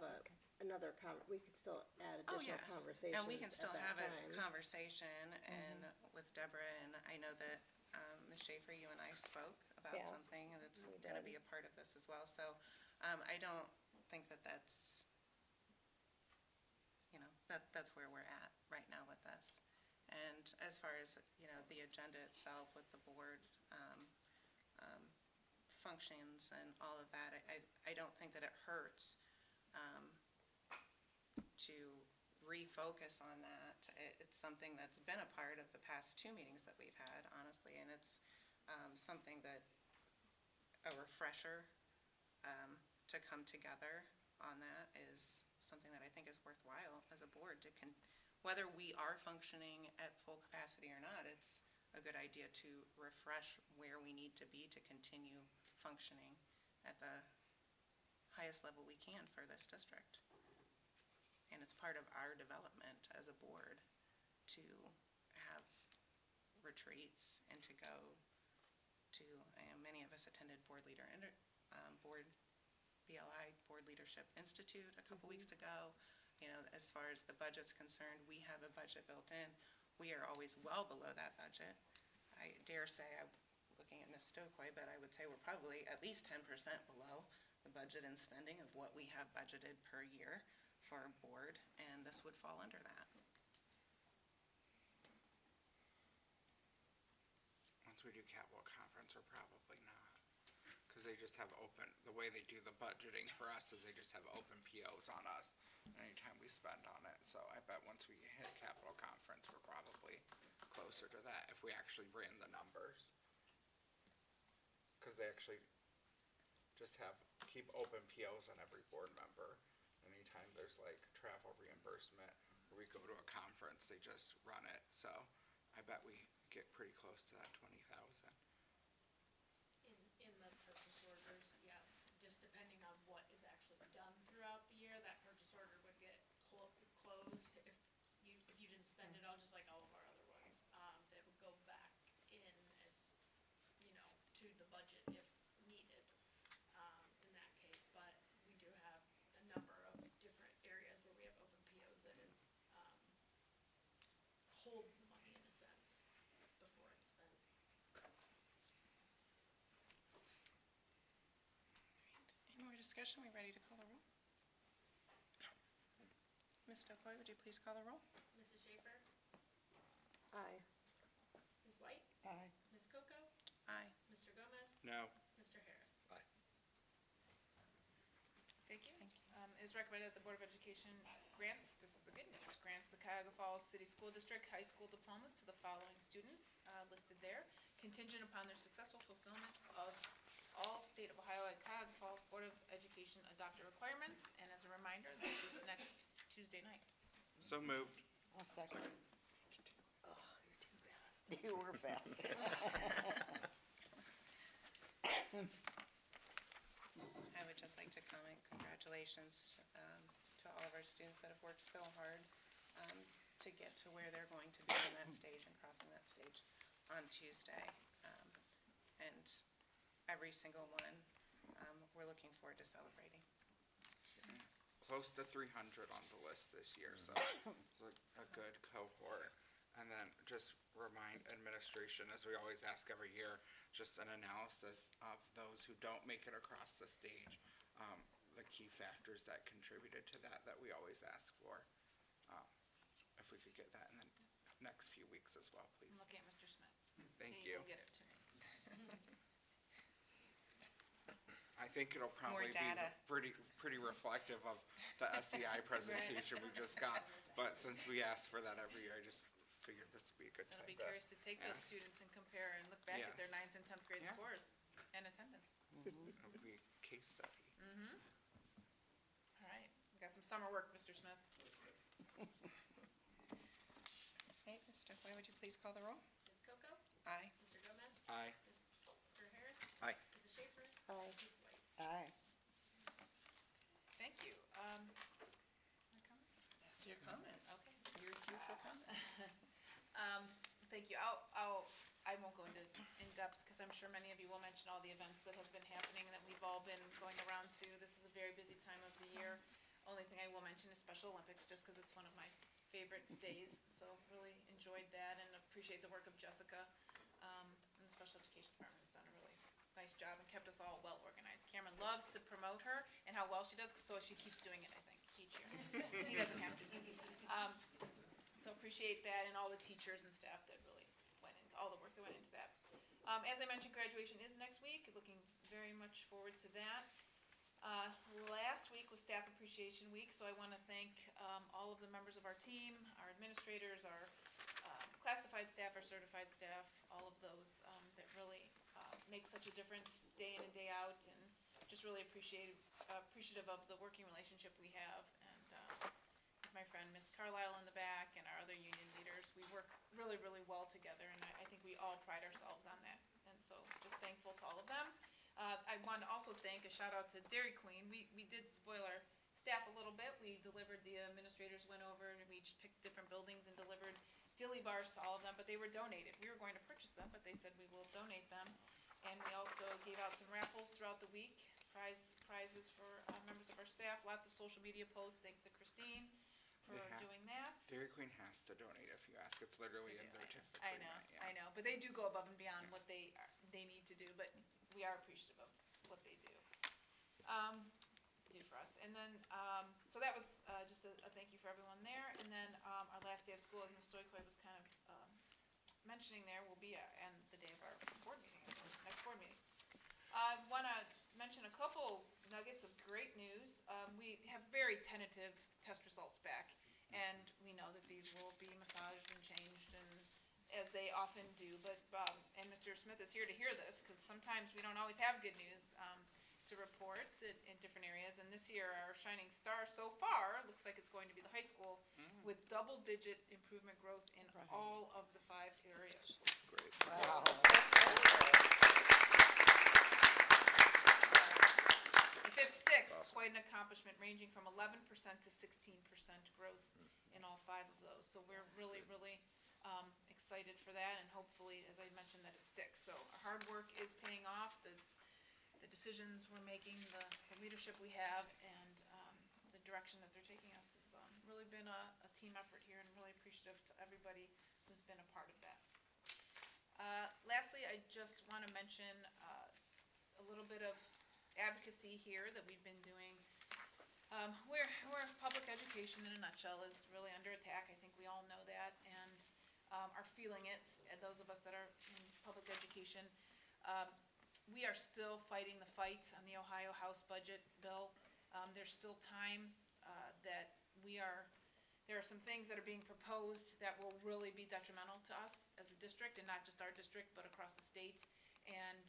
[SPEAKER 7] we could still add
[SPEAKER 1] Oh,
[SPEAKER 7] additional
[SPEAKER 1] yes,
[SPEAKER 7] conversations
[SPEAKER 1] and we can still
[SPEAKER 7] at
[SPEAKER 1] have
[SPEAKER 7] that
[SPEAKER 1] a
[SPEAKER 7] time.
[SPEAKER 1] conversation and with Deborah, and I know that, Ms. Schaefer, you and I spoke about
[SPEAKER 7] Yeah,
[SPEAKER 1] something that's
[SPEAKER 7] we
[SPEAKER 1] gonna
[SPEAKER 7] did.
[SPEAKER 1] be a part of this as well, so, I don't think that that's, you know, that's where we're at right now with this. And as far as, you know, the agenda itself with the board, functions and all of that, I don't think that it hurts, to refocus on that. It's something that's been a part of the past two meetings that we've had, honestly, and it's, something that, a refresher, to come together on that is something that I think is worthwhile as a board to whether we are functioning at full capacity or not, it's a good idea to refresh where we need to be to continue functioning at the highest level we can for this district. And it's part of our development as a board to have retreats and to go to, many of us attended board BLI, Board Leadership Institute a couple weeks ago. You know, as far as the budget's concerned, we have a budget built in. We are always well below that budget. I dare say, I'm looking at Ms. Stokely, but I would say we're probably at least 10% below the budget and spending of what we have budgeted per year for a board, and this would fall under that.
[SPEAKER 6] Once we do capital conference, or probably not. Because they just have open, the way they do the budgeting for us is they just have open POs on us anytime we spend on it. So I bet once we hit capital conference, we're probably closer to that if we actually ran the numbers. Because they actually just keep open POs on every board member. Anytime there's like travel reimbursement, or we go to a conference, they just run it. So I bet we get pretty close to that 20,000.
[SPEAKER 11] In the purchase orders, yes, just depending on what is actually done throughout the year, that purchase order would get closed if you didn't spend it all, just like all of our other ones. That would go back in as, you know, to the budget if needed, in that case. But we do have a number of different areas where we have open POs that is, holds the money in a sense before it's spent.
[SPEAKER 1] Any more discussion? We ready to call the roll? Ms. Stokely, would you please call the roll?
[SPEAKER 11] Mrs. Schaefer?
[SPEAKER 7] Aye.
[SPEAKER 11] Ms. White?
[SPEAKER 4] Aye.
[SPEAKER 11] Ms. Coco?
[SPEAKER 1] Aye.
[SPEAKER 11] Mr. Gomez?
[SPEAKER 6] No.
[SPEAKER 11] Mr. Harris?
[SPEAKER 19] Aye.
[SPEAKER 2] Thank you.
[SPEAKER 1] Thank you.
[SPEAKER 2] It is recommended that the Board of Education grants, this is the good news, grants the Cuyahoga Falls City School District high school diplomas to the following students listed there, contingent upon their successful fulfillment of all State of Ohio and Cuyahoga Falls Board of Education adopted requirements. And as a reminder, this is next Tuesday night.
[SPEAKER 6] So moved.
[SPEAKER 4] I'll second.
[SPEAKER 7] Oh, you're too fast.
[SPEAKER 4] You were fast.
[SPEAKER 1] I would just like to comment, congratulations to all of our students that have worked so hard to get to where they're going to be on that stage and crossing that stage on Tuesday. And every single one, we're looking forward to celebrating.
[SPEAKER 6] Close to 300 on the list this year, so it's a good cohort. And then just remind administration, as we always ask every year, just an analysis of those who don't make it across the stage, the key factors that contributed to that we always ask for. If we could get that in the next few weeks as well, please.
[SPEAKER 2] I'm looking at Mr. Smith.
[SPEAKER 6] Thank
[SPEAKER 2] He
[SPEAKER 6] you.
[SPEAKER 2] will get it to me.
[SPEAKER 6] I think it'll probably be
[SPEAKER 1] data.
[SPEAKER 6] pretty reflective of the SEI presentation we just got. But since we ask for that every year, I just figured this would be a good
[SPEAKER 2] And
[SPEAKER 6] time
[SPEAKER 2] I'll be
[SPEAKER 6] to
[SPEAKER 2] curious to take those
[SPEAKER 6] ask.
[SPEAKER 2] students and compare and look back at their
[SPEAKER 6] Yes.
[SPEAKER 2] 9th and 10th grade
[SPEAKER 6] Yeah.
[SPEAKER 2] scores and attendance.
[SPEAKER 6] It'll be a case study.
[SPEAKER 2] All right, we got some summer work, Mr. Smith.
[SPEAKER 1] Okay, Ms. Stokely, would you please call the roll?
[SPEAKER 11] Ms. Coco?
[SPEAKER 1] Aye.
[SPEAKER 11] Mr. Gomez?
[SPEAKER 6] Aye.
[SPEAKER 11] Mr. Harris?
[SPEAKER 19] Aye.
[SPEAKER 11] Mrs. Schaefer?
[SPEAKER 7] Aye.
[SPEAKER 11] Ms. White?
[SPEAKER 4] Aye.
[SPEAKER 2] Thank you. My comment?
[SPEAKER 1] That's your comment.
[SPEAKER 2] Okay.
[SPEAKER 1] Your cue for comments.
[SPEAKER 2] Thank you. I won't go into in depth because I'm sure sure many of you will mention all the events that have been happening and that we've all been going around to. This is a very busy time of the year. Only thing I will mention is Special Olympics, just because it's one of my favorite days. So really enjoyed that and appreciate the work of Jessica. And the Special Education Department has done a really nice job and kept us all well organized. Cameron loves to promote her and how well she does, so she keeps doing it, I think, each year. He doesn't have to. So appreciate that and all the teachers and staff that really went into, all the work that went into that. As I mentioned, graduation is next week. Looking very much forward to that. Last week was Staff Appreciation Week, so I want to thank all of the members of our team, our administrators, our classified staff, our certified staff, all of those that really make such a difference day in and day out, and just really appreciative of the working relationship we have. And my friend Miss Carlisle in the back and our other union leaders, we work really, really well together, and I think we all pride ourselves on that. And so just thankful to all of them. I want to also thank, a shout out to Dairy Queen. We did spoil our staff a little bit. We delivered, the administrators went over and we each picked different buildings and delivered dilly bars to all of them, but they were donated. We were going to purchase them, but they said we will donate them. And we also gave out some raffles throughout the week, prizes for members of our staff, lots of social media posts, thanks to Christine for doing that.
[SPEAKER 6] Dairy Queen has to donate if you ask. It's literally in their typical.
[SPEAKER 2] I know, but they do go above and beyond what they need to do, but we are appreciative of what they do for us. And then, so that was just a thank you for everyone there. And then our last day of school, as Ms. Stoykoy was kind of mentioning there, will be on the day of our board meeting, next board meeting. I want to mention a couple nuggets of great news. We have very tentative test results back, and we know that these will be massaged and changed, and as they often do. But and Mr. Smith is here to hear this, because sometimes we don't always have good news to report in different areas. And this year, our shining star so far looks like it's going to be the high school, with double-digit improvement growth in all of the 5 areas.
[SPEAKER 6] Great.
[SPEAKER 4] Wow.
[SPEAKER 2] If it sticks, it's quite an accomplishment, ranging from 11% to 16% growth in all 5 of those. So we're really, really excited for that, and hopefully, as I mentioned, that it sticks. So our hard work is paying off. The decisions we're making, the leadership we have, and the direction that they're taking us has really been a team effort here, and really appreciative to everybody who's been a part of that. Lastly, I just want to mention a little bit of advocacy here that we've been doing. We're public education in a nutshell is really under attack. I think we all know that, and are feeling it. And those of us that are in public education, we are still fighting the fight on the Ohio House budget bill. There's still time that there are some things that are being proposed that will really be detrimental to us as a district, and not just our district, but across the state. And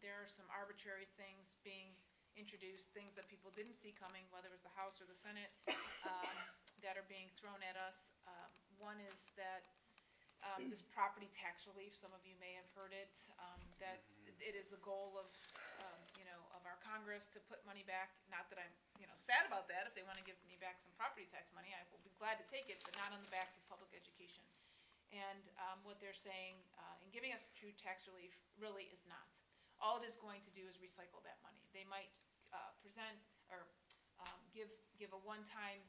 [SPEAKER 2] there are some arbitrary things being introduced, things that people didn't see coming, whether it was the House or the Senate, that are being thrown at us. One is that this property tax relief, some of you may have heard it, that it is the goal of our Congress to put money back. Not that I'm, sad about that. If they want to give me back some property tax money, I will be glad to take it, but not on the backs of public education. And what they're saying in giving us true tax relief really is not. All it is going to do is recycle that money. They might present or give a one-time,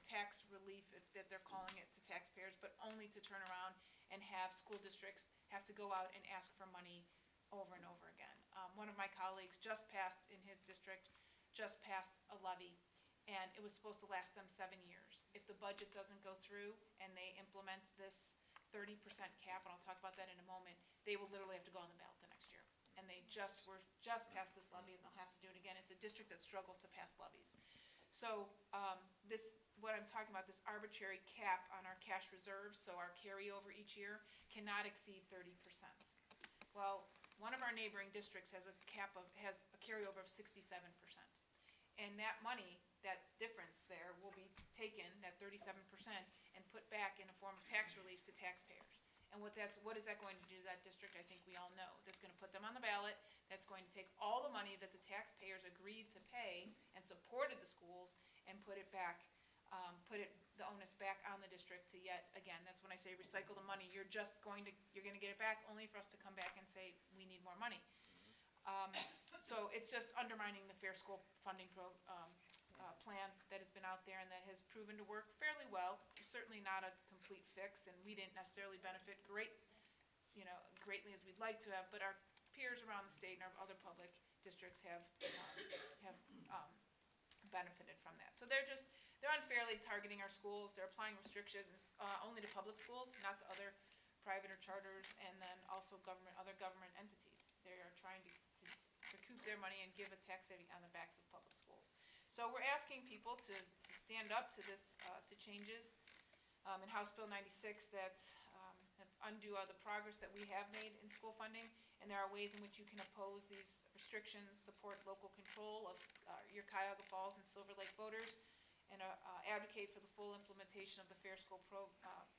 [SPEAKER 2] tax relief that they're calling it to taxpayers, but only to turn around and have school districts have to go out and ask for money over and over again. One of my colleagues just passed in his district, a levy, and it was supposed to last them 7 years. If the budget doesn't go through and they implement this 30% cap, and I'll talk about that in a moment, they will literally have to go on the ballot the next year. And they were just passed this levy, and they'll have to do it again. It's a district that struggles to pass levies. So what I'm talking about, this arbitrary cap on our cash reserves, so our carryover each year cannot exceed 30%. Well, one of our neighboring districts has a carryover of 67%. And that money, that difference there, will be taken, that 37%, and put back in a form of tax relief to taxpayers. And what is that going to do to that district? I think we all know. That's going to put them on the ballot. That's going to take all the money that the taxpayers agreed to pay and supported the schools and put it back, the onus back on the district to yet, again, that's when I say recycle the money, you're gonna get it back only for us to come back and say, we need more money. So it's just undermining the Fair School Funding plan that has been out there and that has proven to work fairly well. Certainly not a complete fix, and we didn't necessarily benefit greatly as we'd like to have, but our peers around the state and our other public districts have benefited from that. So they're unfairly targeting our schools, they're applying restrictions only to public schools, not to other private or charters, and then also other government entities. They are trying to recoup their money and give a tax levy on the backs of public schools. So we're asking people to stand up to to changes in House Bill 96 that undo the progress that we have made in school funding, and there are ways in which you can oppose these restrictions, support local control of your Cuyahoga Falls and Silver Lake voters, and advocate for the full implementation of the Fair School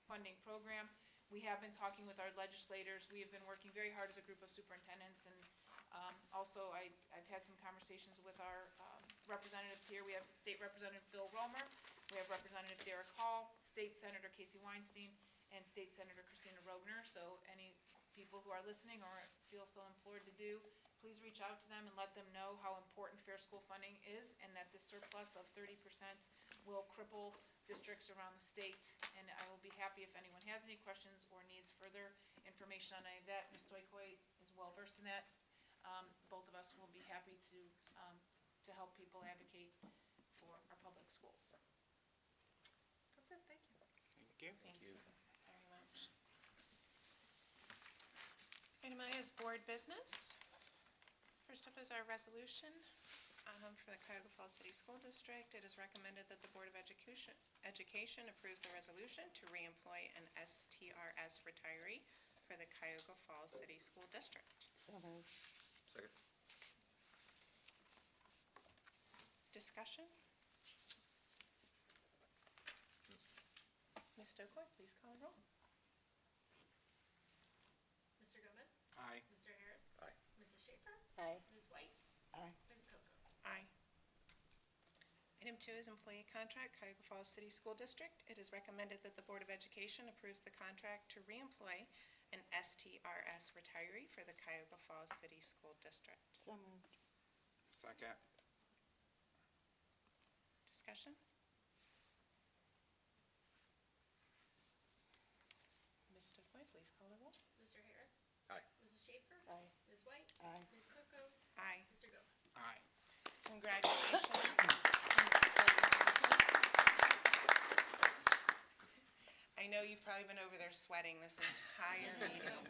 [SPEAKER 2] Funding Program. We have been talking with our legislators. We have been working very hard as a group of superintendents, and also I've had some conversations with our representatives here. We have State Representative Bill Romer, we have Representative Derek Hall, State Senator Casey Weinstein, and State Senator Christina Rogner. So any people who are listening or feel so implored to do, please reach out to them and let them know how important fair school funding is, and that this surplus of 30% will cripple districts around the state. And I will be happy if anyone has any questions or needs further information on any of that. Ms. Stoikoy is well versed in that. Both of us will be happy to help people advocate for our public schools. That's it, thank you.
[SPEAKER 6] Thank you.
[SPEAKER 1] Thank you very much. Item I is board business. First up is our resolution for the Cuyahoga Falls City School District. It is recommended that the Board of Education approves the resolution to reemploy an STRS retiree for the Cuyahoga Falls City School District.
[SPEAKER 4] So moved.
[SPEAKER 19] Second.
[SPEAKER 1] Discussion? Ms. Stokoe, please call the roll.
[SPEAKER 11] Mr. Gomez?
[SPEAKER 6] Aye.
[SPEAKER 11] Mr. Harris?
[SPEAKER 19] Aye.
[SPEAKER 11] Mrs. Schaefer?
[SPEAKER 7] Aye.
[SPEAKER 11] Ms. White?
[SPEAKER 4] Aye.
[SPEAKER 11] Ms. Coco?
[SPEAKER 1] Aye. Item 2 is employee contract, Cuyahoga Falls City School District. It is recommended that the Board of Education approves the contract to reemploy an STRS retiree for the Cuyahoga Falls City School District.
[SPEAKER 4] So moved.
[SPEAKER 6] Second.
[SPEAKER 1] Discussion? Ms. Stokoe, please call the roll.
[SPEAKER 11] Mr. Harris?
[SPEAKER 19] Aye.
[SPEAKER 11] Mrs. Schaefer?
[SPEAKER 7] Aye.
[SPEAKER 11] Ms. White?
[SPEAKER 4] Aye.
[SPEAKER 11] Ms. Coco?
[SPEAKER 1] Aye.
[SPEAKER 11] Mr. Gomez?
[SPEAKER 6] Aye.
[SPEAKER 1] Congratulations. I know you've probably been over there sweating this entire meeting.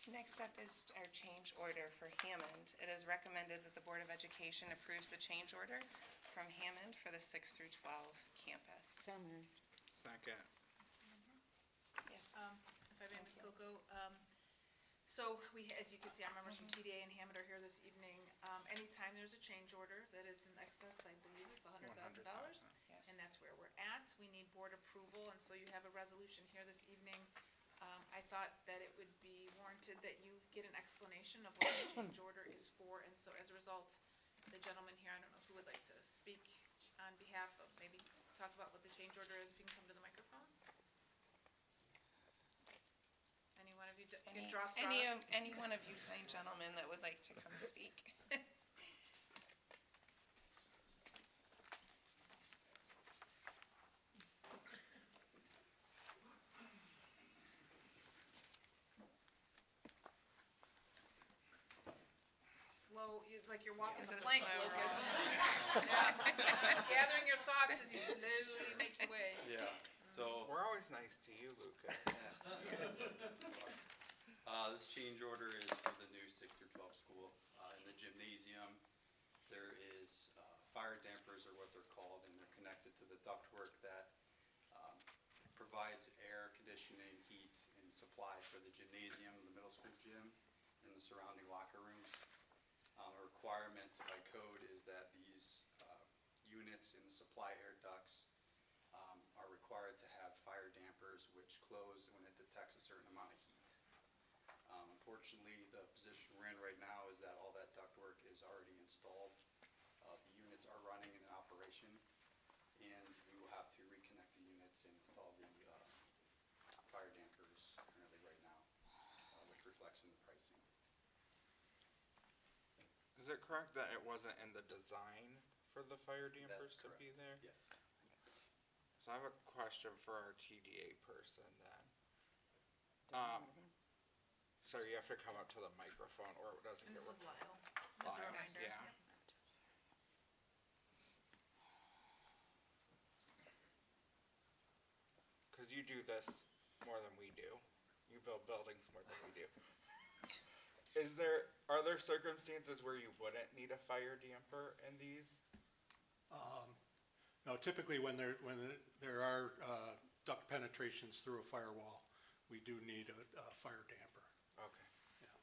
[SPEAKER 1] Next up is our change order for Hammond. It is recommended that the Board of Education approves the change order from Hammond for the 6 through 12 campus.
[SPEAKER 4] So moved.
[SPEAKER 6] Second.
[SPEAKER 1] Yes.
[SPEAKER 2] If I may, Ms. Coco, so as you can see, our members from TDA and Hammond are here this evening. Anytime there's a change order that is in excess, I believe it's $100,000.
[SPEAKER 1] Yes.
[SPEAKER 2] And that's where we're at. We need board approval, and so you have a resolution here this evening. I thought that it would be warranted that you get an explanation of what the change order is for, and so as a result, the gentleman here, I don't know who would like to speak on behalf of, maybe talk about what the change order is, if you can come to the microphone. Any one of you can draw straws?
[SPEAKER 1] Any one of you fine gentlemen that would like to come speak.
[SPEAKER 2] Like you're walking
[SPEAKER 1] Is
[SPEAKER 2] the
[SPEAKER 1] it a
[SPEAKER 2] plank,
[SPEAKER 1] slow
[SPEAKER 2] Lucas.
[SPEAKER 1] roll?
[SPEAKER 2] Yeah. Gathering your thoughts as you slowly make your way.
[SPEAKER 20] Yeah, so,
[SPEAKER 6] We're always nice to you, Luca.
[SPEAKER 20] this change order is for the new 6 through 12 school. In the gymnasium, there is, fire dampers are what they're called, and they're connected to the ductwork that, provides air conditioning, heat, and supply for the gymnasium, the middle school gym, and the surrounding locker rooms. A requirement by code is that these units in the supply air ducts are required to have fire dampers which close when it detects a certain amount of heat. Unfortunately, the position we're in right now is that all that ductwork is already installed installation, and we will have to reconnect the units and install the fire dampers currently right now, which reflects in the pricing.
[SPEAKER 6] Is it correct that it wasn't in the design for the fire dampers to be there?
[SPEAKER 20] Yes.
[SPEAKER 6] So I have a question for our TDA person then. Sorry, you have to come up to the microphone or it doesn't
[SPEAKER 2] And
[SPEAKER 6] get.
[SPEAKER 2] this is Lyle. As a
[SPEAKER 6] Lyle,
[SPEAKER 2] reminder.
[SPEAKER 6] yeah. Cause you do this more than we do. You build buildings more than we do. Are there circumstances where you wouldn't need a fire damper in these?
[SPEAKER 21] No, typically when there are duct penetrations through a firewall, we do need a fire damper.
[SPEAKER 6] Okay.
[SPEAKER 21] Yeah.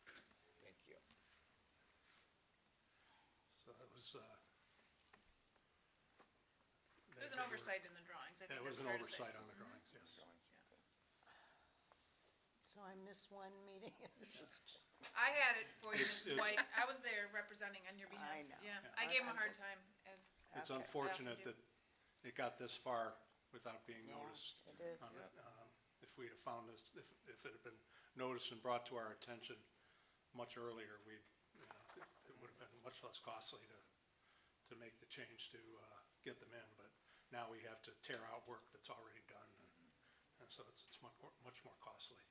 [SPEAKER 6] Thank you.
[SPEAKER 21] So that was,
[SPEAKER 2] There's an oversight in the drawings, I think
[SPEAKER 21] There was
[SPEAKER 2] that's
[SPEAKER 21] an
[SPEAKER 2] fair to say.
[SPEAKER 21] oversight on the drawings, yes.
[SPEAKER 4] So I missed one meeting.
[SPEAKER 2] I had it for you,
[SPEAKER 21] It's-
[SPEAKER 2] Mrs. White. I was there representing on your behalf.
[SPEAKER 4] I know.
[SPEAKER 2] Yeah,
[SPEAKER 21] Yeah.
[SPEAKER 2] I gave him a
[SPEAKER 4] I'm
[SPEAKER 2] hard
[SPEAKER 4] just-
[SPEAKER 2] time as.
[SPEAKER 21] It's
[SPEAKER 4] Okay.
[SPEAKER 21] unfortunate
[SPEAKER 2] What else
[SPEAKER 21] that it got this far without being
[SPEAKER 4] Yeah,
[SPEAKER 21] noticed.
[SPEAKER 4] it is.
[SPEAKER 21] on it. If we'd have found this, if it had been noticed and brought to our attention much earlier, it would have been much less costly to make the change to get them in. But now we have to tear out work that's already done, and so it's much more costly.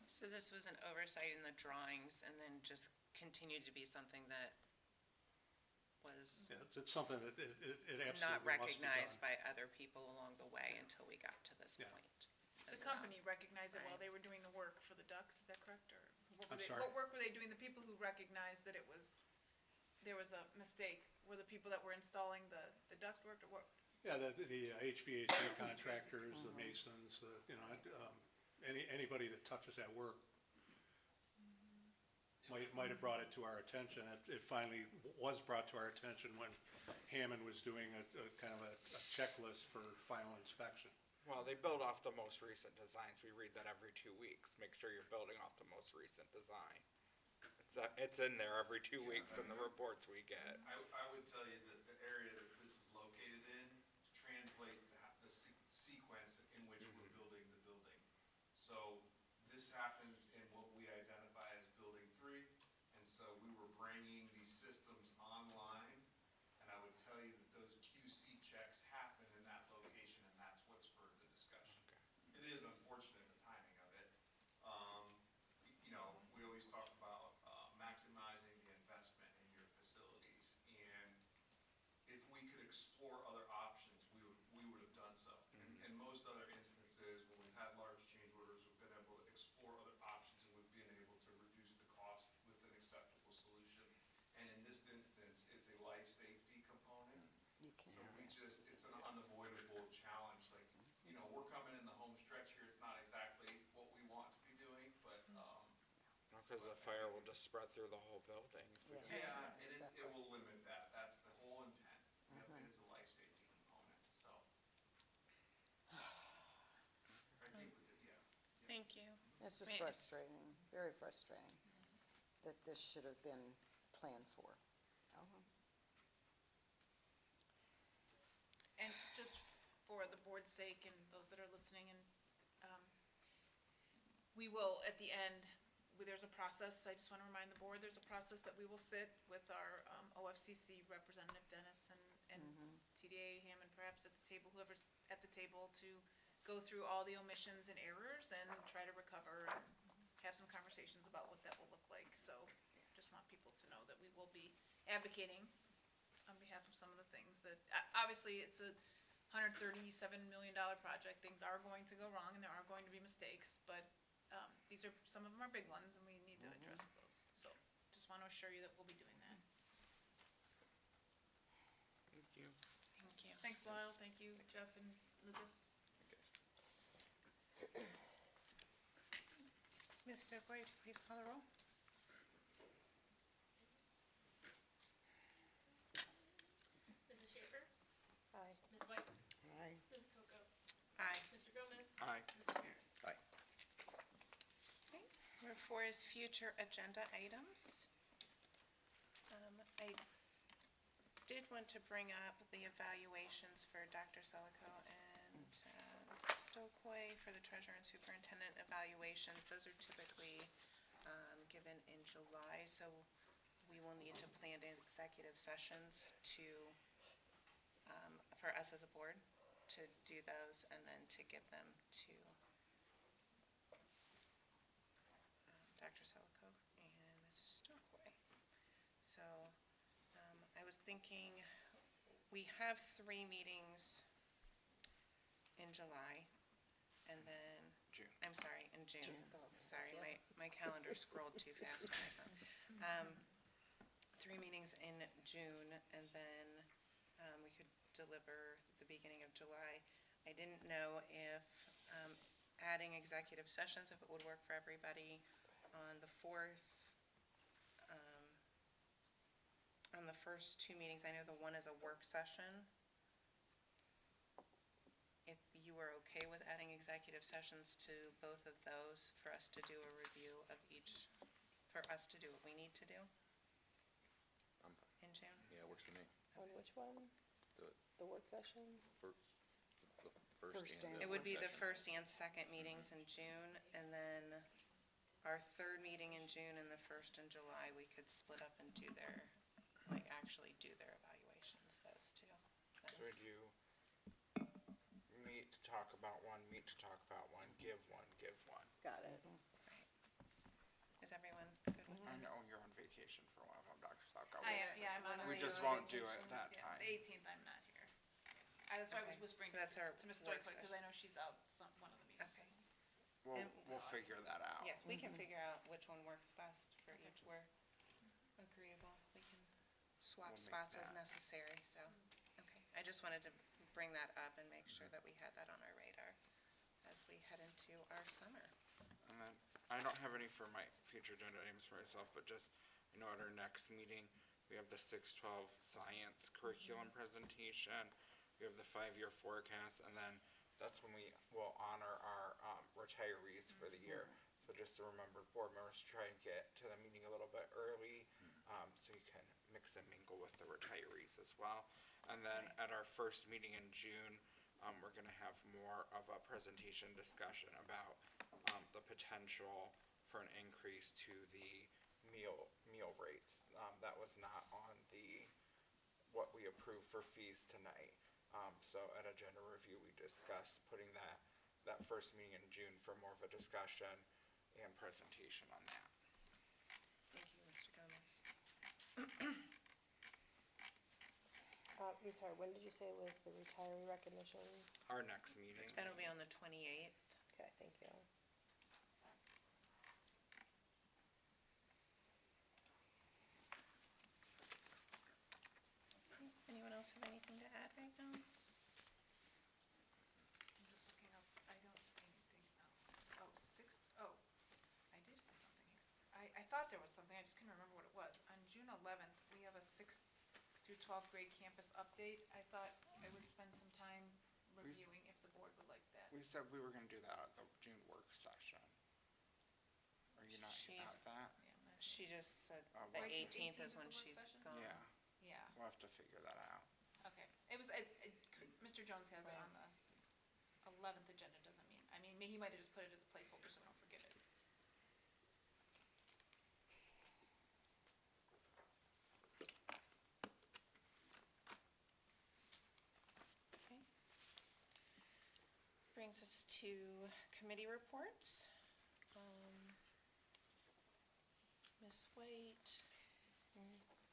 [SPEAKER 1] So this was an oversight in the drawings and then just continued to be something that was
[SPEAKER 21] Yeah, it's something that it absolutely
[SPEAKER 1] not
[SPEAKER 21] must be
[SPEAKER 1] recognized
[SPEAKER 21] done.
[SPEAKER 1] by other people along the way until we got to this
[SPEAKER 21] Yeah.
[SPEAKER 1] point.
[SPEAKER 2] The
[SPEAKER 1] as well.
[SPEAKER 2] company recognized it while
[SPEAKER 1] Right.
[SPEAKER 2] they were doing the work for the ducks, is that correct, or?
[SPEAKER 21] I'm sorry?
[SPEAKER 2] What work were they doing? The people who recognized that there was a mistake, were the people that were installing the ductwork, or what?
[SPEAKER 21] Yeah, the HVAC contractors, the masons, anybody that touches that work might have brought it to our attention. It finally was brought to our attention when Hammond was doing a kind of a checklist for final inspection.
[SPEAKER 6] Well, they build off the most recent designs. We read that every 2 weeks. Make sure you're building off the most recent design. It's in there every 2 weeks in the reports we get.
[SPEAKER 22] I would tell you that the area that this is located in translates the sequence in which we're building the building. So this happens in what we identify as Building 3, and so we were bringing these systems online, and I would tell you that those QC checks happen in that location, and that's what spurred the discussion. It is unfortunate, the timing of it. We always talk about maximizing the investment in your facilities, and if we could explore other options, we would have done so. In most other instances, when we've had large change orders, we've been able to explore other options, and we've been able to reduce the cost with an acceptable solution. And in this instance, it's a life safety component. It's an unavoidable challenge, we're coming in the home stretch here, it's not exactly what we want to be doing, but,
[SPEAKER 6] Because the fire will just spread through the whole building.
[SPEAKER 22] yeah, and it will limit that, that's the whole intent. It is a life safety component, so. I think with it, yeah.
[SPEAKER 1] Thank you.
[SPEAKER 4] It's just
[SPEAKER 1] Yes.
[SPEAKER 4] frustrating, very frustrating, that this should have been planned for.
[SPEAKER 2] And just for the board's sake and those that are listening, and we will, at the end, there's a process, I just want to remind the board, there's a process that we will sit with our OFCC representative Dennis and TDA Hammond perhaps at the table, whoever's at the table, to go through all the omissions and errors and try to recover and have some conversations about what that will look like. So just want people to know that we will be advocating on behalf of some of the things that, obviously, it's a $137 million project. Things are going to go wrong and there are going to be mistakes, but these are, some of them are big ones and we need to address those. So just want to assure you that we'll be doing that.
[SPEAKER 6] Thank you.
[SPEAKER 1] Thank you.
[SPEAKER 2] Thanks, Lyle. Thank you, Jeff and Lucas.
[SPEAKER 1] Ms. Stokoe, please call the roll.
[SPEAKER 11] Mrs. Schaefer?
[SPEAKER 7] Aye.
[SPEAKER 11] Ms. White?
[SPEAKER 4] Aye.
[SPEAKER 11] Ms. Coco?
[SPEAKER 1] Aye.
[SPEAKER 11] Mr. Gomez?
[SPEAKER 6] Aye.
[SPEAKER 11] Mr. Harris?
[SPEAKER 19] Aye.
[SPEAKER 1] Okay. Number 4 is future agenda items. I did want to bring up the evaluations for Dr. Selico and Stokoe for the treasurer and superintendent evaluations. Those are typically given in July, so we will need to plan executive sessions to, for us as a board, to do those and then to give them to Dr. Selico and Mrs. Stokoe. So I was thinking, we have 3 meetings in July, and then, I'm sorry, in June. Sorry, my calendar scrolled too fast on my phone. 3 meetings in June, and then we could deliver the beginning of July. I didn't know if adding executive sessions, if it would work for everybody on the 4th, on the first 2 meetings. I know the one is a work session. If you were okay with adding executive sessions to both of those for us to do a review of each, for us to do what we need to do
[SPEAKER 19] I'm fine.
[SPEAKER 1] in June?
[SPEAKER 19] Yeah, it works for me.
[SPEAKER 7] On which one?
[SPEAKER 19] The
[SPEAKER 7] The work session?
[SPEAKER 19] first
[SPEAKER 4] First
[SPEAKER 19] and
[SPEAKER 4] and
[SPEAKER 19] the
[SPEAKER 1] It would be the
[SPEAKER 19] work
[SPEAKER 1] first and second meetings in June, and then our 3rd meeting in June and the 1st in July, we could split up and do their, like, actually do their evaluations, those two.
[SPEAKER 6] So would you meet to talk about one, meet to talk about one, give one, give one?
[SPEAKER 7] Got it.
[SPEAKER 1] Is everyone good with
[SPEAKER 6] I
[SPEAKER 1] that?
[SPEAKER 6] know you're on vacation for one of them, Dr. Salko.
[SPEAKER 2] I'm on.
[SPEAKER 6] We
[SPEAKER 1] Are you
[SPEAKER 6] just
[SPEAKER 1] on
[SPEAKER 6] won't do it
[SPEAKER 1] vacation?
[SPEAKER 6] that
[SPEAKER 2] Yeah,
[SPEAKER 6] time.
[SPEAKER 2] the 18th, I'm not here. That's why I was
[SPEAKER 1] Okay,
[SPEAKER 2] whispering
[SPEAKER 1] so that's our
[SPEAKER 2] to Ms.
[SPEAKER 1] work
[SPEAKER 2] Stoykoy, because
[SPEAKER 1] session.
[SPEAKER 2] I know she's out one of the meetings.
[SPEAKER 1] Okay.
[SPEAKER 6] We'll figure that out.
[SPEAKER 1] Yes, we can figure out which one works best for each. We're agreeable. We can swap
[SPEAKER 6] We'll make
[SPEAKER 1] spots as
[SPEAKER 6] that.
[SPEAKER 1] necessary, so, okay. I just wanted to bring that up and make sure that we had that on our radar as we head into our summer.
[SPEAKER 6] And then, I don't have any for my future agenda items for myself, but just, I know at our next meeting, we have the 6-12 science curriculum presentation, we have the 5-year forecast, and then that's when we will honor our retirees for the year. So just to remember, board members, try and get to the meeting a little bit early, so you can mix and mingle with the retirees as well. And then at our first meeting in June, we're gonna have more of a presentation discussion about the potential for an increase to the meal rates. That was not on what we approved for fees tonight. So at agenda review, we discussed putting that first meeting in June for more of a discussion and presentation on that.
[SPEAKER 1] Thank you, Mr. Gomez.
[SPEAKER 7] I'm sorry, when did you say was the retiree recognition?
[SPEAKER 6] Our next meeting.
[SPEAKER 1] That'll be on the 28th.
[SPEAKER 7] Okay, thank you.
[SPEAKER 1] Anyone else have anything to add right now?
[SPEAKER 2] I'm just looking up, I don't see anything else. I do see something here. I thought there was something, I just couldn't remember what it was. On June 11th, we have a 6th through 12th grade campus update. I thought I would spend some time reviewing if the board would like that.
[SPEAKER 6] We said we were gonna do that at the June work session. Are you not at that?
[SPEAKER 1] She just said
[SPEAKER 6] Oh,
[SPEAKER 1] the
[SPEAKER 6] what?
[SPEAKER 1] 18th is
[SPEAKER 2] a
[SPEAKER 1] when
[SPEAKER 2] work
[SPEAKER 1] she's
[SPEAKER 2] session?
[SPEAKER 1] gone.
[SPEAKER 6] Yeah,
[SPEAKER 2] Yeah,
[SPEAKER 6] we'll have to figure that out.
[SPEAKER 2] okay. Mr. Jones has it on the 11th agenda, doesn't mean, he might have just put it as a placeholder so we don't forget it.
[SPEAKER 1] Okay. Brings us to committee reports. Ms. White.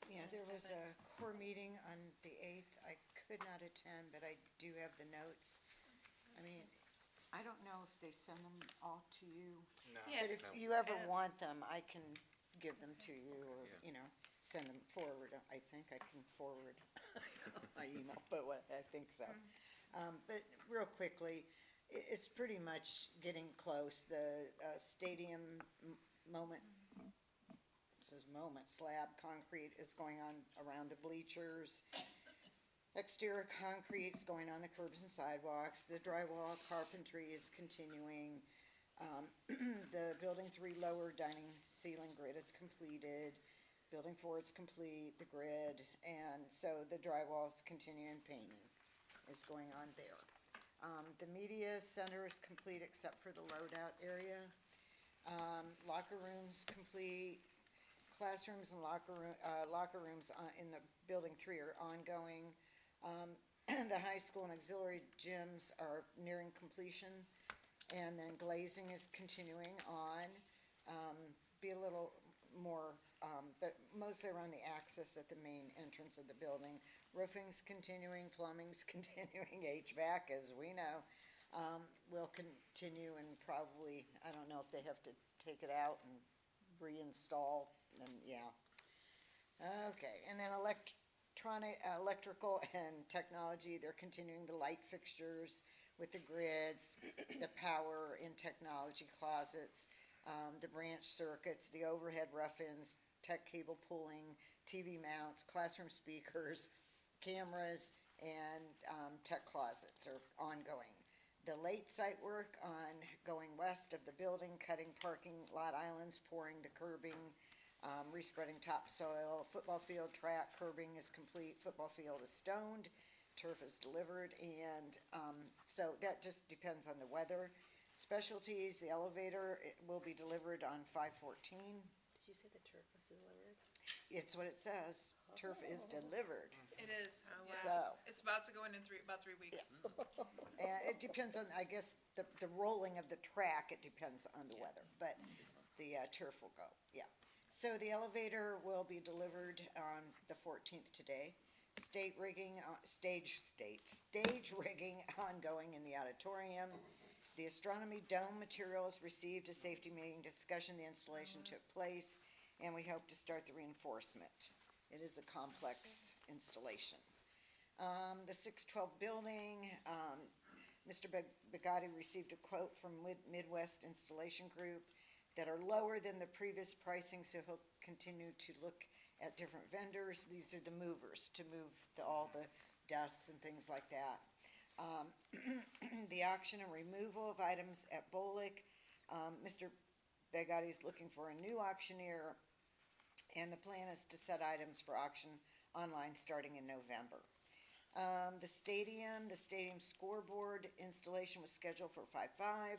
[SPEAKER 4] Yeah, there was a core meeting on the 8th. I could not attend, but I do have the notes. I mean, I don't know if they send them all to you.
[SPEAKER 6] No.
[SPEAKER 1] Yeah,
[SPEAKER 4] But if
[SPEAKER 6] No.
[SPEAKER 4] you ever want them, I can give them to you or, send them forward. I think I can forward my email, but I think so. But real quickly, it's pretty much getting close. The stadium moment slab concrete is going on around the bleachers. Exterior concrete's going on the curbs and sidewalks. The drywall carpentry is continuing. The building 3 lower dining ceiling grid is completed. Building 4 is complete, the grid, and so the drywall's continuing painting is going on there. The media center is complete except for the loadout area. Locker rooms complete, classrooms and locker rooms in the building 3 are ongoing. The high school and auxiliary gyms are nearing completion, and then glazing is continuing on. Be a little more, but mostly around the axis at the main entrance of the building. Roofing's continuing, plumbing's continuing, HVAC, as we know, will continue, and probably, I don't know if they have to take it out and reinstall, and yeah. Okay, and then electrical and technology, they're continuing the light fixtures with the grids, the power in technology closets, the branch circuits, the overhead rough-ins, tech cable pulling, TV mounts, classroom speakers, cameras, and tech closets are ongoing. The late site work on going west of the building, cutting parking lot islands, pouring the curbing, respreading topsoil, football field track curbing is complete, football field is stoned, turf is delivered, and so that just depends on the weather. Specialties, the elevator, it will be delivered on 5/14.
[SPEAKER 7] Did you say the turf was delivered?
[SPEAKER 4] It's what it says, turf is delivered.
[SPEAKER 2] It is, yes.
[SPEAKER 4] So,
[SPEAKER 2] It's about to go in about 3 weeks.
[SPEAKER 4] and it depends on, I guess, the rolling of the track, it depends on the weather, but the turf will go, yeah. So the elevator will be delivered on the 14th today. Stage rigging ongoing in the auditorium. The astronomy dome materials received a safety meeting discussion. The installation took place, and we hope to start the reinforcement. It is a complex installation. The 612 building, Mr. Bugatti received a quote from Midwest Installation Group that are lower than the previous pricing, so he'll continue to look at different vendors. These are the movers to move all the desks and things like that. The auction and removal of items at Bolick, Mr. Begatti's looking for a new auctioneer, and the plan is to set items for auction online starting in November. The stadium scoreboard installation was scheduled for 5/5.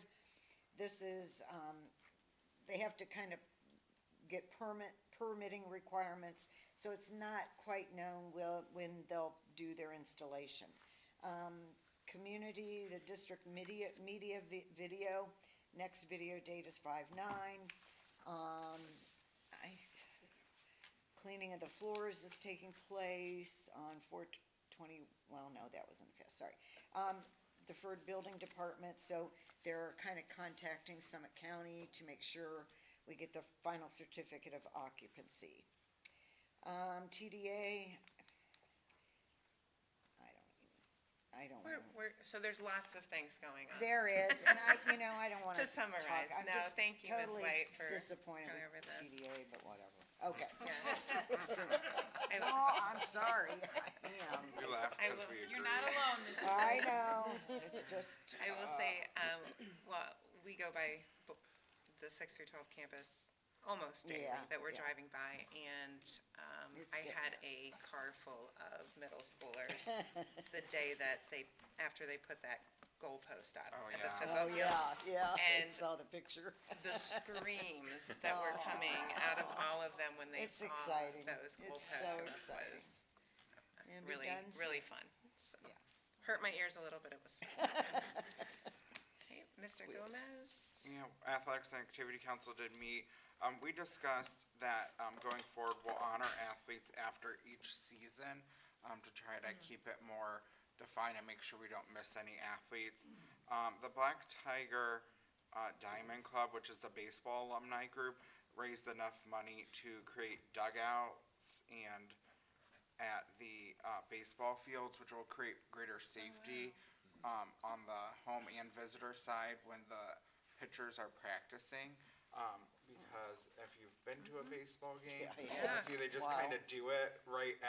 [SPEAKER 4] This is, they have to kind of get permitting requirements, so it's not quite known when they'll do their installation. Community, the district media video, next video date is 5/9. Cleaning of the floors is taking place on 4/20, well, no, that was in the past, sorry. Deferred building department, so they're kind of contacting Summit County to make sure we get the final certificate of occupancy. TDA, I don't know.
[SPEAKER 1] So there's lots of things going on.
[SPEAKER 4] There is, and I don't want to
[SPEAKER 1] To summarize,
[SPEAKER 4] I'm
[SPEAKER 1] no,
[SPEAKER 4] just
[SPEAKER 1] thank you, Ms.
[SPEAKER 4] totally
[SPEAKER 1] White, for
[SPEAKER 4] disappointed
[SPEAKER 1] going
[SPEAKER 4] with
[SPEAKER 1] over this.
[SPEAKER 4] TDA, but whatever. Okay.
[SPEAKER 1] Yes.
[SPEAKER 4] Oh, I'm sorry. I am.
[SPEAKER 6] We laugh
[SPEAKER 1] I
[SPEAKER 6] because
[SPEAKER 1] will-
[SPEAKER 6] we agree.
[SPEAKER 2] You're not alone, Mrs.
[SPEAKER 4] I know. It's just.
[SPEAKER 1] I will say, well, we go by the 6 through 12 campus almost daily
[SPEAKER 4] Yeah,
[SPEAKER 1] that we're
[SPEAKER 4] yeah.
[SPEAKER 1] driving by, and
[SPEAKER 4] It's
[SPEAKER 1] I
[SPEAKER 4] getting
[SPEAKER 1] had a car full of middle schoolers the day that after they put that goalpost up
[SPEAKER 6] Oh,
[SPEAKER 1] at the
[SPEAKER 6] yeah.
[SPEAKER 1] football
[SPEAKER 4] Oh,
[SPEAKER 1] field.
[SPEAKER 4] yeah. I
[SPEAKER 1] And
[SPEAKER 4] saw the picture.
[SPEAKER 1] the screams that were coming out of all of them when they
[SPEAKER 4] It's
[SPEAKER 1] saw
[SPEAKER 4] exciting.
[SPEAKER 1] those
[SPEAKER 4] It's
[SPEAKER 1] goalposts
[SPEAKER 4] so
[SPEAKER 1] go up
[SPEAKER 4] exciting.
[SPEAKER 1] was
[SPEAKER 4] And be
[SPEAKER 1] really,
[SPEAKER 4] done soon.
[SPEAKER 1] really fun. So,
[SPEAKER 4] Yeah.
[SPEAKER 1] hurt my ears a little, but it was fun. Okay, Mr. Gomez?
[SPEAKER 6] Yeah, Athletics and Activity Council did meet. We discussed that, going forward, we'll honor athletes after each season, to try to keep it more defined and make sure we don't miss any athletes. The Black Tiger, Diamond Club, which is the baseball alumni group, raised enough money to create dugouts and at the, baseball fields, which will create greater safety, on the home and visitor side when the pitchers are practicing. Because if you've been to a baseball game,
[SPEAKER 4] Yeah.
[SPEAKER 6] you see they just
[SPEAKER 4] Wow.
[SPEAKER 6] kind of do it right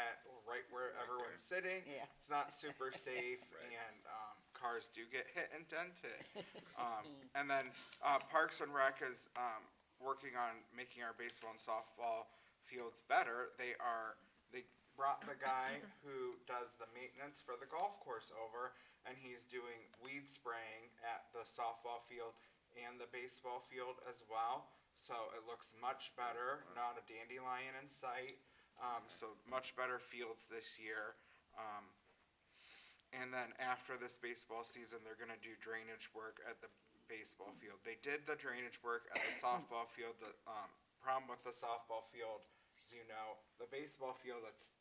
[SPEAKER 6] where everyone's sitting.
[SPEAKER 4] Yeah.
[SPEAKER 6] It's not super safe, and cars do get hit and dented. And then Parks and Rec is working on making our baseball and softball fields better. They brought the guy who does the maintenance for the golf course over, and he's doing weed spraying at the softball field and the baseball field as well. So it looks much better, not a dandelion in sight. So much better fields this year. And then after this baseball season, they're gonna do drainage work at the baseball field. They did the drainage work at the softball field. The problem with the softball field, as you know, the baseball field, it's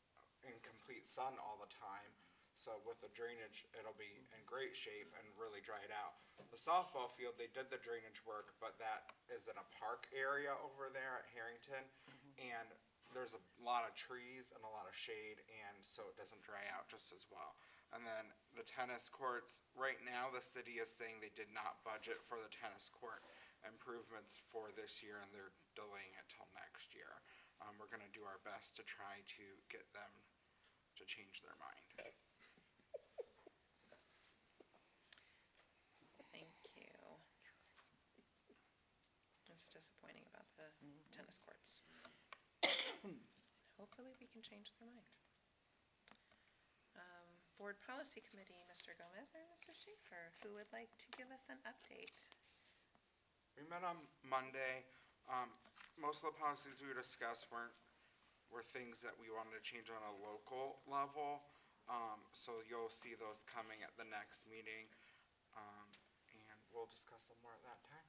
[SPEAKER 6] in complete sun all the time. So with the drainage, it'll be in great shape and really dry it out. The softball field, they did the drainage work, but that is in a park area over there at Harrington. And there's a lot of trees and a lot of shade, and so it doesn't dry out just as well. And then the tennis courts, right now the city is saying they did not budget for the tennis court improvements for this year, and they're delaying it till next year. We're gonna do our best to try to get them to change their mind.
[SPEAKER 1] Thank you. It's disappointing about the tennis courts. Hopefully we can change their mind. Board Policy Committee, Mr. Gomez or Mrs. Schaefer, who would like to give us an update?
[SPEAKER 6] We met on Monday. Most of the policies we discussed were things that we wanted to change on a local level. So you'll see those coming at the next meeting. And we'll discuss them more at that time.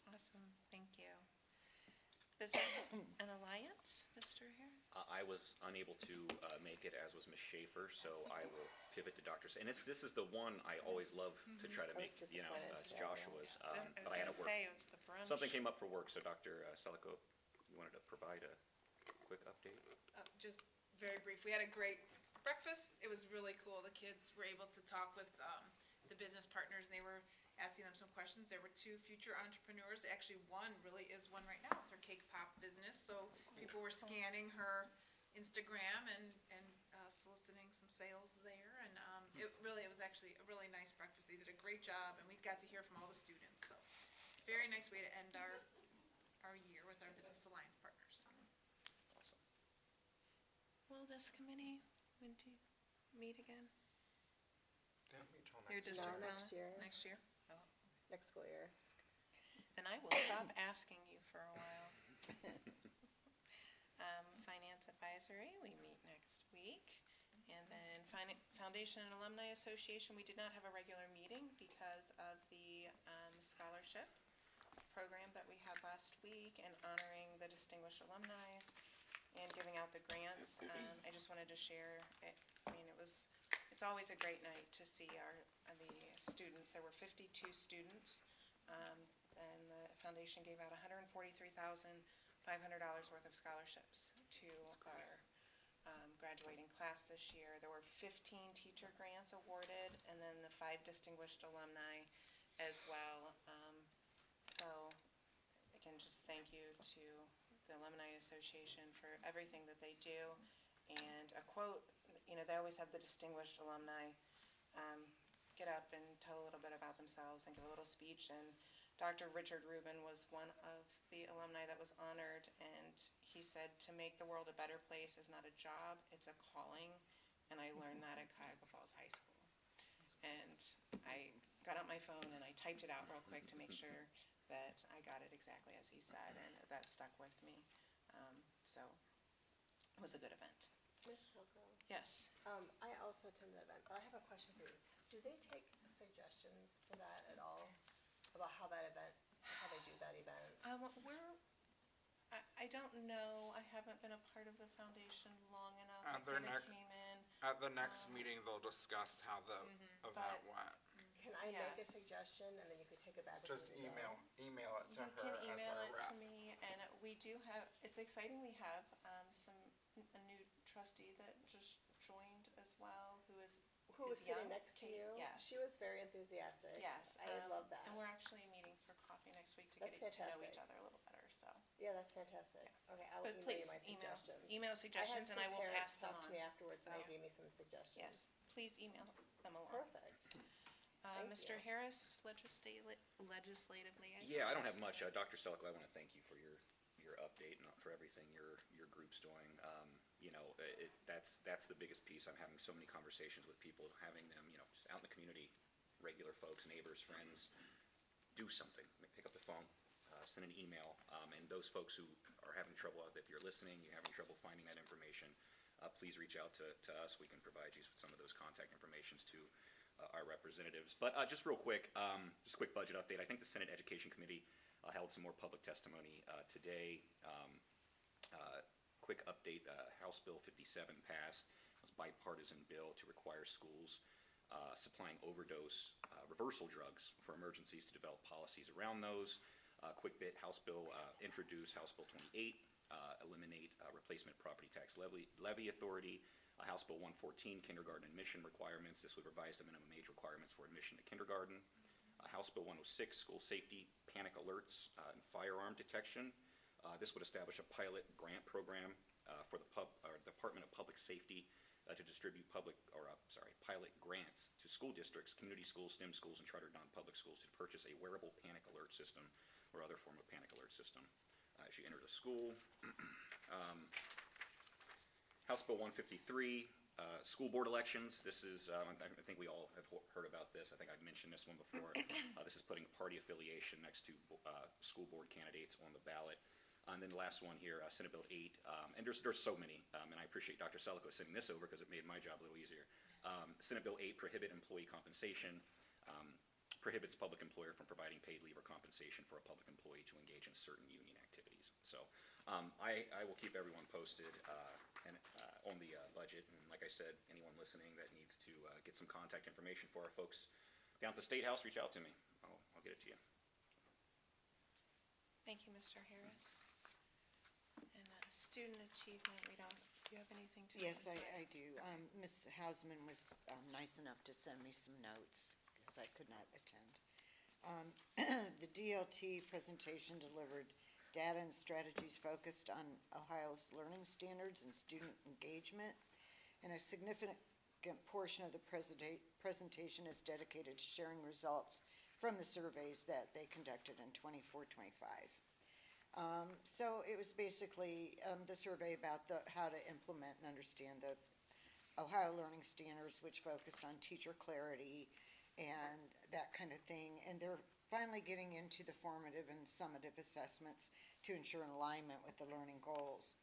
[SPEAKER 1] Awesome, thank you. Business and Alliance, Mr. Hare?
[SPEAKER 19] I was unable to make it, as was Ms. Schaefer, so I will pivot to Dr. This is the one I always love to try to make, it's Joshua's, but I had to work.
[SPEAKER 1] It was the brunch.
[SPEAKER 19] Something came up for work, so Dr. Selico, you wanted to provide a quick update?
[SPEAKER 2] Just very brief. We had a great breakfast. It was really cool. The kids were able to talk with the business partners, and they were asking them some questions. There were 2 future entrepreneurs. Actually, one really is one right now with her cake pop business. So people were scanning her Instagram and soliciting some sales there. And it was actually a really nice breakfast. They did a great job, and we got to hear from all the students. So it's a very nice way to end our year with our Business Alliance partners.
[SPEAKER 19] Awesome.
[SPEAKER 1] Wellness Committee, when do you meet again?
[SPEAKER 6] Don't meet till
[SPEAKER 1] Your
[SPEAKER 6] next
[SPEAKER 1] district
[SPEAKER 7] No,
[SPEAKER 1] wellness?
[SPEAKER 7] next year.
[SPEAKER 1] Next year? Oh.
[SPEAKER 7] Next school year.
[SPEAKER 1] Then I will stop asking you for a while. Finance Advisory, we meet next week. And then Foundation and Alumni Association, we did not have a regular meeting because of the scholarship program that we had last week and honoring the distinguished alumni and giving out the grants. I just wanted to share, it's always a great night to see the students. There were 52 students, and the foundation gave out $143,500 worth of scholarships to our graduating class this year. There were 15 teacher grants awarded, and then the 5 distinguished alumni as well. So again, just thank you to the Alumni Association for everything that they do. And a quote, they always have the distinguished alumni get up and tell a little bit about themselves and give a little speech. And Dr. Richard Rubin was one of the alumni that was honored, and he said, "To make the world a better place is not a job, it's a calling." And I learned that at Cuyahoga Falls High School. And I got out my phone and I typed it out real quick to make sure that I got it exactly as he said, and that stuck with me. So it was a good event.
[SPEAKER 7] Ms. Coco,
[SPEAKER 1] Yes.
[SPEAKER 7] I also attended the event, but I have a question for you. Do they take suggestions for that at all? About how they do that event?
[SPEAKER 1] I don't know. I haven't been a part of the foundation long enough. I
[SPEAKER 6] At their
[SPEAKER 1] kinda
[SPEAKER 6] next-
[SPEAKER 1] came in.
[SPEAKER 6] At the next meeting, they'll discuss how the event went.
[SPEAKER 7] Can I make a
[SPEAKER 1] Yes.
[SPEAKER 7] suggestion and then you could take it back with
[SPEAKER 6] Just
[SPEAKER 7] me to go?
[SPEAKER 6] email it to
[SPEAKER 1] You
[SPEAKER 6] her
[SPEAKER 1] can
[SPEAKER 6] as
[SPEAKER 1] email
[SPEAKER 6] our
[SPEAKER 1] it
[SPEAKER 6] rep.
[SPEAKER 1] to me, and we do have, it's exciting, we have a new trustee that just joined as well, who was
[SPEAKER 7] Sitting
[SPEAKER 1] young.
[SPEAKER 7] next to
[SPEAKER 1] Kate,
[SPEAKER 7] you?
[SPEAKER 1] Yes.
[SPEAKER 7] She was very enthusiastic.
[SPEAKER 1] Yes.
[SPEAKER 7] I love that.
[SPEAKER 1] And we're actually meeting for coffee next week to
[SPEAKER 7] That's
[SPEAKER 1] get to know each
[SPEAKER 7] fantastic.
[SPEAKER 1] other a little better, so.
[SPEAKER 7] Yeah, that's fantastic. Okay, I will
[SPEAKER 1] But
[SPEAKER 7] email you
[SPEAKER 1] please,
[SPEAKER 7] my suggestions.
[SPEAKER 1] email suggestions and I will pass them
[SPEAKER 7] I had some parents talk to me
[SPEAKER 1] on.
[SPEAKER 7] afterwards and
[SPEAKER 1] So,
[SPEAKER 7] they gave me some suggestions.
[SPEAKER 1] Yes, please email them along.
[SPEAKER 7] Perfect. Thank
[SPEAKER 1] Mr.
[SPEAKER 7] you.
[SPEAKER 1] Harris, legislative liaison.
[SPEAKER 19] Yeah, I don't have much. Dr. Selico, I want to thank you for your your update and for everything your group's doing. That's the biggest piece. I'm having so many conversations with people, having them, just out in the community, regular folks, neighbors, friends, do something. Pick up the phone, send an email, and those folks who are having trouble, if you're listening, you're having trouble finding that information, please reach out to us. We can provide you with some of those contact informations to our representatives. But just real quick, just a quick budget update. I think the Senate Education Committee held some more public testimony today. Quick update, House Bill 57 passed. It was a bipartisan bill to require schools supplying overdose reversal drugs for emergencies to develop policies around those. Quick bit, House Bill introduced House Bill 28, eliminate replacement property tax levy authority. House Bill 114, kindergarten admission requirements. This would revise the minimum age requirements for admission to kindergarten. House Bill 106, school safety, panic alerts, and firearm detection. This would establish a pilot grant program for the Department of Public Safety to distribute pilot grants to school districts, community schools, STEM schools, and chartered non-public schools to purchase a wearable panic alert system or other form of panic alert system as you enter the school. House Bill 153, school board elections. This is, I think we all have heard about this. I think I've mentioned this one before. This is putting party affiliation next to school board candidates on the ballot. And then the last one here, Senate Bill 8, and there's so many, and I appreciate Dr. Selico sending this over because it made my job a little easier. Senate Bill 8, prohibit employee compensation, prohibits public employer from providing paid leave or compensation for a public employee to engage in certain union activities. So I will keep everyone posted on the budget, and like I said, anyone listening that needs to get some contact information for our folks down at the State House, reach out to me. I'll get it to you.
[SPEAKER 1] Thank you, Mr. Harris. And student achievement, do you have anything to
[SPEAKER 4] Yes,
[SPEAKER 1] say?
[SPEAKER 4] I do. Ms. Hausman was nice enough to send me some notes because I could not attend. The DLT presentation delivered data and strategies focused on Ohio's learning standards and student engagement, and a significant portion of the presentation is dedicated to sharing results from the surveys that they conducted in 24-25. So it was basically the survey about how to implement and understand the Ohio learning standards, which focused on teacher clarity and that kind of thing. And they're finally getting into the formative and summative assessments to ensure alignment with the learning goals.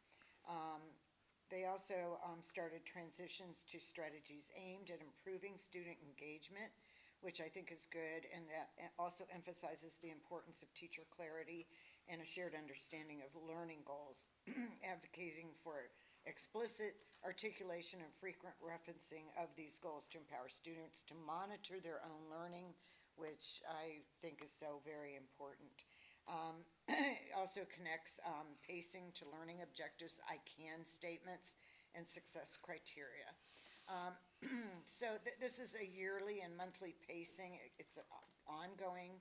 [SPEAKER 4] They also started transitions to strategies aimed at improving student engagement, which I think is good, and that also emphasizes the importance of teacher clarity and a shared understanding of learning goals, advocating for explicit articulation and frequent referencing of these goals to empower students to monitor their own learning, which I think is so very important. It also connects pacing to learning objectives, I can statements, and success criteria. So this is a yearly and monthly pacing. It's ongoing.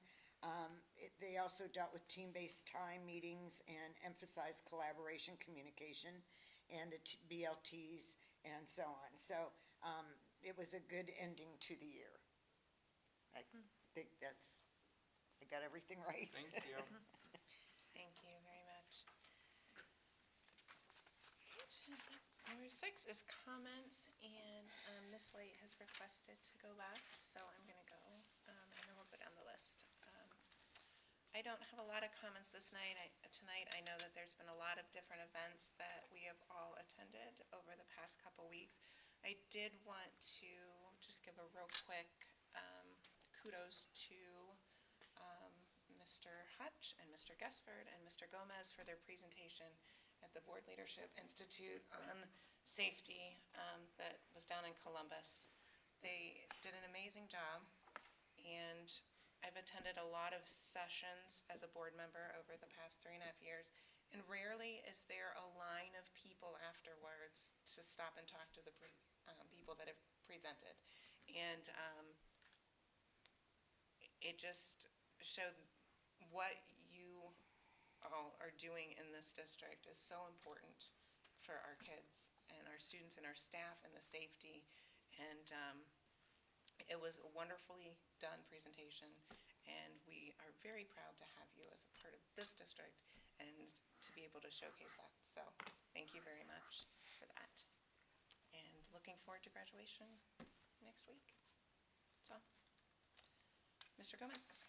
[SPEAKER 4] They also dealt with team-based time meetings and emphasized collaboration, communication, and the BLTs and so on. So it was a good ending to the year. I think I got everything right.
[SPEAKER 6] Thank you.
[SPEAKER 1] Thank you very much. Number 6 is comments, and Ms. White has requested to go last, so I'm going to go, and then we'll go down the list. I don't have a lot of comments tonight. I know that there's been a lot of different events that we have all attended over the past couple weeks. I did want to just give a real quick kudos to Mr. Hutch and Mr. Gesford and Mr. Gomez for their presentation at the Board Leadership Institute on safety that was down in Columbus. They did an amazing job, and I've attended a lot of sessions as a board member over the past 3.5 years, and rarely is there a line of people afterwards to stop and talk to the people that have presented. And it just showed what you all are doing in this district is so important for our kids and our students and our staff and the safety. And it was a wonderfully done presentation, and we are very proud to have you as a part of this district and to be able to showcase that. So thank you very much for that. And looking forward to graduation next week. So, Mr. Gomez.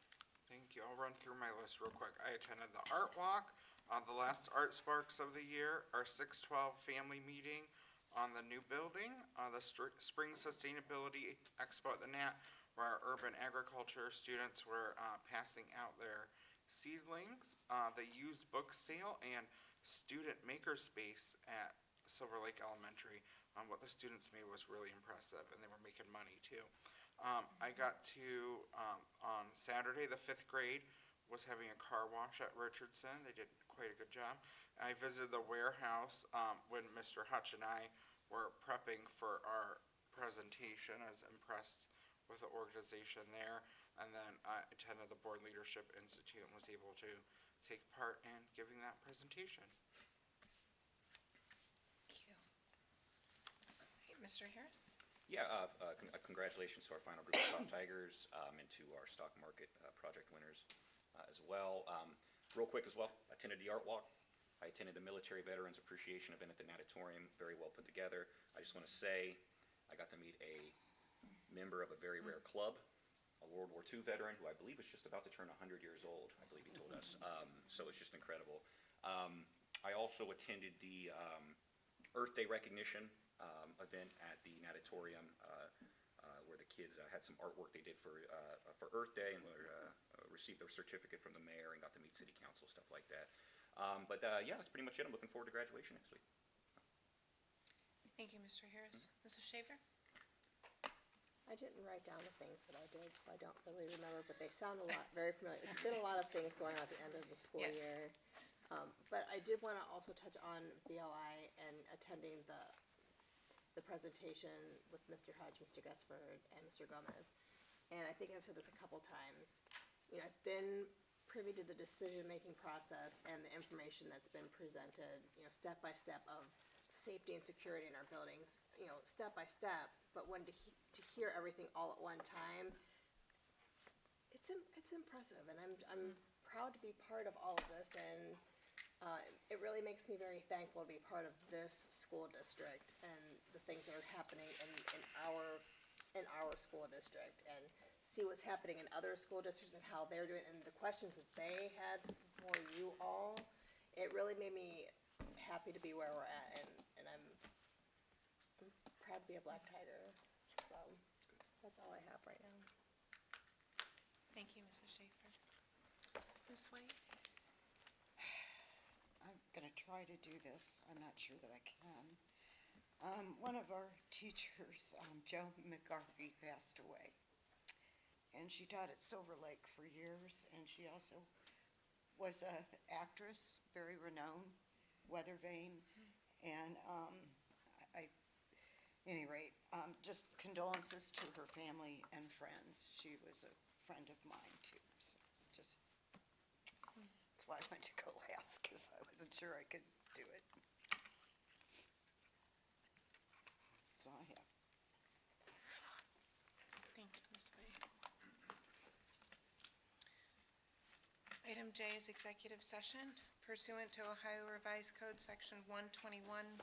[SPEAKER 6] Thank you. I'll run through my list real quick. I attended the art walk, the last Art Sparks of the year, our 612 family meeting on the new building, the Spring Sustainability Expo at the Nat, where our urban agriculture students were passing out their seedlings, the used book sale, and student makerspace at Silver Lake Elementary. What the students made was really impressive, and they were making money too. I got to, on Saturday, the 5th grade was having a car wash at Richardson. They did quite a good job. I visited the warehouse when Mr. Hutch and I were prepping for our presentation. I was impressed with the organization there. And then I attended the Board Leadership Institute and was able to take part in giving that presentation.
[SPEAKER 1] Thank you. Hey, Mr. Harris.
[SPEAKER 19] Yeah, congratulations to our final group of top Tigers and to our stock market project winners as well. Real quick as well, attended the art walk. I attended the Military Veterans Appreciation event at the Natatorium, very well put together. I just want to say I got to meet a member of a very rare club, a World War II veteran who I believe is just about to turn 100 years old, I believe he told us. So it's just incredible. I also attended the Earth Day recognition event at the Natatorium where the kids had some artwork they did for Earth Day and received their certificate from the mayor and got to meet city council, stuff like that. Yeah, that's pretty much it. I'm looking forward to graduation next week.
[SPEAKER 1] Thank you, Mr. Harris. Mrs. Schaefer?
[SPEAKER 7] I didn't write down the things that I did, so I don't really remember, but they sound very familiar. It's been a lot of things going on at the end of the school
[SPEAKER 1] Yes.
[SPEAKER 7] year. But I did want to also touch on BLI and attending the presentation with Mr. Hudge, Mr. Gusford, and Mr. Gomez. And I think I've said this a couple times. You know, I've been privy to the decision-making process and the information that's been presented, you know, step by step of safety and security in our buildings, you know, step by step. But when to hear everything all at one time, it's impressive, and I'm proud to be part of all of this, and it really makes me very thankful to be part of this school district and the things that are happening in our school district, and see what's happening in other school districts and how they're doing, and the questions that they had for you all. It really made me happy to be where we're at, and I'm proud to be a Black Tiger. So that's all I have right now.
[SPEAKER 1] Thank you, Mrs. Schaefer. Ms. White?
[SPEAKER 4] I'm gonna try to do this. I'm not sure that I can. One of our teachers, Joe McGarvey, passed away. And she taught at Silver Lake for years, and she also was an actress, very renowned, weather vane. And any rate, just condolences to her family and friends. She was a friend of mine too, so just, that's why I went to go last, because I wasn't sure I could do it. That's all I have.
[SPEAKER 1] Thank you, Ms. White. Item J is executive session pursuant to Ohio Revised Code Section 121.22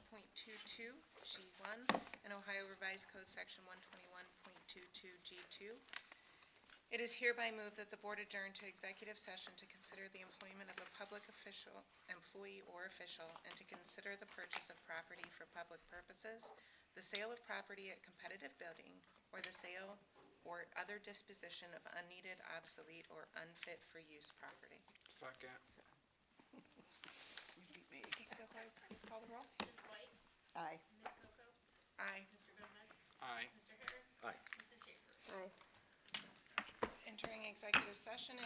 [SPEAKER 1] G1 and Ohio Revised Code Section 121.22 G2. It is hereby moved that the board adjourn to executive session to consider the employment of a public official, employee or official, and to consider the purchase of property for public purposes, the sale of property at competitive bidding, or the sale or other disposition of unneeded, obsolete, or unfit for use property.
[SPEAKER 6] Second.
[SPEAKER 4] You beat me.
[SPEAKER 1] Ms. Stokely, please call the roll.
[SPEAKER 11] Ms. White?
[SPEAKER 4] Aye.
[SPEAKER 11] Ms. Coco?
[SPEAKER 1] Aye.
[SPEAKER 11] Mr. Gomez?
[SPEAKER 6] Aye.
[SPEAKER 11] Mr. Harris?
[SPEAKER 19] Aye.
[SPEAKER 11] Mrs. Schaefer?
[SPEAKER 7] Aye.
[SPEAKER 1] Entering executive session at